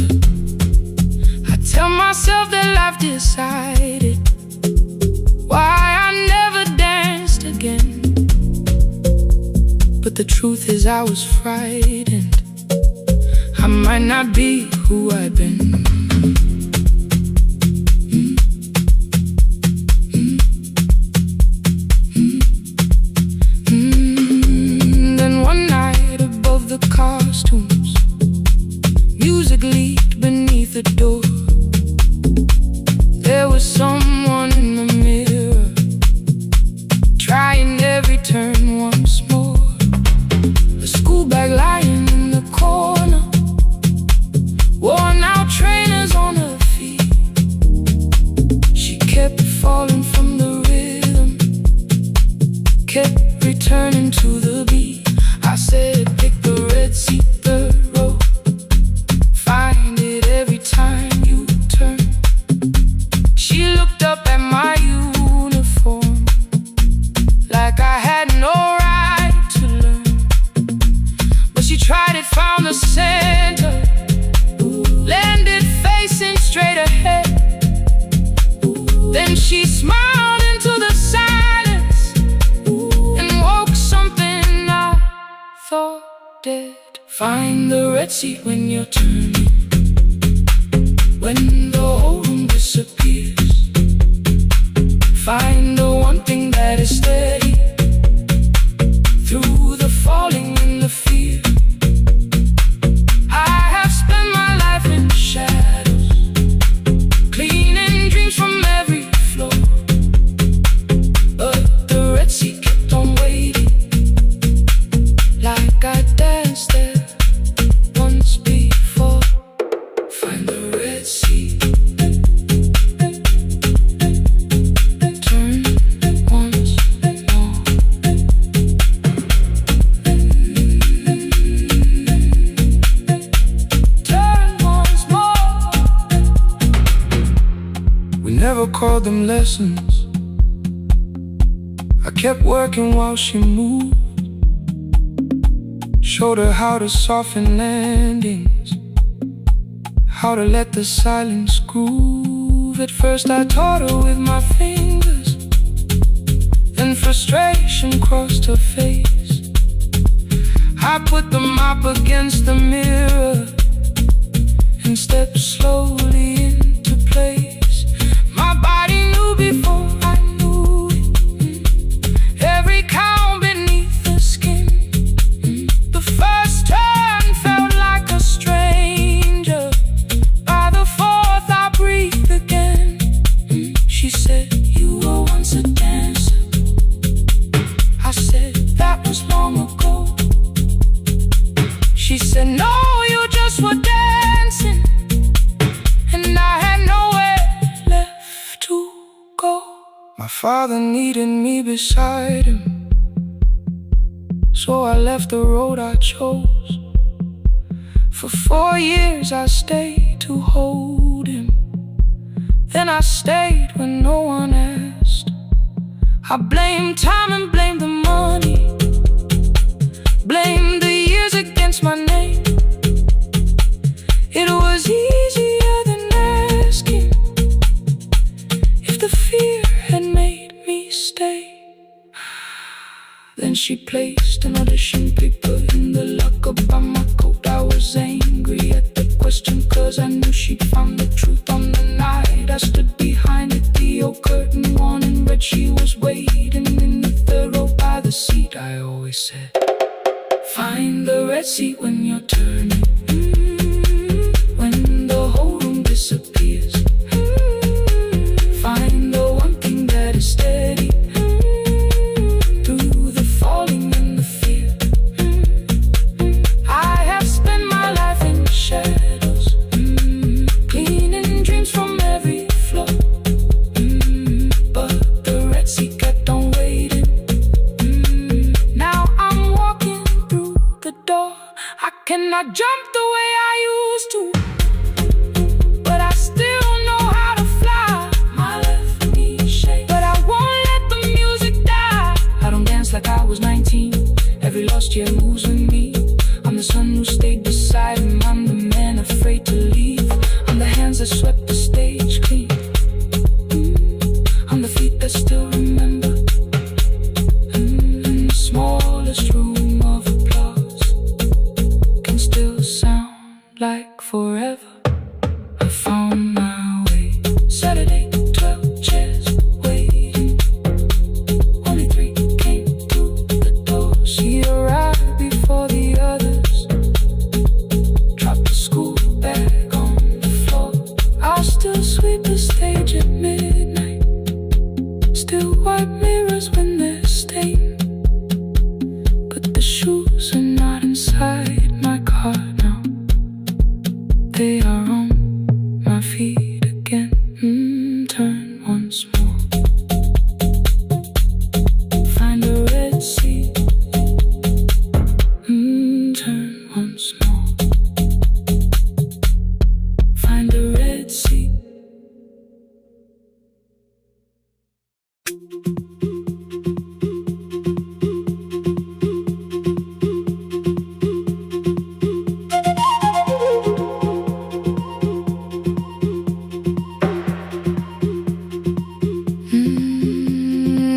I tell myself that life decided why I never danced again, but the truth is I was frightened. I might not be who I've been. Then one night above the costumes, music leaked beneath the door. There was someone in the mirror, trying every turn once more. A school bag lying in the corner, worn out trainers on her feet. She kept falling from the rhythm, kept returning to the beat. I said, pick the red seat, third row, find it every time you turn. She looked up at my uniform like I had no right to learn, but she tried it, found the center, landed facing straight ahead. Then she smiled into the silence and woke something I thought dead. Find the red seat when you're turning, when the whole room disappears. Find the one thing that is steady through the falling and the fear. I have spent my life in shadows, cleaning dreams from every floor, but the red seat kept on waiting, like I danced there once before. Find the red seat, turn once more. Turn once more. We never called them lessons. I kept working while she moved, showed her how to soften landings, how to let the silence groove. At first I taught her with my fingers, then frustration crossed her face. I put the mop against the mirror and stepped slowly into place. My body knew before I knew it, every count beneath the skin. The first turn felt like a stranger, by the fourth I breathed again. She said, you were once a dancer. I said, that was long ago. She said, no, you just were dancing, and I had nowhere left to go. My father needed me beside him, so I left the road I chose. For 4 years I stayed to hold him, then I stayed when no one asked. I blamed time and blamed the money, blamed the years against my name. It was easier than asking if the fear had made me stay. Then she placed an audition paper in the locker by my coat. I was angry at the question, cause I knew she'd found the truth on the night I stood behind it. The old curtain worn in red, she was waiting in the third row by the seat. I always said, find the red seat when you're turning. cannot jump the way I used to, but I still know how to fly. My left knee shakes, but I won't let the music die. I don't dance like I was 19. Every lost year moves with me. I'm the son who stayed beside him. I'm the man afraid to leave. I'm the hands that swept the stage clean. I'm the feet that still remember. In the smallest room of applause can still sound like forever. I found my way. Saturday, 12 chairs waiting. Only 3 came through the door. She arrived before the others. Dropped the school bag on the floor. I'll still sweep the stage at midnight. Still wipe mirrors when they're stained. But the shoes are not inside my car now. They are on my feet again. Turn once more. Find a red seat. Turn once more. Find a red seat.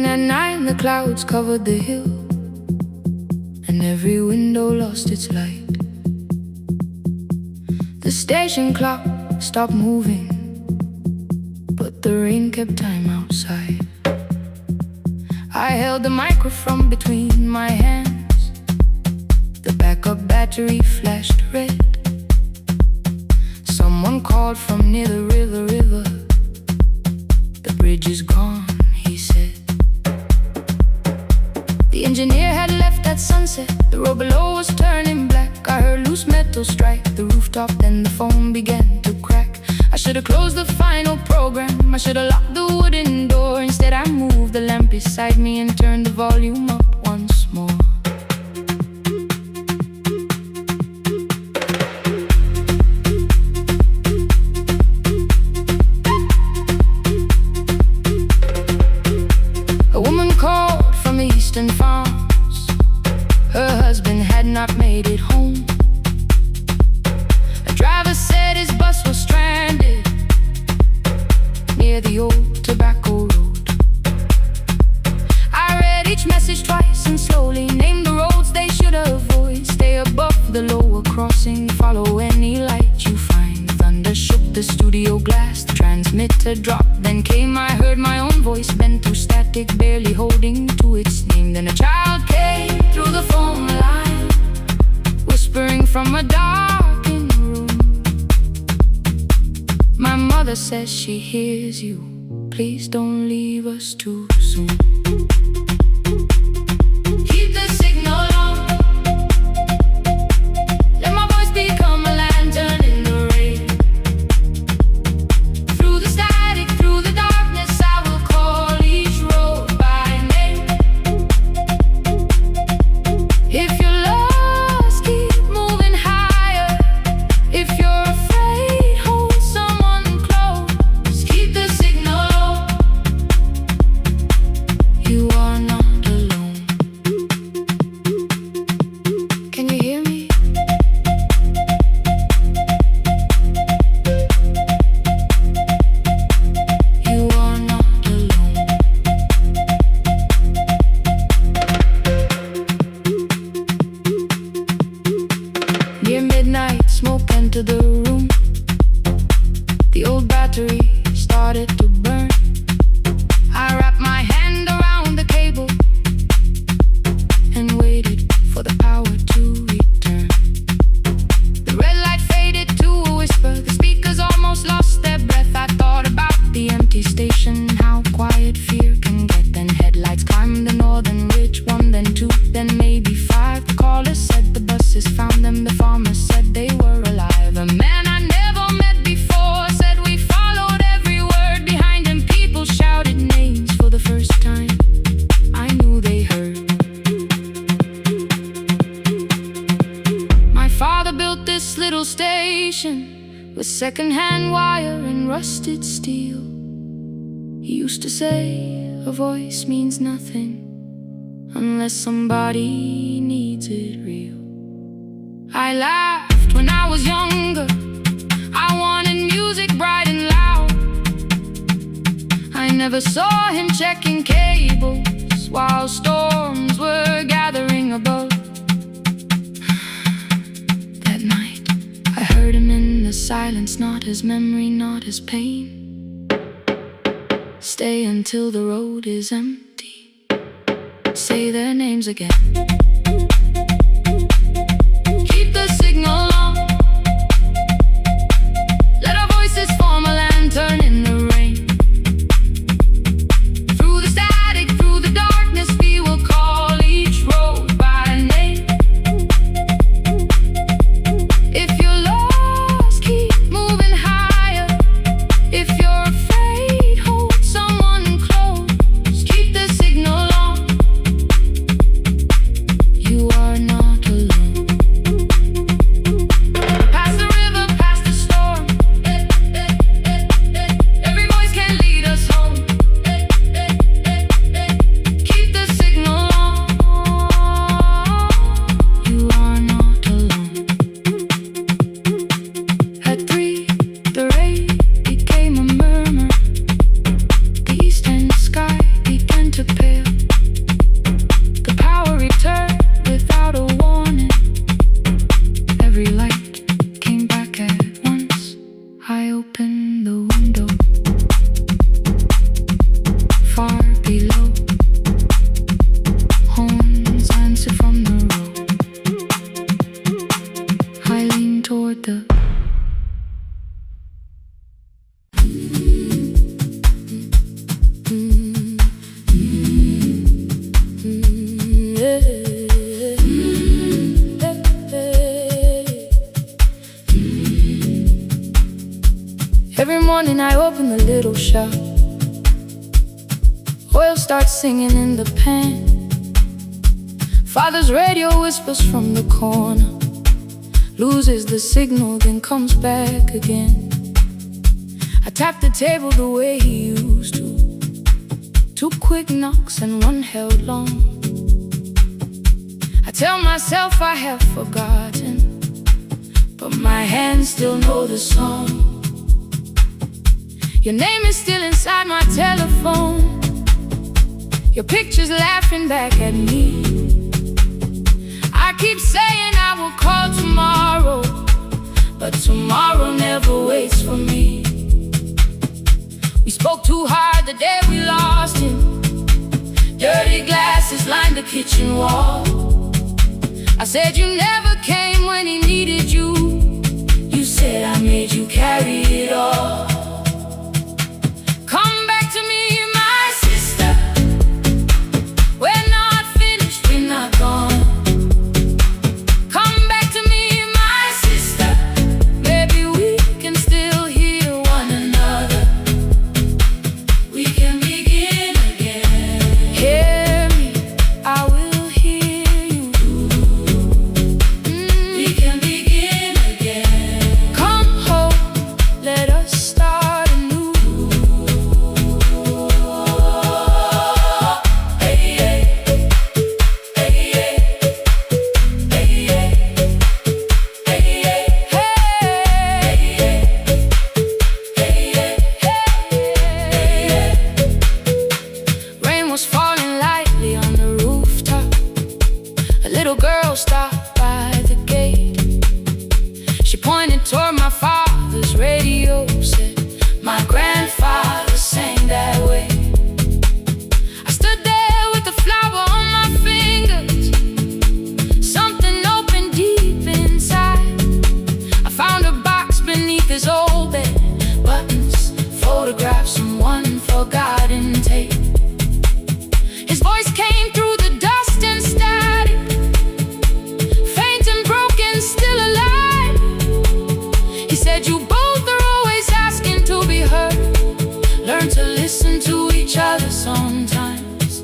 At night the clouds covered the hill, and every window lost its light. The station clock stopped moving, but the rain kept time outside. I held the microphone between my hands. The backup battery flashed red. Someone called from near the river. The bridge is gone, he said. The engineer had left at sunset. The road below was turning black. I heard loose metal strike the rooftop, then the phone began to crack. I should have closed the final program. I should have locked the wooden door. Instead I moved the lamp beside me and turned the volume up once more. A woman called from the eastern farms. Her husband had not made it home. A driver said his bus was stranded near the old tobacco road. I read each message twice and slowly named the roads they should avoid. Stay above the lower crossing, follow any light you find. Thunder shook the studio glass, the transmitter dropped. Then came, I heard my own voice bent through static, barely holding to its name. Then a child came through the phone line, whispering from a darkened room. My mother says she hears you. Please don't leave us too soon. Keep the signal on. Let my voice become a lantern in the rain. Through the static, through the darkness, I will call each road by name. If you're lost, keep moving higher. If you're afraid, hold someone close. Keep the signal low. You are not alone. Can you hear me? You are not alone. Near midnight, smoke entered the room. The old battery started to burn. I wrapped my hand around the cable and waited for the power to return. The red light faded to a whisper. The speakers almost lost their breath. I thought about the empty station, how quiet fear can get. Then headlights climbed the northern ridge. 1, then 2, then maybe 5. The caller said the buses found them. The farmer said they were alive. A man I never met before said we followed every word. Behind him people shouted names for the first time. I knew they heard. My father father built this little station with second-hand wire and rusted steel. He used to say, a voice means nothing unless somebody needs it real. I laughed when I was younger. I wanted music bright and loud. I never saw him checking cables while storms were gathering above. That night, I heard him in the silence, not his memory, not his pain. Stay until the road is empty. Say their names again. Keep the signal on. Let our voices form a lantern in the rain. Through the static, through the darkness, we will call each road by name. If you're lost, keep moving higher. If you're afraid, hold someone close. Keep the signal on. You are not alone. Past the river, past the storm. Every voice can lead us home. Keep the signal on. You are not alone. At 3, the rain became a murmur. The eastern sky began to pale. The power returned without a warning. Every light came back at once. I opened the window. Far below, horns answered from the road. I leaned toward the Every morning I open the little shop. Oil starts singing in the pan. Father's radio whispers from the corner. Loses the signal, then comes back again. I tap the table the way he used to. 2 quick knocks and 1 held long. I tell myself I have forgotten, but my hands still know the song. Your name is still inside my telephone. Your picture's laughing back at me. I keep saying I will call tomorrow, but tomorrow never waits for me. We spoke too hard the day we lost him. Dirty glasses lined the kitchen wall. I said you never came when he needed you. You said I made you carry it all. Come back to me, my sister. We're not finished, we're not gone. Come back to me, my sister. Maybe we can still hear one another. We can begin again. Hear me, I will hear you. We can begin again. Come home, let us start anew. Rain was falling lightly on the rooftop. A little girl stopped by the gate. She pointed toward my father's radio, said, my grandfather sang that way. I stood there with the flower on my fingers. Something opened deep inside. I found a box beneath his old bed. Buttons, photographs, and 1 forgotten tape. His voice came through the dust and static. Faint and broken, still alive. He said you both are always asking to be heard. Learn to listen to each other sometimes.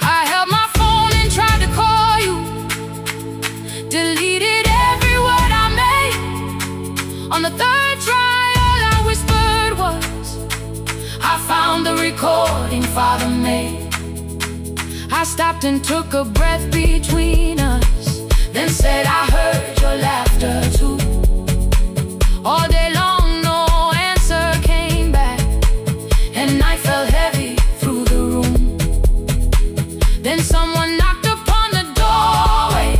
I held my phone and tried to call you. Deleted On the third try, all I whispered was, I found the recording Father made. I stopped and took a breath between us, then said I heard your laughter too. All day long no answer came back, and night fell heavy through the room. Then someone knocked upon the doorway.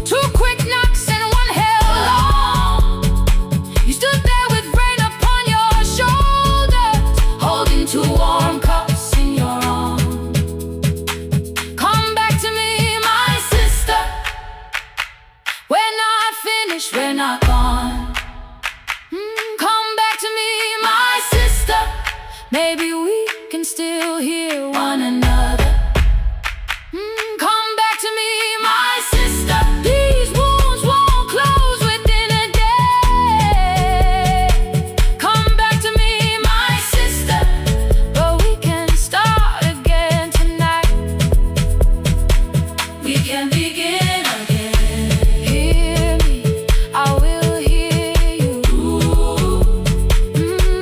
Two quick knocks and one held long. You stood there with rain upon your shoulders, holding two warm cups in your arms. Come back to me, my sister. We're not finished, we're not gone. Come back to me, my sister. Maybe we can still hear one another. Come back to me, my sister. These wounds won't close within a day. Come back to me, my sister. But we can start again tonight. We can begin again. Hear me, I will hear you.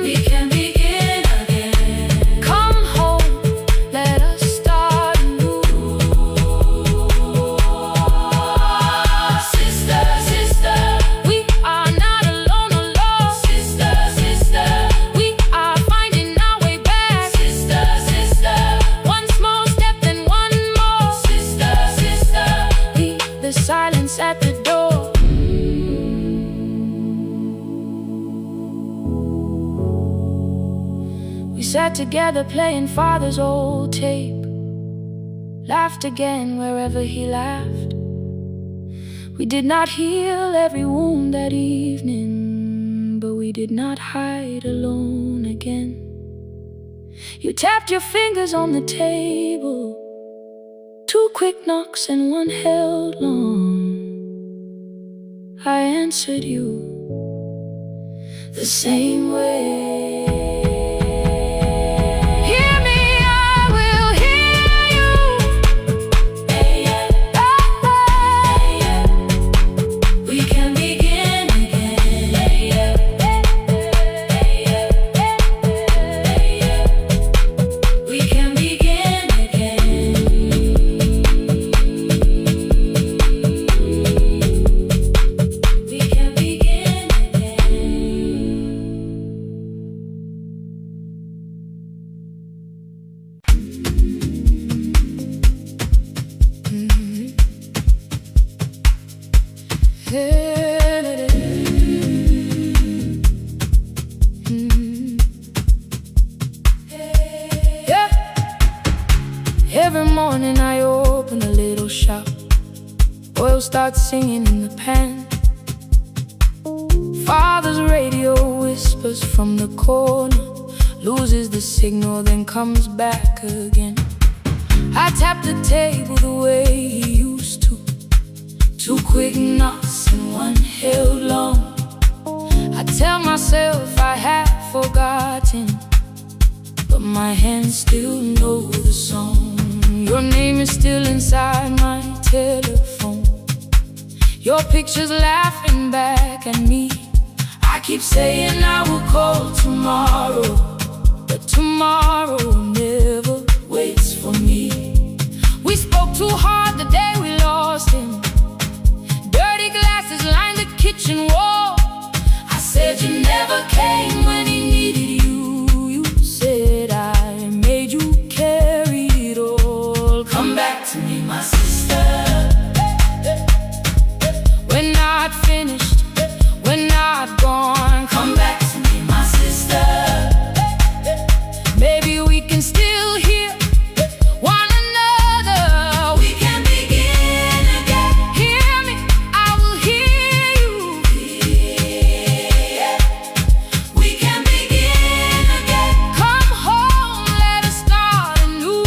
We can begin again. Come home, let us start anew. Sister, sister, we are not alone, alone. Sister, sister, we are finding our way back. Sister, sister, one small step and one more. Sister, sister, leave the silence at the door. We sat together playing Father's old tape, laughed again wherever he laughed. We did not heal every wound that evening, but we did not hide alone again. You tapped your fingers on the table, two quick knocks and one held long. I answered you the same way. Hear me, I will hear you. We can begin again. We can begin again. We can begin Yeah. Every morning I open a little shop. Oil starts singing in the pan. Father's radio whispers from the corner, loses the signal, then comes back again. I tap the table the way he used to, two quick knocks and one held long. I tell myself I have forgotten, but my hands still know the song. Your name is still inside my telephone, your picture's laughing back at me. I keep saying I will call tomorrow, but tomorrow never waits for me. We spoke too hard the day we lost him. Dirty glasses lined the kitchen wall. I said you never came when he needed you. You said I made you carry it all. Come back to me, my sister. We're not finished, we're not gone. Come back to me, my sister. Maybe we can still hear one another. We can begin again. Hear me, I will hear you. Yeah. We can begin again. Come home, let us start anew.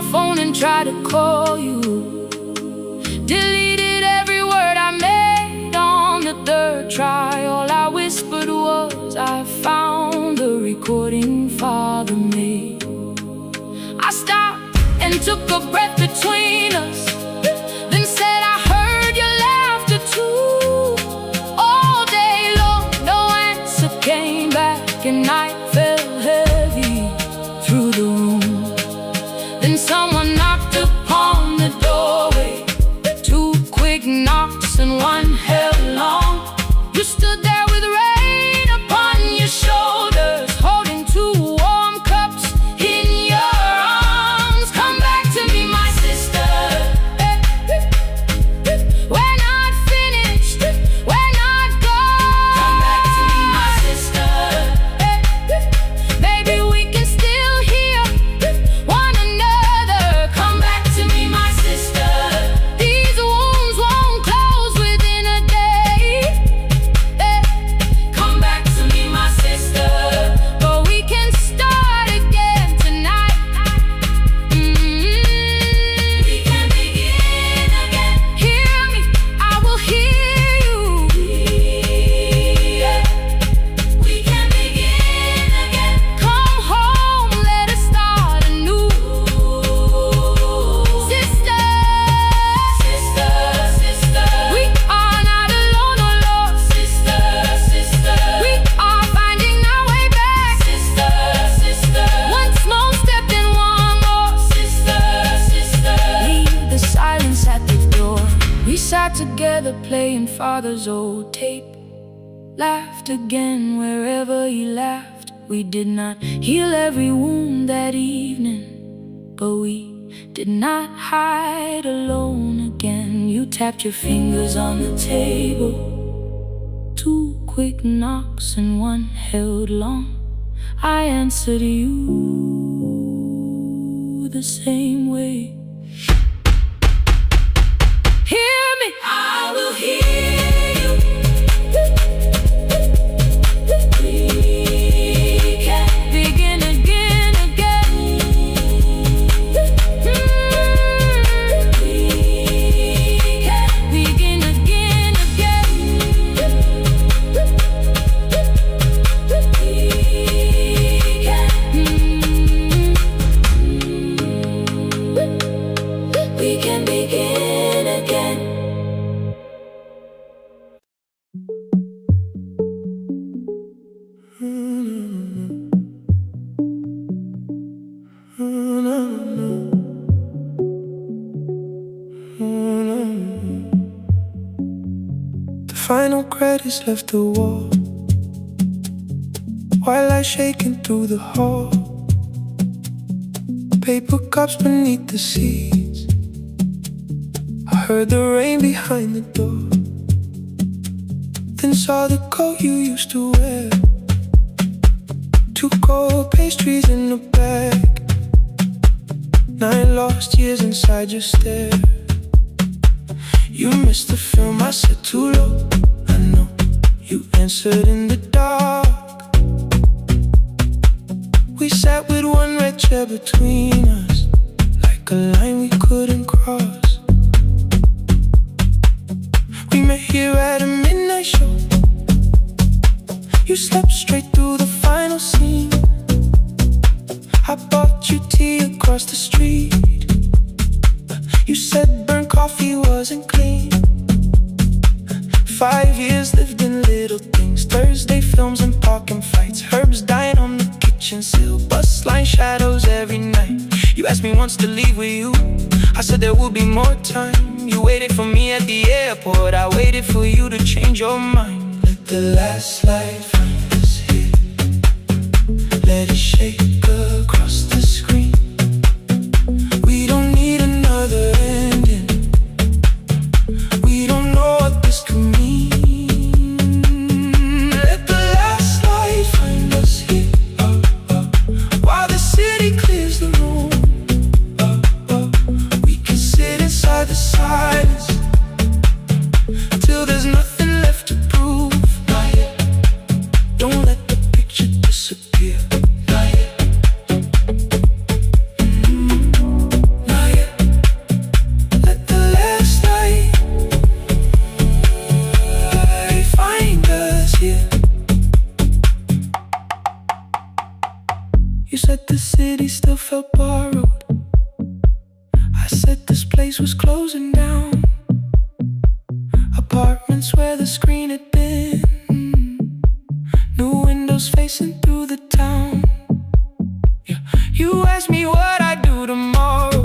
my phone and tried to call you. Deleted every word I made on the third try. All I whispered was, I found the recording Father made. I stopped and took a breath between us, then said I heard your laughter too. All day long, no answer came back, and night fell heavy through the room. Then someone knocked upon the doorway. Two quick knocks and one held long. You stood there with rain upon your shoulders, holding two warm cups in your arms. Come back to me, my sister. We're not finished, we're not gone. Come back to me, my sister. Baby, we can still hear one another. Come back to me, my sister. These wounds won't close within a day. Come back to me, my sister. But we can start again tonight. We can begin again. Hear me, I will hear you. We can begin again. Come home, let us start anew. Sister, sister, sister, we are not alone, oh Lord. Sister, sister, we are finding our way back. Sister, sister, one small step and one more. Sister, sister, leave the silence at the door. We sat together playing Father's old tape. Laughed again wherever he laughed. We did not heal every wound that evening, but we did not hide alone again. You tapped your fingers on the table. Two quick knocks and one held long. I answered you the same way. Hear me, I will hear you. We can begin again, again. We can begin again, again. We can begin again. The final credits left the wall, while I shaking through the hall. Paper cups beneath the seats. I heard the rain behind the door, then saw the coat you used to wear. Two cold pastries in a bag. 9 lost years inside your stare. You missed the film, I said too low. I know you answered in the dark. We sat with one red chair between us, like a line we couldn't cross. We met here at a midnight show. You slept straight through the final scene. I bought you tea across the street. You said burnt coffee wasn't clean. 5 years lived in little things. Thursday films and parking fights. Herbs dying on the kitchen sill. Bus line shadows every night. You asked me once to leave with you. I said there would be more time. You waited for me at the airport. I waited for you to change your mind. Let the last light find us here. Let it shake across the screen. We don't need another ending. We don't know what this could mean. Let the last light find us here, while the city clears the room. We can sit inside the silence till there's nothing left to prove. Not yet. Don't let the picture disappear. Not yet. still felt borrowed. I said this place was closing down. Apartments where the screen had been. New windows facing through the town. Yeah. You asked me what I'd do tomorrow.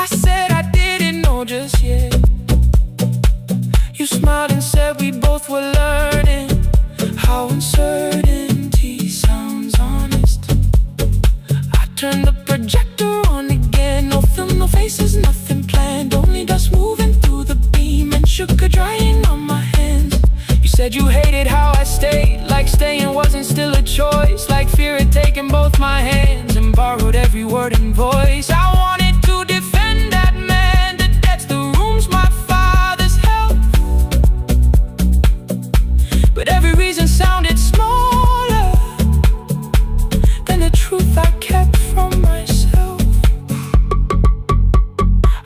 I said I didn't know just yet. You smiled and said we both were learning how uncertainty sounds honest. I turned the projector on again. No film, no faces, nothing planned. Only dust moving through the beam and sugar drying on my hands. You said you hated how I stayed, like staying wasn't still a choice, like fear had taken both my hands and borrowed every word and voice. I wanted to defend that man, the debts, the rooms my fathers held, but every reason sounded smaller than the truth I kept from myself.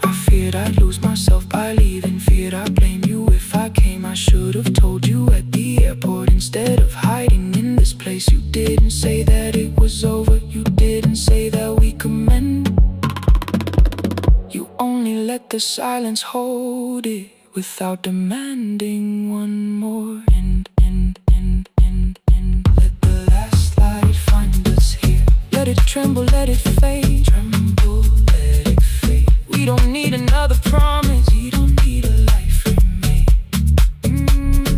I feared I'd lose myself by leaving, feared I'd blame you if I came. I should have told you at the airport instead of hiding in this place. You didn't say that it was over, you didn't say that we could mend. You only let the silence hold it without demanding one more. Let the last light find us here. Let it tremble, let it fade. Tremble, let it fade. We don't need another promise. We don't need a life remade.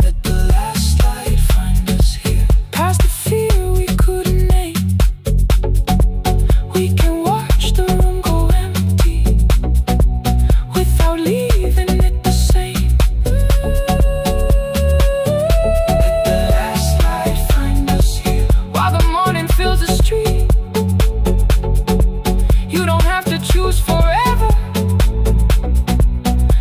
Let the last light find us here. Past the fear we couldn't name. We can watch the room go empty without leaving it the same. Let the last light find us here. While the morning fills the street, you don't have to choose forever.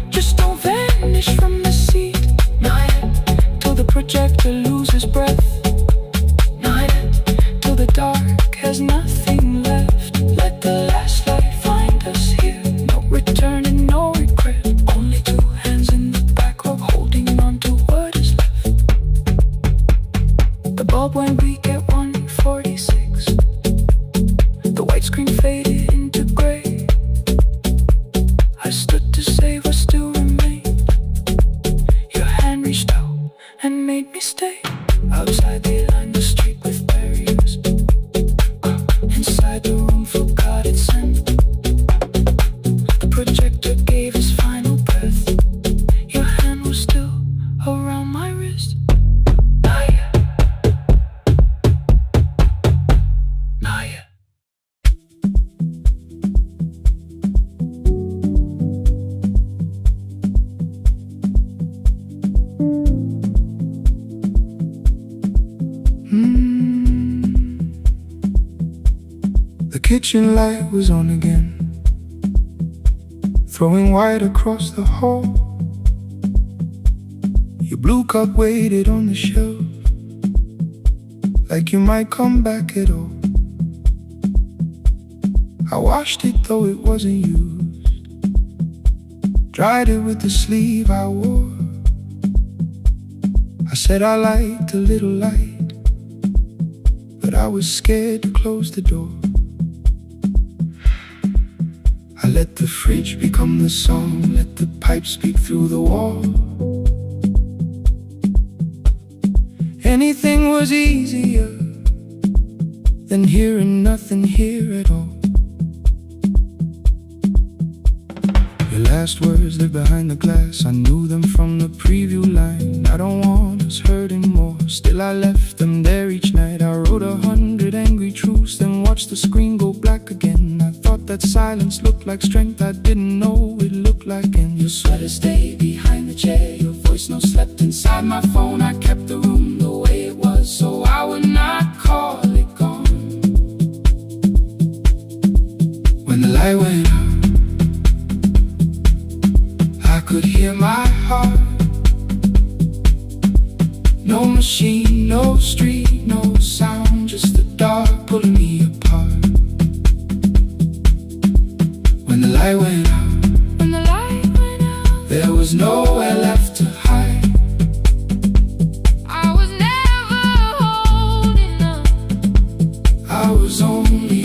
Just don't vanish from the seat. Not yet, till the projector loses breath. Not yet, till the dark has nothing left. Let the last light find us here. No return and no regret. Only two hands in the back of holding on to what is left. The bulb went weak at 1:46. The white screen faded into gray. I stood to save what still remained. Your hand reached out and made me stay. Outside they lined the street with barriers. Inside the room forgot its scent. The projector gave his final breath. Your hand was still around my wrist. Not yet. Not yet. The kitchen light was on again, throwing white across the hall. Your blue cup waited on the shelf, like you might come back at all. I washed it though it wasn't used, dried it with the sleeve I wore. I said I liked a little light, but I was scared to close the door. I let the fridge become the song, let the pipe speak through the wall. Anything was easier than hearing nothing here at all. Your last words, they're behind the glass. I knew them from the preview line. I don't want us hurting more. Still I left them there each night. I wrote 100 angry truths, then watched the screen go black again. I thought that silence looked like strength. I didn't know it looked like end. Your sweater stayed behind the chair. Your voice no slept inside my phone. I kept the room the way it was, so I would not call it gone. When the light went out, I could hear my heart. No machine, no street, no sound, just the dark pulling me apart. When the light went out, there was nowhere left to hide. I was never holding up, I was only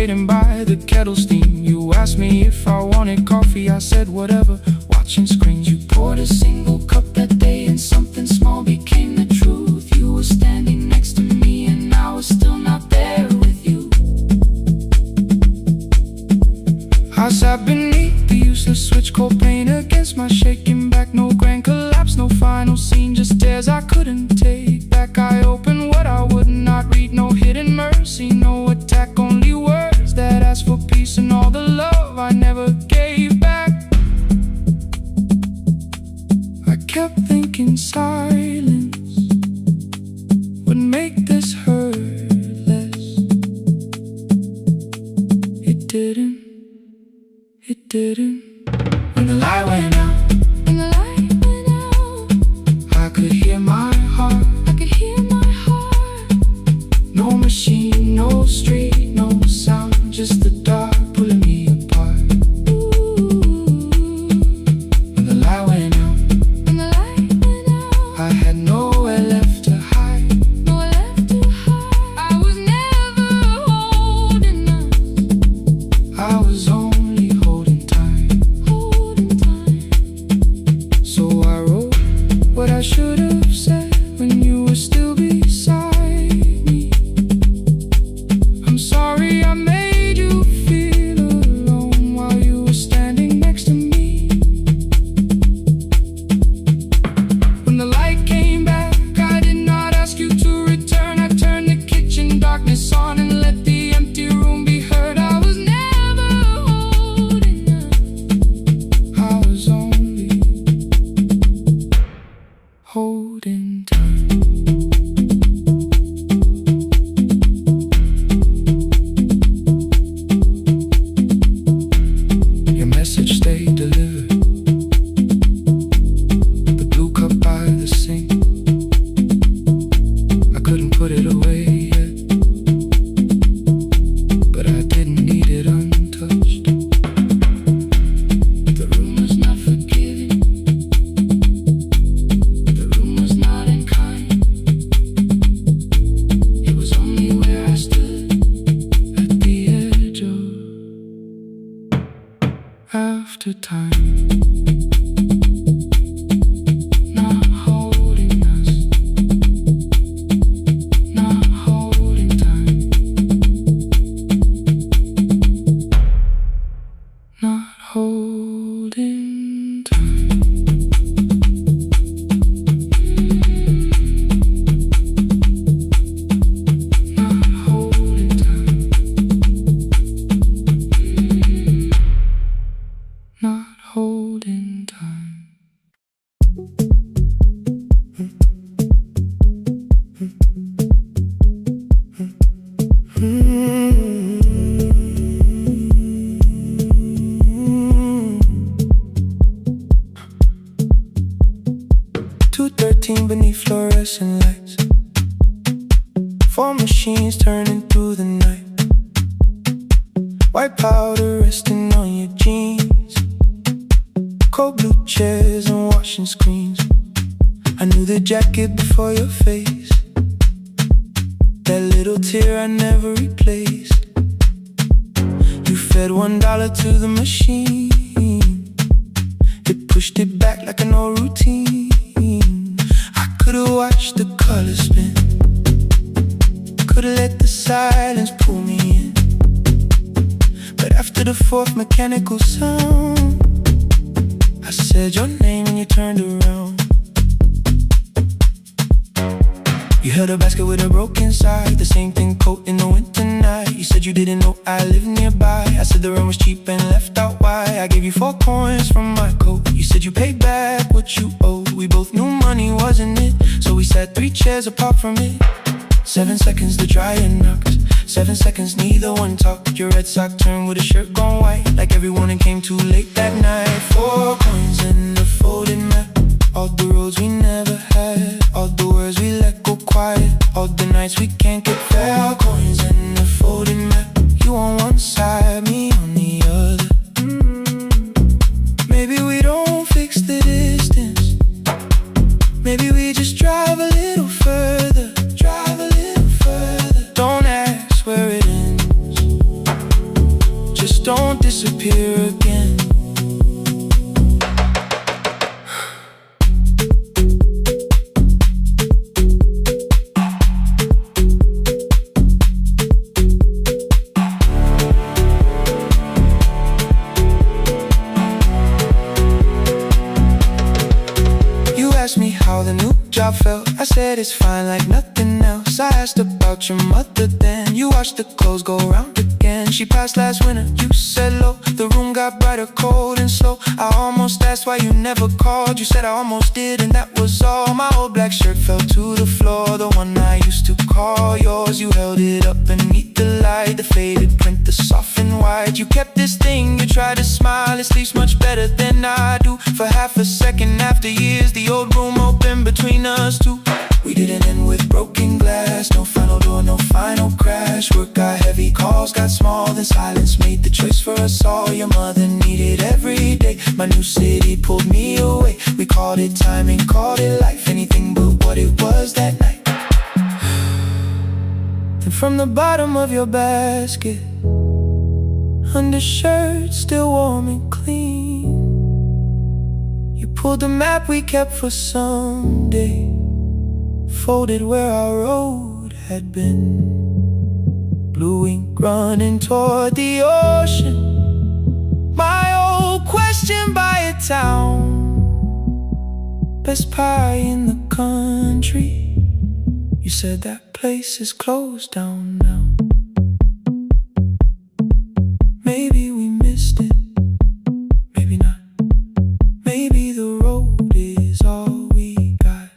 waiting by the kettle steam. You asked me if I wanted coffee, I said whatever, watching screens. You poured a single cup that day and something small became the truth. You were standing next to me and I was still not there with you. I sat beneath the useless switch, cold pain against my shaking back. No grand collapse, no final scene, just tears I couldn't take back. I opened what I would not read, no hidden mercy, no attack, only words that ask for peace and all the love I never gave back. I kept thinking silence would make this hurt less. It didn't. It didn't. When the light went out, when the light went out, I could hear my heart, I could hear my heart. No machine, no street, no sound, just the dark pulling me apart. When the light went out, when the light went out, I had nowhere left to hide, nowhere left to hide. I was never holding us, I was only holding tight, holding tight. So I wrote what I should have said when you were still beside me. I'm sorry I made you feel alone while you were standing next to me. When the light came back, I did not ask you to return. I turned the kitchen darkness on and let the empty room be heard. I was never holding us, I was only holding tight. Your message stayed delivered, the blue cup by the sink. I couldn't put it away yet, but I didn't need it untouched. The room was not forgiving, the room was not unkind. It was only where I stood at the edge of after time. Not holding us, not holding time, not holding time. Not holding time, not holding time. Beneath fluorescent lights, 4 machines turning through the night. White powder resting on your jeans, cold blue chairs and washing screens. I knew the jacket before your face, that little tear I never replaced. You fed $1 to the machine, it pushed it back like an old routine. Could've watched the colors spin, could've let the silence pull me in. But after the 4th mechanical sound, I said your name and you turned around. You held a basket with a broken side, the same thing coat in the winter night. You said you didn't know I lived nearby. I said the rent was cheap and left out why. I gave you 4 coins from my coat. You said you paid back what you owed. We both knew money wasn't it, so we sat 3 chairs apart from it. 7 seconds the dryer knocks, 7 seconds neither one talked. Your red sock turned with a shirt gone white, like everyone and came too late that night. 4 coins and a folding map, all the roads we never had, all the words we let go quiet, all the nights we can't get back. 4 coins and a folding map, you on one side, me on the other. Maybe we don't fix the distance, maybe we just drive a little further, drive a little further. Don't ask where it ends, just don't disappear again. Job felt, I said it's fine like nothing else. I asked about your mother then. You watched the clothes go round again. She passed last winter, you said low. The room got brighter, cold and slow. I almost asked why you never called. You said I almost did and that was all. My old black shirt fell to the floor, the one I used to call yours. You held it up beneath the light, the faded print, the soft and white. You kept this thing, you tried to smile. It sleeps much better than I do. For half a second after years, the old room opened between us two. We didn't end with broken glass. No final door, no final crash. Work got heavy, calls got small. Then silence made the choice for us all. Your mother needed every day. My new city pulled me away. We called it timing, called it life. Anything but what it was that night. Then from the bottom of your basket, undershirt still warm and clean, you pulled the map we kept for someday, folded where our road had been. Blue ink running toward the ocean. My old question by a town. Best pie in the country. You said that place is closed down now. Maybe we missed it, maybe not. Maybe the road is all we got.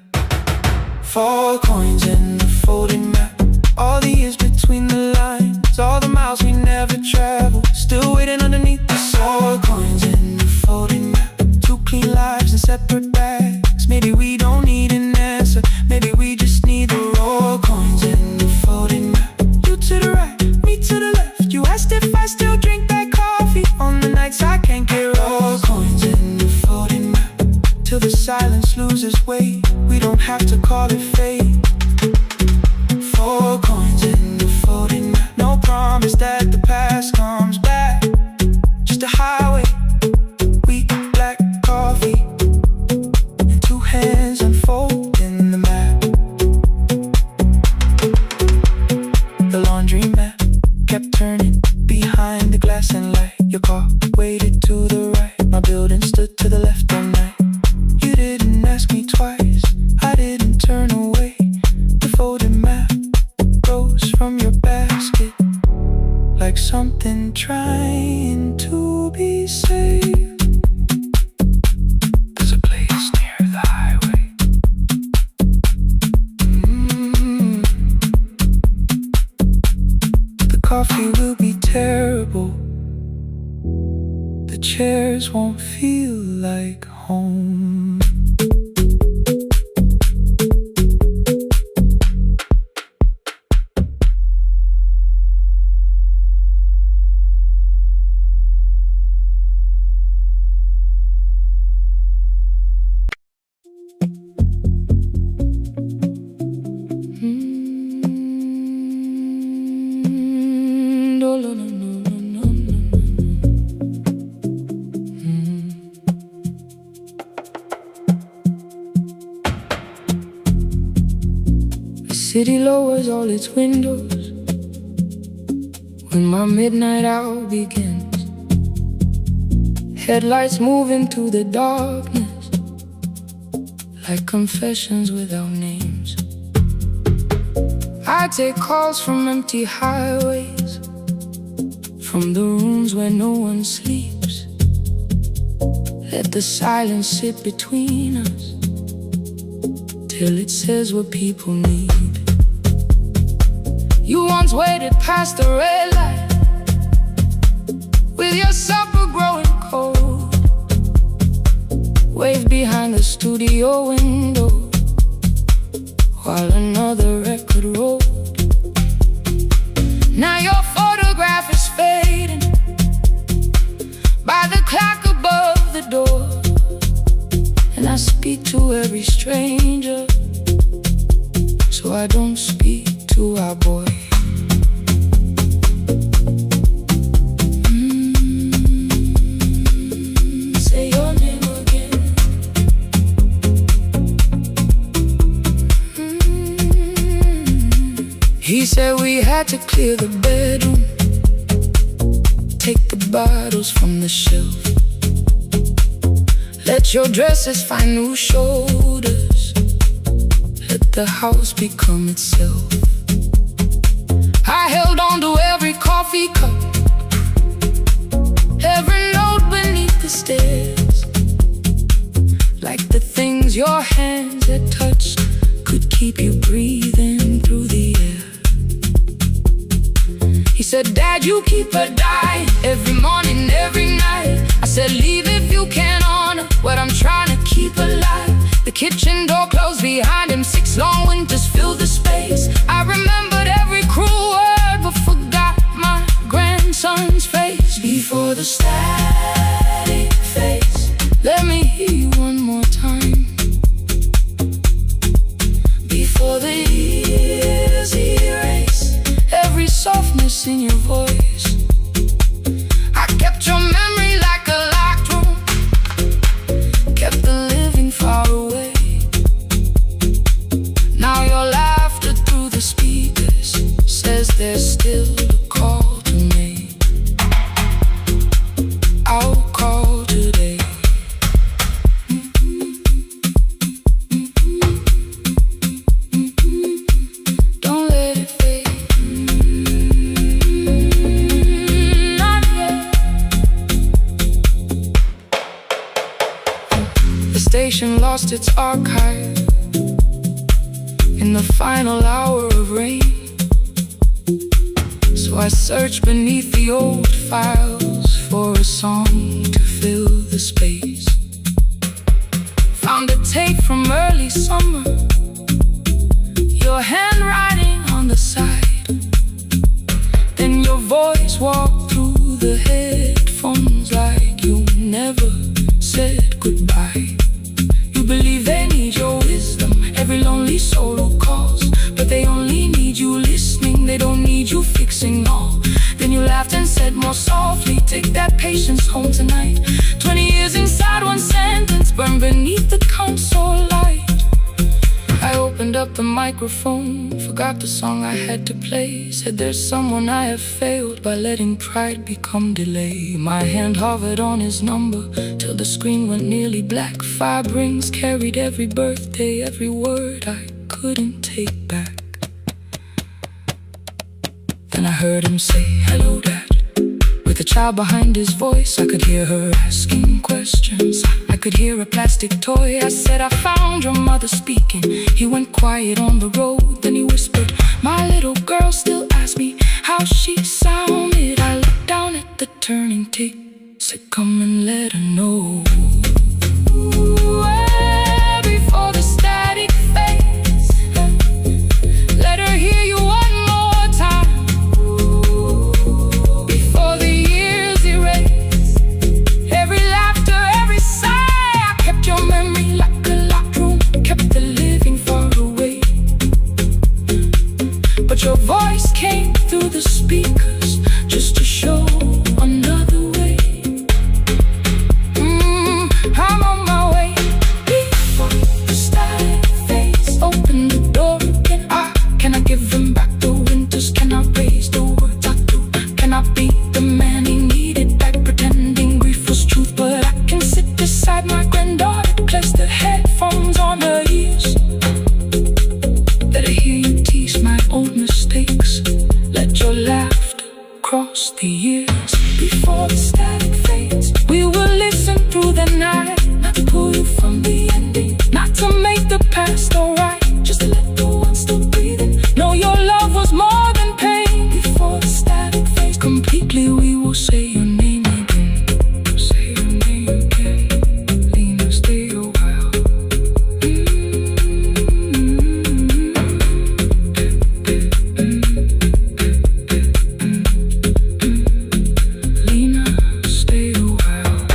4 coins in the folded map. All the years between the lines, all the miles we never traveled, still waiting underneath the sun. 4 coins in the folded map. 2 clean lives in separate bags. Maybe we don't need an answer, maybe we just need the raw coins in the folded map. You to the right, me to the left. You asked if I still drink that coffee on the nights I can't get raw coins in the folded map. Till the silence loses weight, we don't have to call it fate. 4 coins in the folded map. No promise that the past comes back, just a highway, weak black coffee, and 2 hands unfolding the map. The laundry mat kept turning behind the glass and light. Your car waited to the right, my building stood to the left all night. You didn't ask me twice, I didn't turn away. The folded map rose from your basket like something trying to be saved. There's a place near the highway. The coffee will be terrible, the chairs won't feel like home. The city lowers all its windows when my midnight hour begins. Headlights moving through the darkness like confessions without names. I take calls from empty highways, from the rooms where no one sleeps. Let the silence sit between us till it says what people need. You once waited past the red light with your supper growing cold, waved behind the studio window while another record rolled. Now your photograph is fading by the clock above the door, and I speak to every stranger, so I don't speak to our boy. said we had to clear the bedroom, take the bottles from the shelf, let your dresses find new shoulders, let the house become itself. I held on to every coffee cup, every note beneath the stairs, like the things your hands had touched could keep you breathing through the air. He said, Dad, you keep her dying every morning, every night. I said, leave if you can honor what I'm trying to keep alive. The kitchen door closed behind him, 6 long winters filled the space. I remembered every cruel word but forgot my grandson's face. Before the static fades, let me hear you one more time. Before the years erase every softness in your voice, I kept your memory like a locked room, kept the living far away. Now your laughter through the speakers says there's still a call to make. I'll call today. Don't let it fade. Not yet. The station lost its archive in the final hour of rain, so I searched beneath the old files for a song to fill the space. Found a tape from early summer, your handwriting on the side, then your voice walked through the headphones like you never said goodbye. You believe they need your wisdom, every lonely soul who calls, but they only need you listening, they don't need you fixing all. Then you laughed and said more softly, take that patience home tonight. 20 years inside one sentence, burned beneath the console light. I opened up the microphone, forgot the song I had to play. Said there's someone I have failed by letting pride become delay. My hand hovered on his number till the screen went nearly black. 5 rings carried every birthday, every word I couldn't take back. Then I heard him say, hello, Dad. With a child behind his voice, I could hear her asking questions. I could hear a plastic toy. I said, I found your mother speaking. He went quiet on the road, then he whispered, my little girl still asks me how she sounded. I looked down at the turning tape, said, come and let her know. Before the static fades, let her hear you one more time. Before the years erase every laughter, every sigh, I kept your memory like a locked room, kept the living far away. But your voice came through the speakers just to show another way. I'm on my way. Before the static fades, open the door again. Can I give him back the winters? Can I raise the words I do? Can I be the man he needed back, pretending grief was truth? But I can sit beside my granddaughter, place the headphones on her ears. Let her hear you tease my old mistakes, let your laughter cross the years. Before the static fades, we will listen through the night, not to pull you from the ending, not to make the past alright, just to let the one still breathing know your love was more than pain. Before the static fades completely, we will say your name again. Say your name again. Lena, stay a while. Lena, stay a while.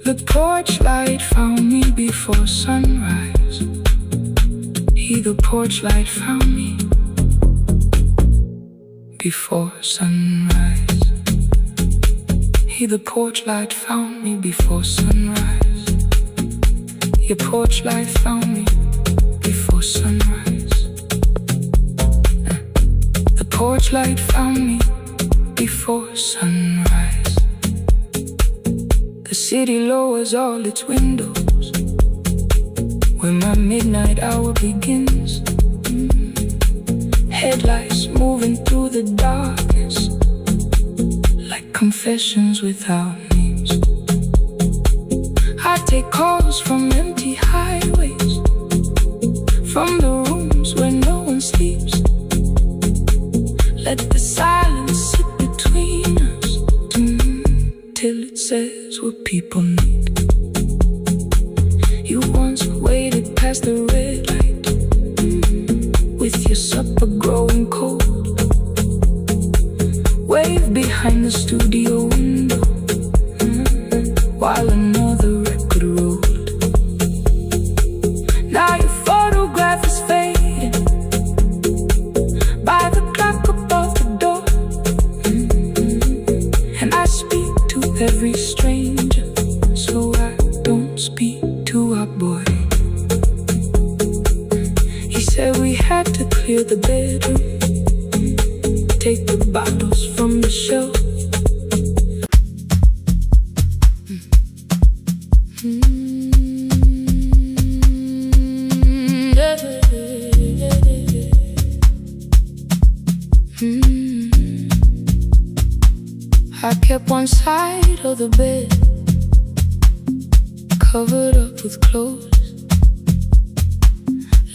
The porch light found me before sunrise. The porch light found me before sunrise. The porch light found me before sunrise. Your porch light found me before sunrise. The porch light found me before sunrise. The city lowers all its windows when my midnight hour begins. Headlights moving through the darkness like confessions without names. I take calls from empty highways, from the rooms where no one sleeps. Let the silence sit between us till it says what people need. You once waited past the red light with your supper growing cold. Wave behind the studio window while another record rolled. Now your photograph is fading by the clock above the door. And I speak to every stranger, so I don't speak to our boy. He said we had to clear the bedroom, take the bottles from the shelf. I kept one side of the bed covered up with clothes.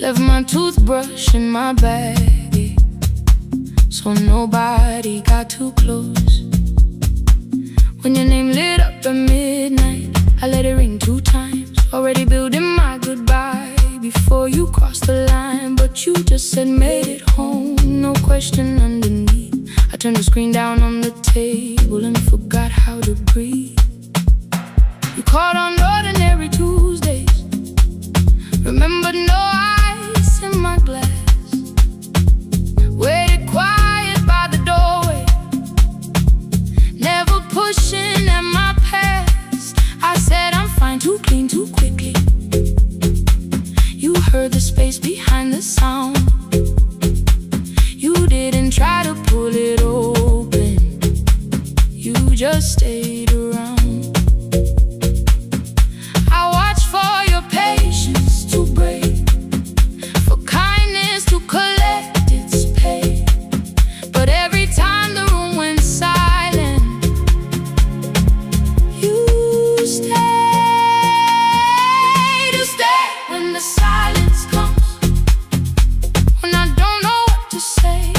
Left my toothbrush in my bag, so nobody got too close. When your name lit up at midnight, I let it ring 2 times. Already building my goodbye before you crossed the line, but you just said made it home, no question underneath. I turned the screen down on the table and forgot how to breathe. You called on ordinary Tuesdays, remembered no ice in my glass. Waited quiet by the doorway, never pushing at my past. I said I'm fine, too clean, too quickly. You heard the space behind the sound. You didn't try to pull it open, you just stayed around. I watched for your patience to break, for kindness to collect its pay. But every time the room went silent, you stayed. You stay when the silence comes, when I don't know what to say.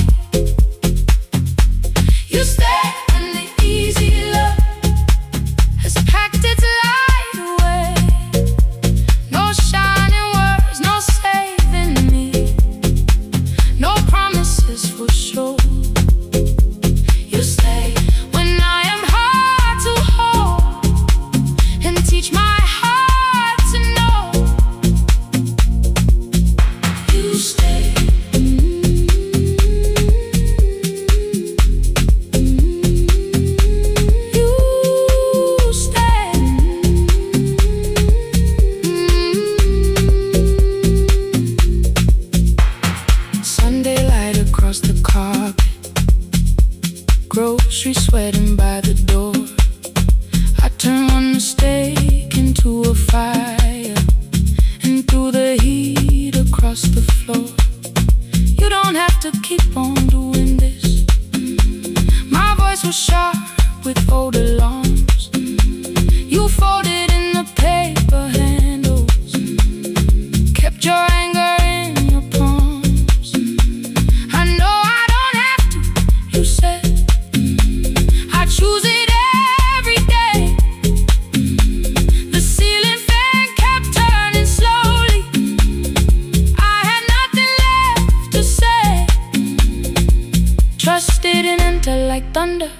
You stay when the easy love has packed its light away. No shining words, no saving me, no promises for sure. You stay when I am hard to hold and teach my heart to know. You stay. You stay. Sunday light across the carpet, grocery sweating by the door. I turn one mistake into a fire, and through the heat across the floor. You don't have to keep on doing this. My voice was sharp with old alarms. You folded in the paper handles, kept your anger in your palms. I know I don't have to, you said. I choose it every day. The ceiling fan kept turning slowly. I had nothing left to say. Trust didn't enter like thunder,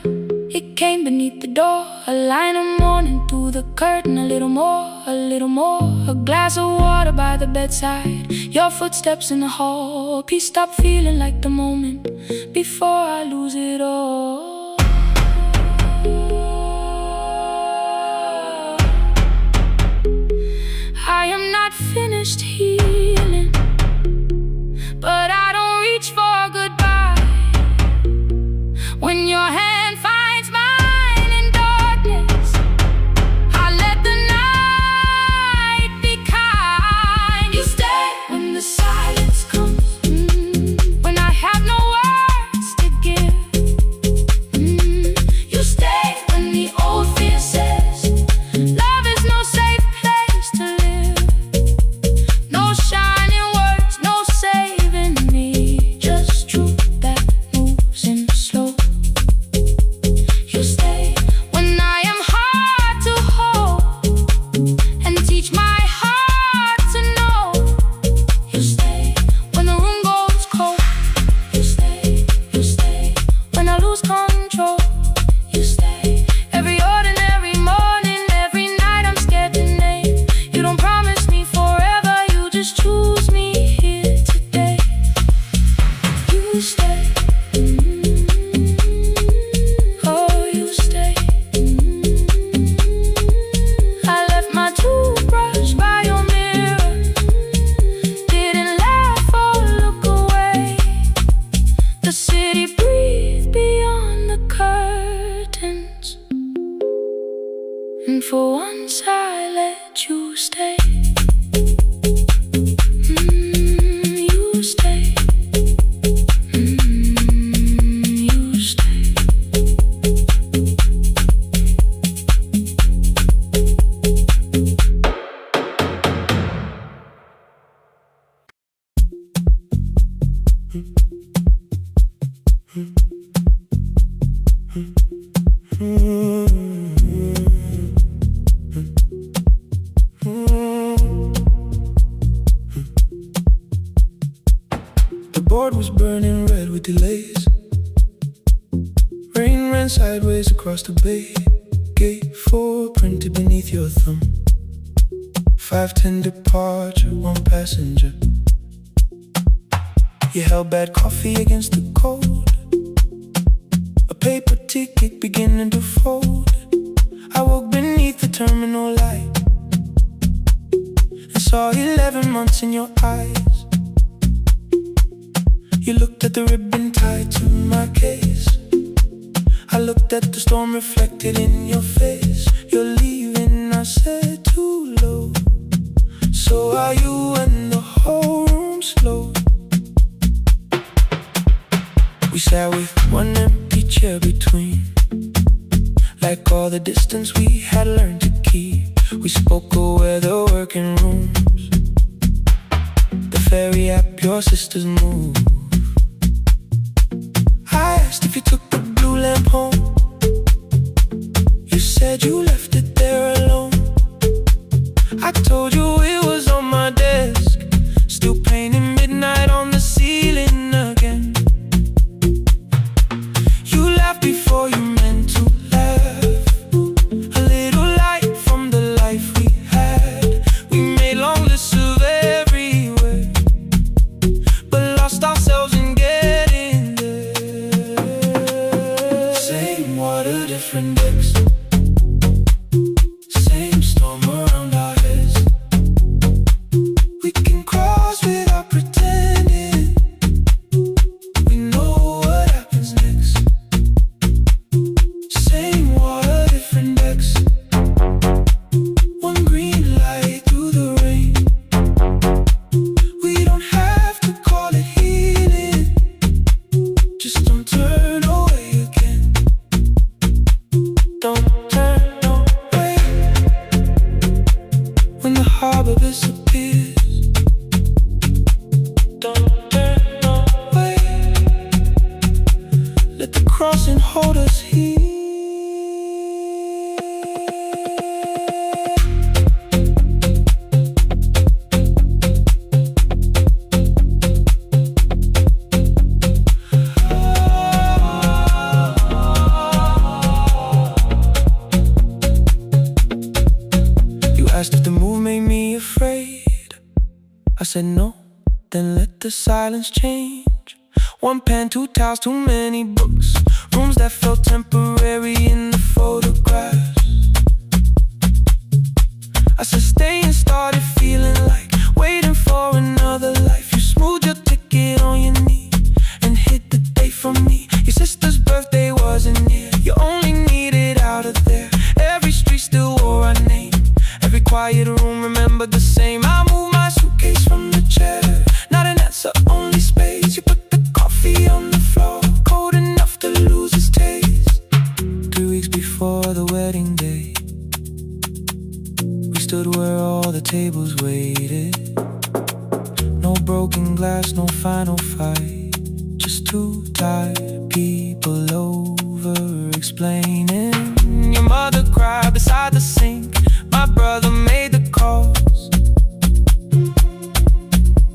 it came beneath the door. A line of mourning through the curtain. A little more, a little more. A glass of water by the bedside, your footsteps in the hall. Peace stopped feeling like the moment before I lose it all. I am not finished healing, but I don't reach for goodbye. When your hand finds mine in darkness, I let the night be kind. You stay when the silence comes, when I have no words to give. You stay when the old fear says love is no safe place to live. No shining words, no saving me, just truth that moves in slow. You stay when I am hard to hold and teach my heart to know. You stay when the room goes cold. You stay when I lose control. You stay every ordinary morning, every night I'm scared to name. You don't promise me forever, you just choose me here today. You stay. Oh, you stay. I left my toothbrush by your mirror, didn't laugh or look away. The city breathed beyond the curtains, and for once I let you stay. You stay. You stay. The board was burning red with delays. Rain ran sideways across the bay. Gate 4 printed beneath your thumb. 5:10 departure, 1 passenger. You held bad coffee against the cold. A paper ticket beginning to fold. I woke beneath the terminal light and saw 11 months in your eyes. You looked at the ribbon tied to my case. I looked at the storm reflected in your face. You're leaving, I said, too low. So are you, and the whole room slowed. We sat with one empty chair between, like all the distance we had learned to keep. We spoke of weather, working rooms, the ferry app your sisters moved. I asked if you took the blue lamp home. You said you left it there alone. I told you it was on my desk, still painting midnight on the ceiling again. You laughed before you meant to laugh. A little light from the life we had. We made long lists of everywhere, but lost ourselves in getting there. Same water, different decks. Same storm around our heads. We can cross without pretending. We know what happens next. Same water, different decks. One green light through the rain. We don't have to call it healing. Just don't turn away again. Don't turn away. When the harbor disappears, don't turn away. Let the crossing hold us here. You asked if the move made me afraid. I said no, then let the silence change. 1 pen, 2 towels, too many books. Rooms that felt temporary in the photographs. I said stay and started feeling like waiting for another life. You smoothed your ticket on your knee and hit the date from me. Your sister's birthday wasn't near. You only needed out of there. Every street still wore our name. Every quiet room remembered the same. I moved my suitcase from the chair. Not an answer, only space. You put the coffee on the floor, cold enough to lose its taste. 3 weeks before the wedding day, we stood where all the tables waited. No broken glass, no final fight. Just two tired people over-explaining. Your mother cried beside the sink. My brother made the calls.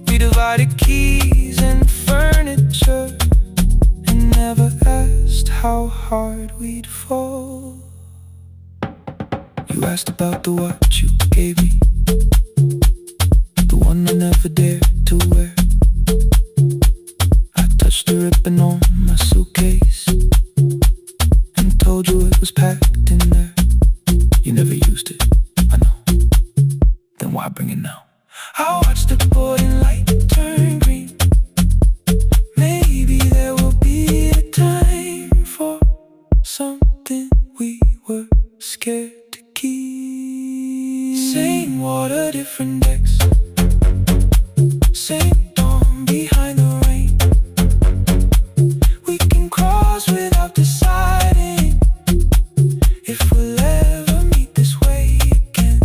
We divided keys and furniture and never asked how hard we'd fall. You asked about the watch you gave me, the one I never dared to wear. I touched the ribbon on my suitcase and told you it was packed in there. You never used it, I know. Then why bring it now? I watched the boarding light turn green. Maybe there will be a time for something we were scared to keep. Same water, different decks. Same dawn behind the rain. We can cross without deciding if we'll ever meet this way again.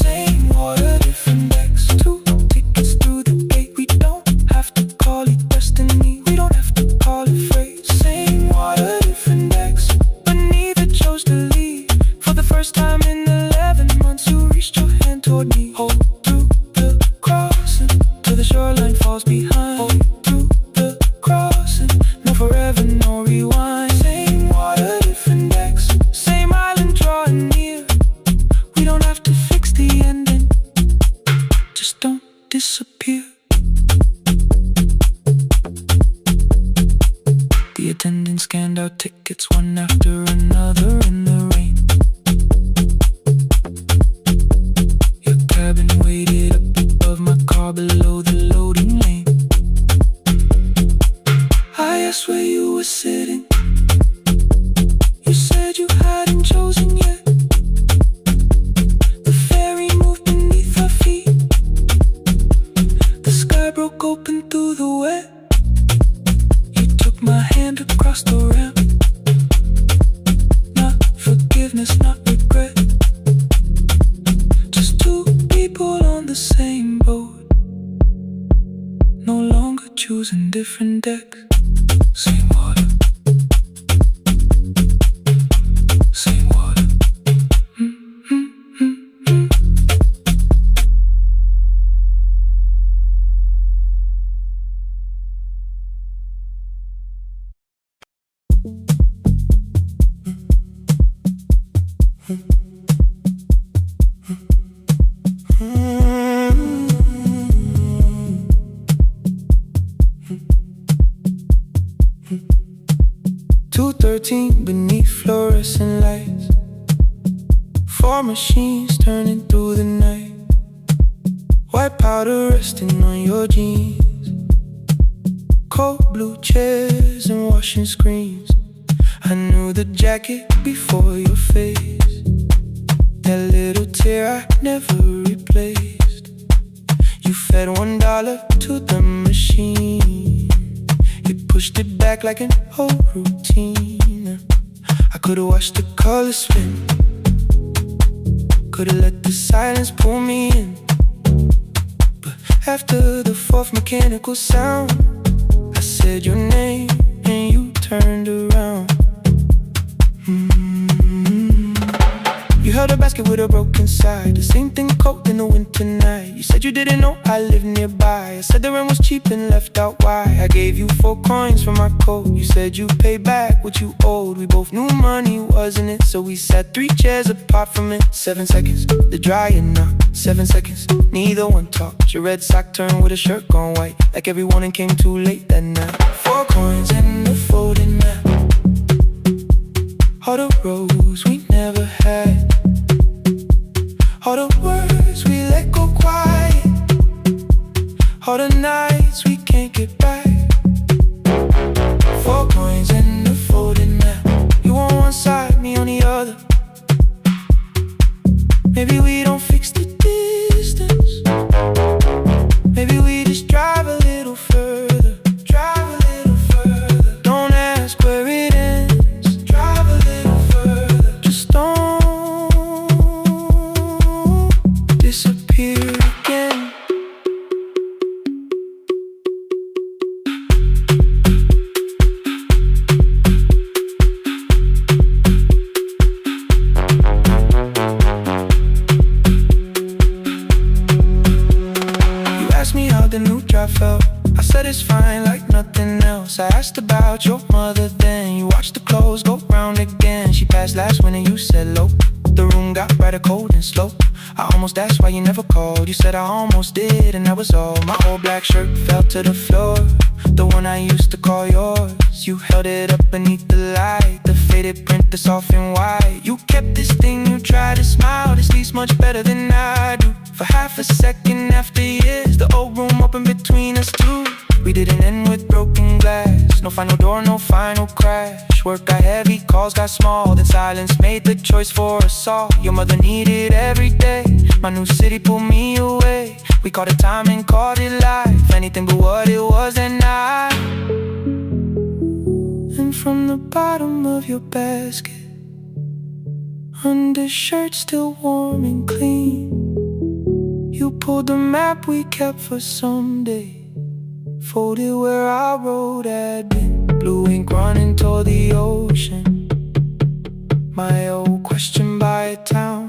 Same water, different decks. 2 tickets through the gate. We don't have to call it destiny. We don't have to call it fate. Same water, different decks. But neither chose to leave. For the first time in 11 months, you reached your hand toward me. Hold through the crossing till the shoreline falls behind. Hold through the crossing. No forever, no rewind. Same water, different decks. Same island drawing near. We don't have to fix the ending. Just don't disappear. The attendant scanned our tickets one after another in the rain. Your cabin waited up above my car below the loading lane. I asked where you were sitting. You said you hadn't chosen yet. The ferry moved beneath our feet. The sky broke open through the wet. You took my hand across the ramp. Not forgiveness, not regret. Just two people on the same boat, no longer choosing different decks. Same water. Same water. Mm-hmm. 2:13 beneath fluorescent lights. 4 machines turning through the night. White powder resting on your jeans. Cold blue chairs and washing screens. I knew the jacket before your face. That little tear I never replaced. You fed $1 to the machine. You pushed it back like an old routine. I could've watched the colors spin. Could've let the silence pull me in. But after the 4th mechanical sound, I said your name and you turned around. You held a basket with a broken side. The same thing cold in the winter night. You said you didn't know I lived nearby. I said the rent was cheap and left out why. I gave you 4 coins for my coat. You said you'd pay back what you owed. We both knew money wasn't it, so we sat 3 chairs apart from it. 7 seconds, the dryer knocked. 7 seconds, neither one talked. Your red sock turned with a shirt gone white, like every morning came too late that night. 4 coins and a folding map. All the roads we never had. All the words we let go quiet. I asked about your mother then. You watched the clothes go round again. She passed last winter, you said low. The room got rather cold and slow. I almost asked why you never called. You said I almost did, and that was all. My old black shirt fell to the floor, the one I used to call yours. You held it up beneath the light, the faded print that's off in white. You kept this thing, you tried to smile. This leaves much better than I do. For half a second after years, the old room opened between us two. We didn't end with broken glass. No final door, no final crash. Work got heavy, calls got small. Then silence made the choice for us all. Your mother needed every day. My new city pulled me away. We called it time and called it life. Anything but what it was that night. And from the bottom of your basket, undershirt still warm and clean, you pulled the map we kept for someday. Folded where our road had been. Blue ink running toward the ocean. My old question by a town.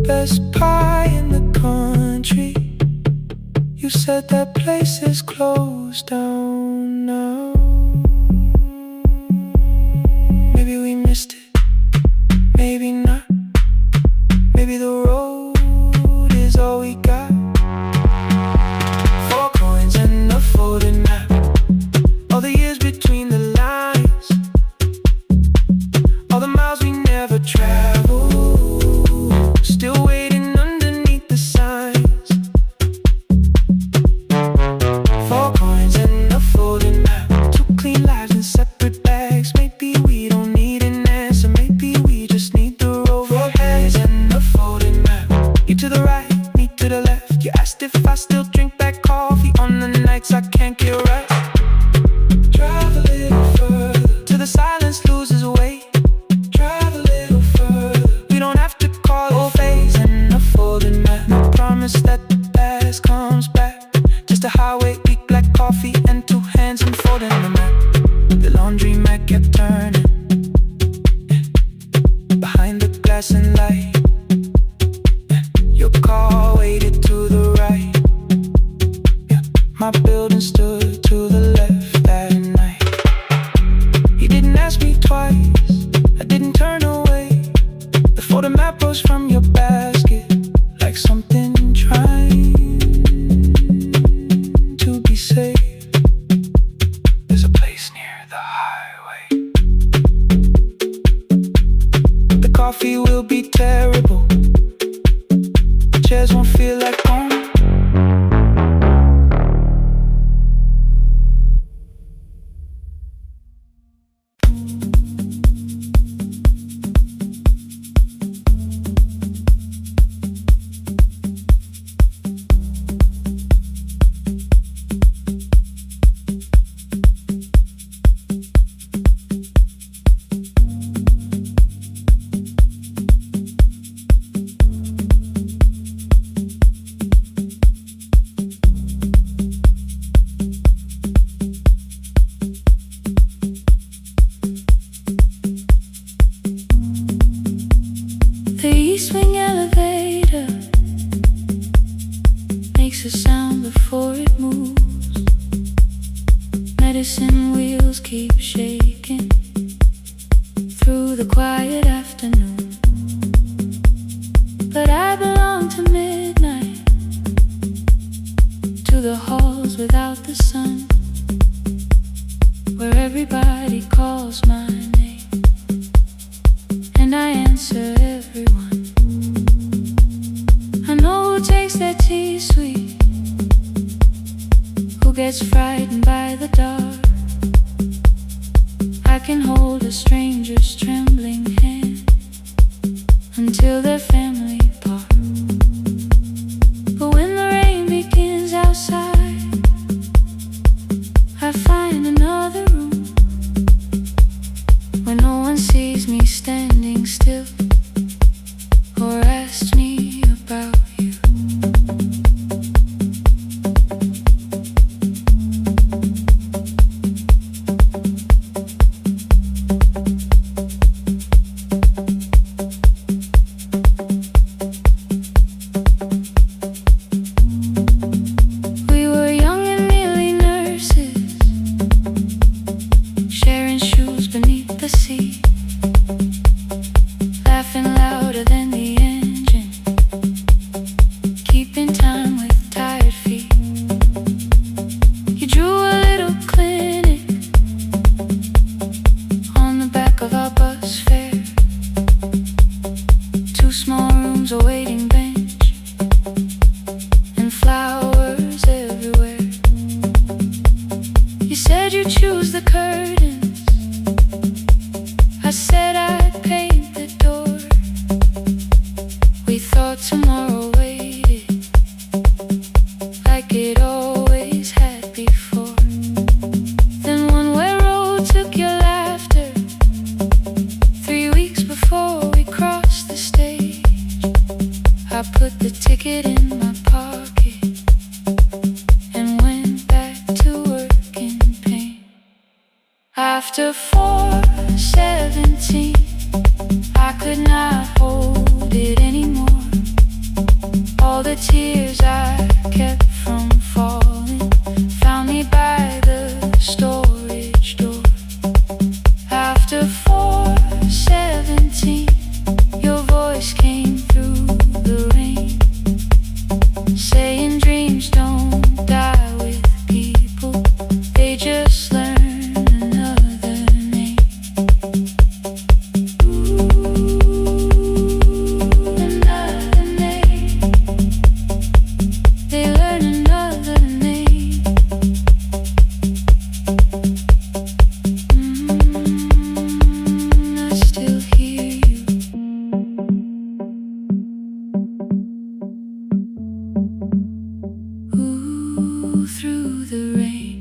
Best pie in the country. You said that place is closed down now. Maybe we missed it, maybe not. Maybe the road is all we got. Folded map, all the years between the lines, all the miles we never traveled, still waiting underneath the signs. 4 coins and a folded map, 2 clean lives in separate bags. Maybe we don't need an answer, maybe we just need the road. 4 hands and a folded map, you to the right, me to the left. You asked if I still drink that coffee on the nights I can't get right. Drive a little further till the silence loses weight. Drive a little further, we don't have to call it phase and a folded map. No promise that the past comes back, just a highway, weak black coffee and 2 hands and folding the map. The laundry mat kept turning behind the glass and light. Your car waited to the right. My building stood to the left that night. You didn't ask me twice, I didn't turn away. The photo map rose from your basket like something trying to be safe. There's a place near the highway. The coffee will be terrible, chairs won't feel like home. The east wing elevator makes a sound before it moves. Medicine wheels keep shaking through the quiet afternoon. But I belong to midnight, to the halls without the sun, where everybody calls my name and I answer everyone. I know who takes their tea sweet, who gets frightened by the dark. I can hold a stranger's trembling hand until their family part. But when the rain begins outside, I find another room where no one sees me standing still or asks me about you. said you choose the curtains. I said I'd paint the door. We thought tomorrow waited, like it always had before. Then one-way road took your laughter. 3 weeks before we crossed the stage, I put the ticket in my pocket and went back to work in pain. After 4:17, I could not hold it anymore. All the tears I kept from falling found me by the storage door. After 4:17, your voice came through the rain, saying dreams don't die with people, they just learn another name. Another name. They learn another name. I still hear you. Ooh, through the rain.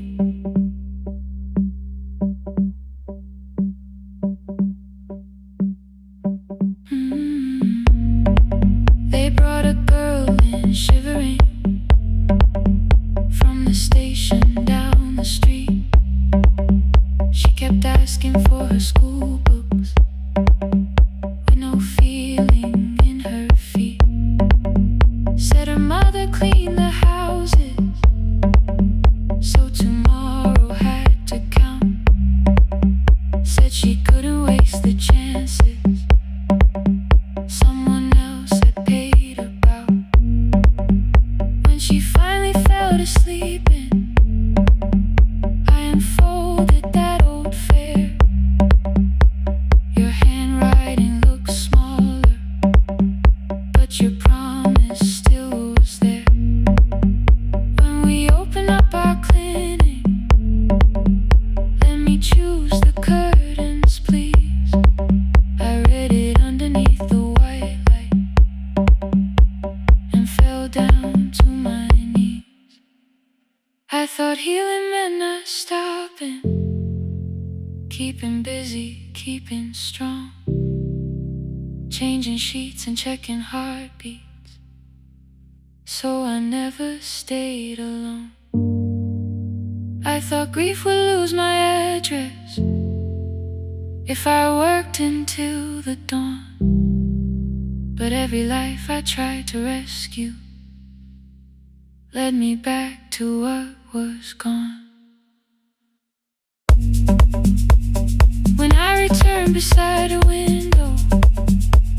They brought a girl in shivering from the station down the street. She kept asking for her school books with no feeling in her feet. Said her mother cleaned the houses, so tomorrow had to count. Said she couldn't waste the chances someone else had paid about. When she finally fell to sleeping, I unfolded that old fare. Your handwriting looks smaller, but your promise still was there. When we open up our clinic, let me choose the curtains, please. I read it underneath the white light and fell down to my knees. I thought healing meant not stopping, keeping busy, keeping strong, changing sheets and checking heartbeats, so I never stayed alone. I thought grief would lose my address if I worked until the dawn. But every life I tried to rescue led me back to what was gone. When I returned beside a window,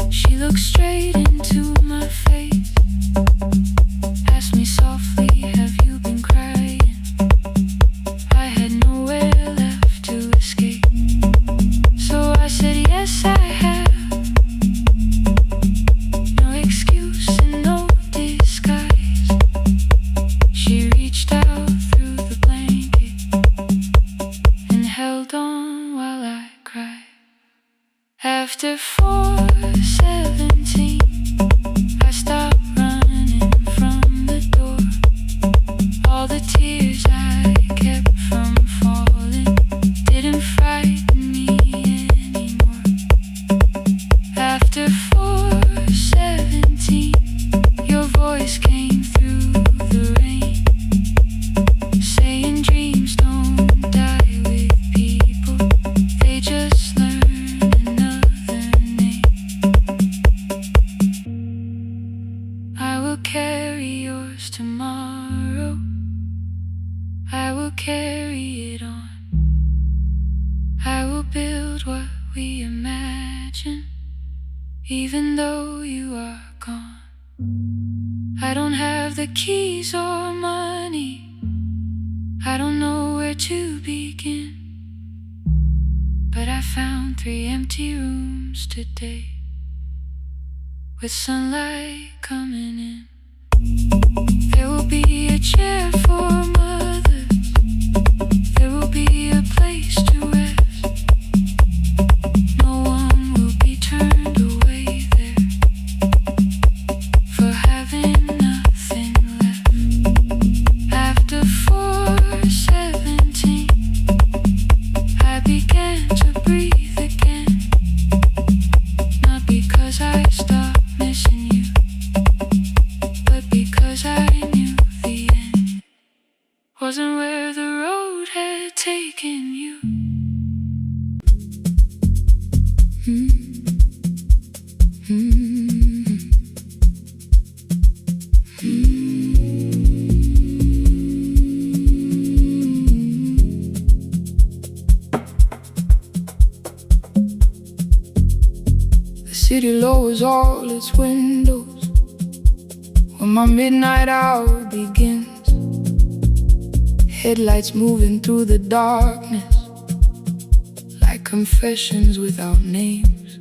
she looked straight into my face, asked me softly, have you been crying? I had nowhere left to escape, so I said yes I have. No excuse and no disguise. She reached out through the blanket and held on while I cried. After 4:17, I stopped running from the door. All the tears I kept from falling didn't frighten me anymore. After 4:17, your voice came through the rain, saying dreams don't die with people, they just learn another name. I will carry yours tomorrow, I will carry it on. I will build what we imagine, even though you are gone. I don't have the keys or money, I don't know where to begin, but I found 3 empty rooms today, with sunlight coming in. There will be a chair for mothers, there will be taking you. The city lowers all its windows when my midnight hour begins. Headlights moving through the darkness like confessions without names.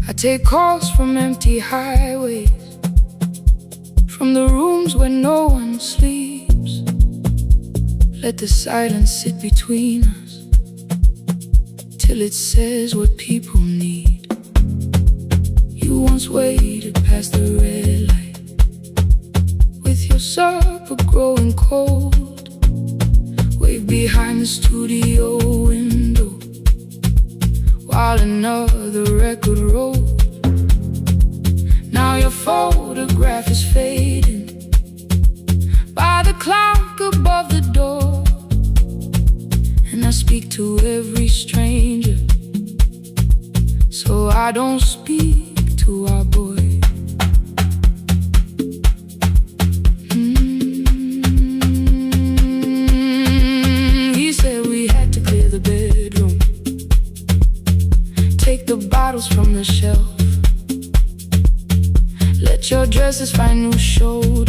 I take calls from empty highways, from the rooms where no one sleeps. Let the silence sit between us till it says what people need. You once waited past the red light with your supper growing cold. Wave behind the studio window while another record rolls. Now your photograph is fading by the clock above the door, and I speak to every stranger, so I don't speak to our boy. He said we had to clear the bedroom, take the bottles from the shelf, let your dresses find new shows.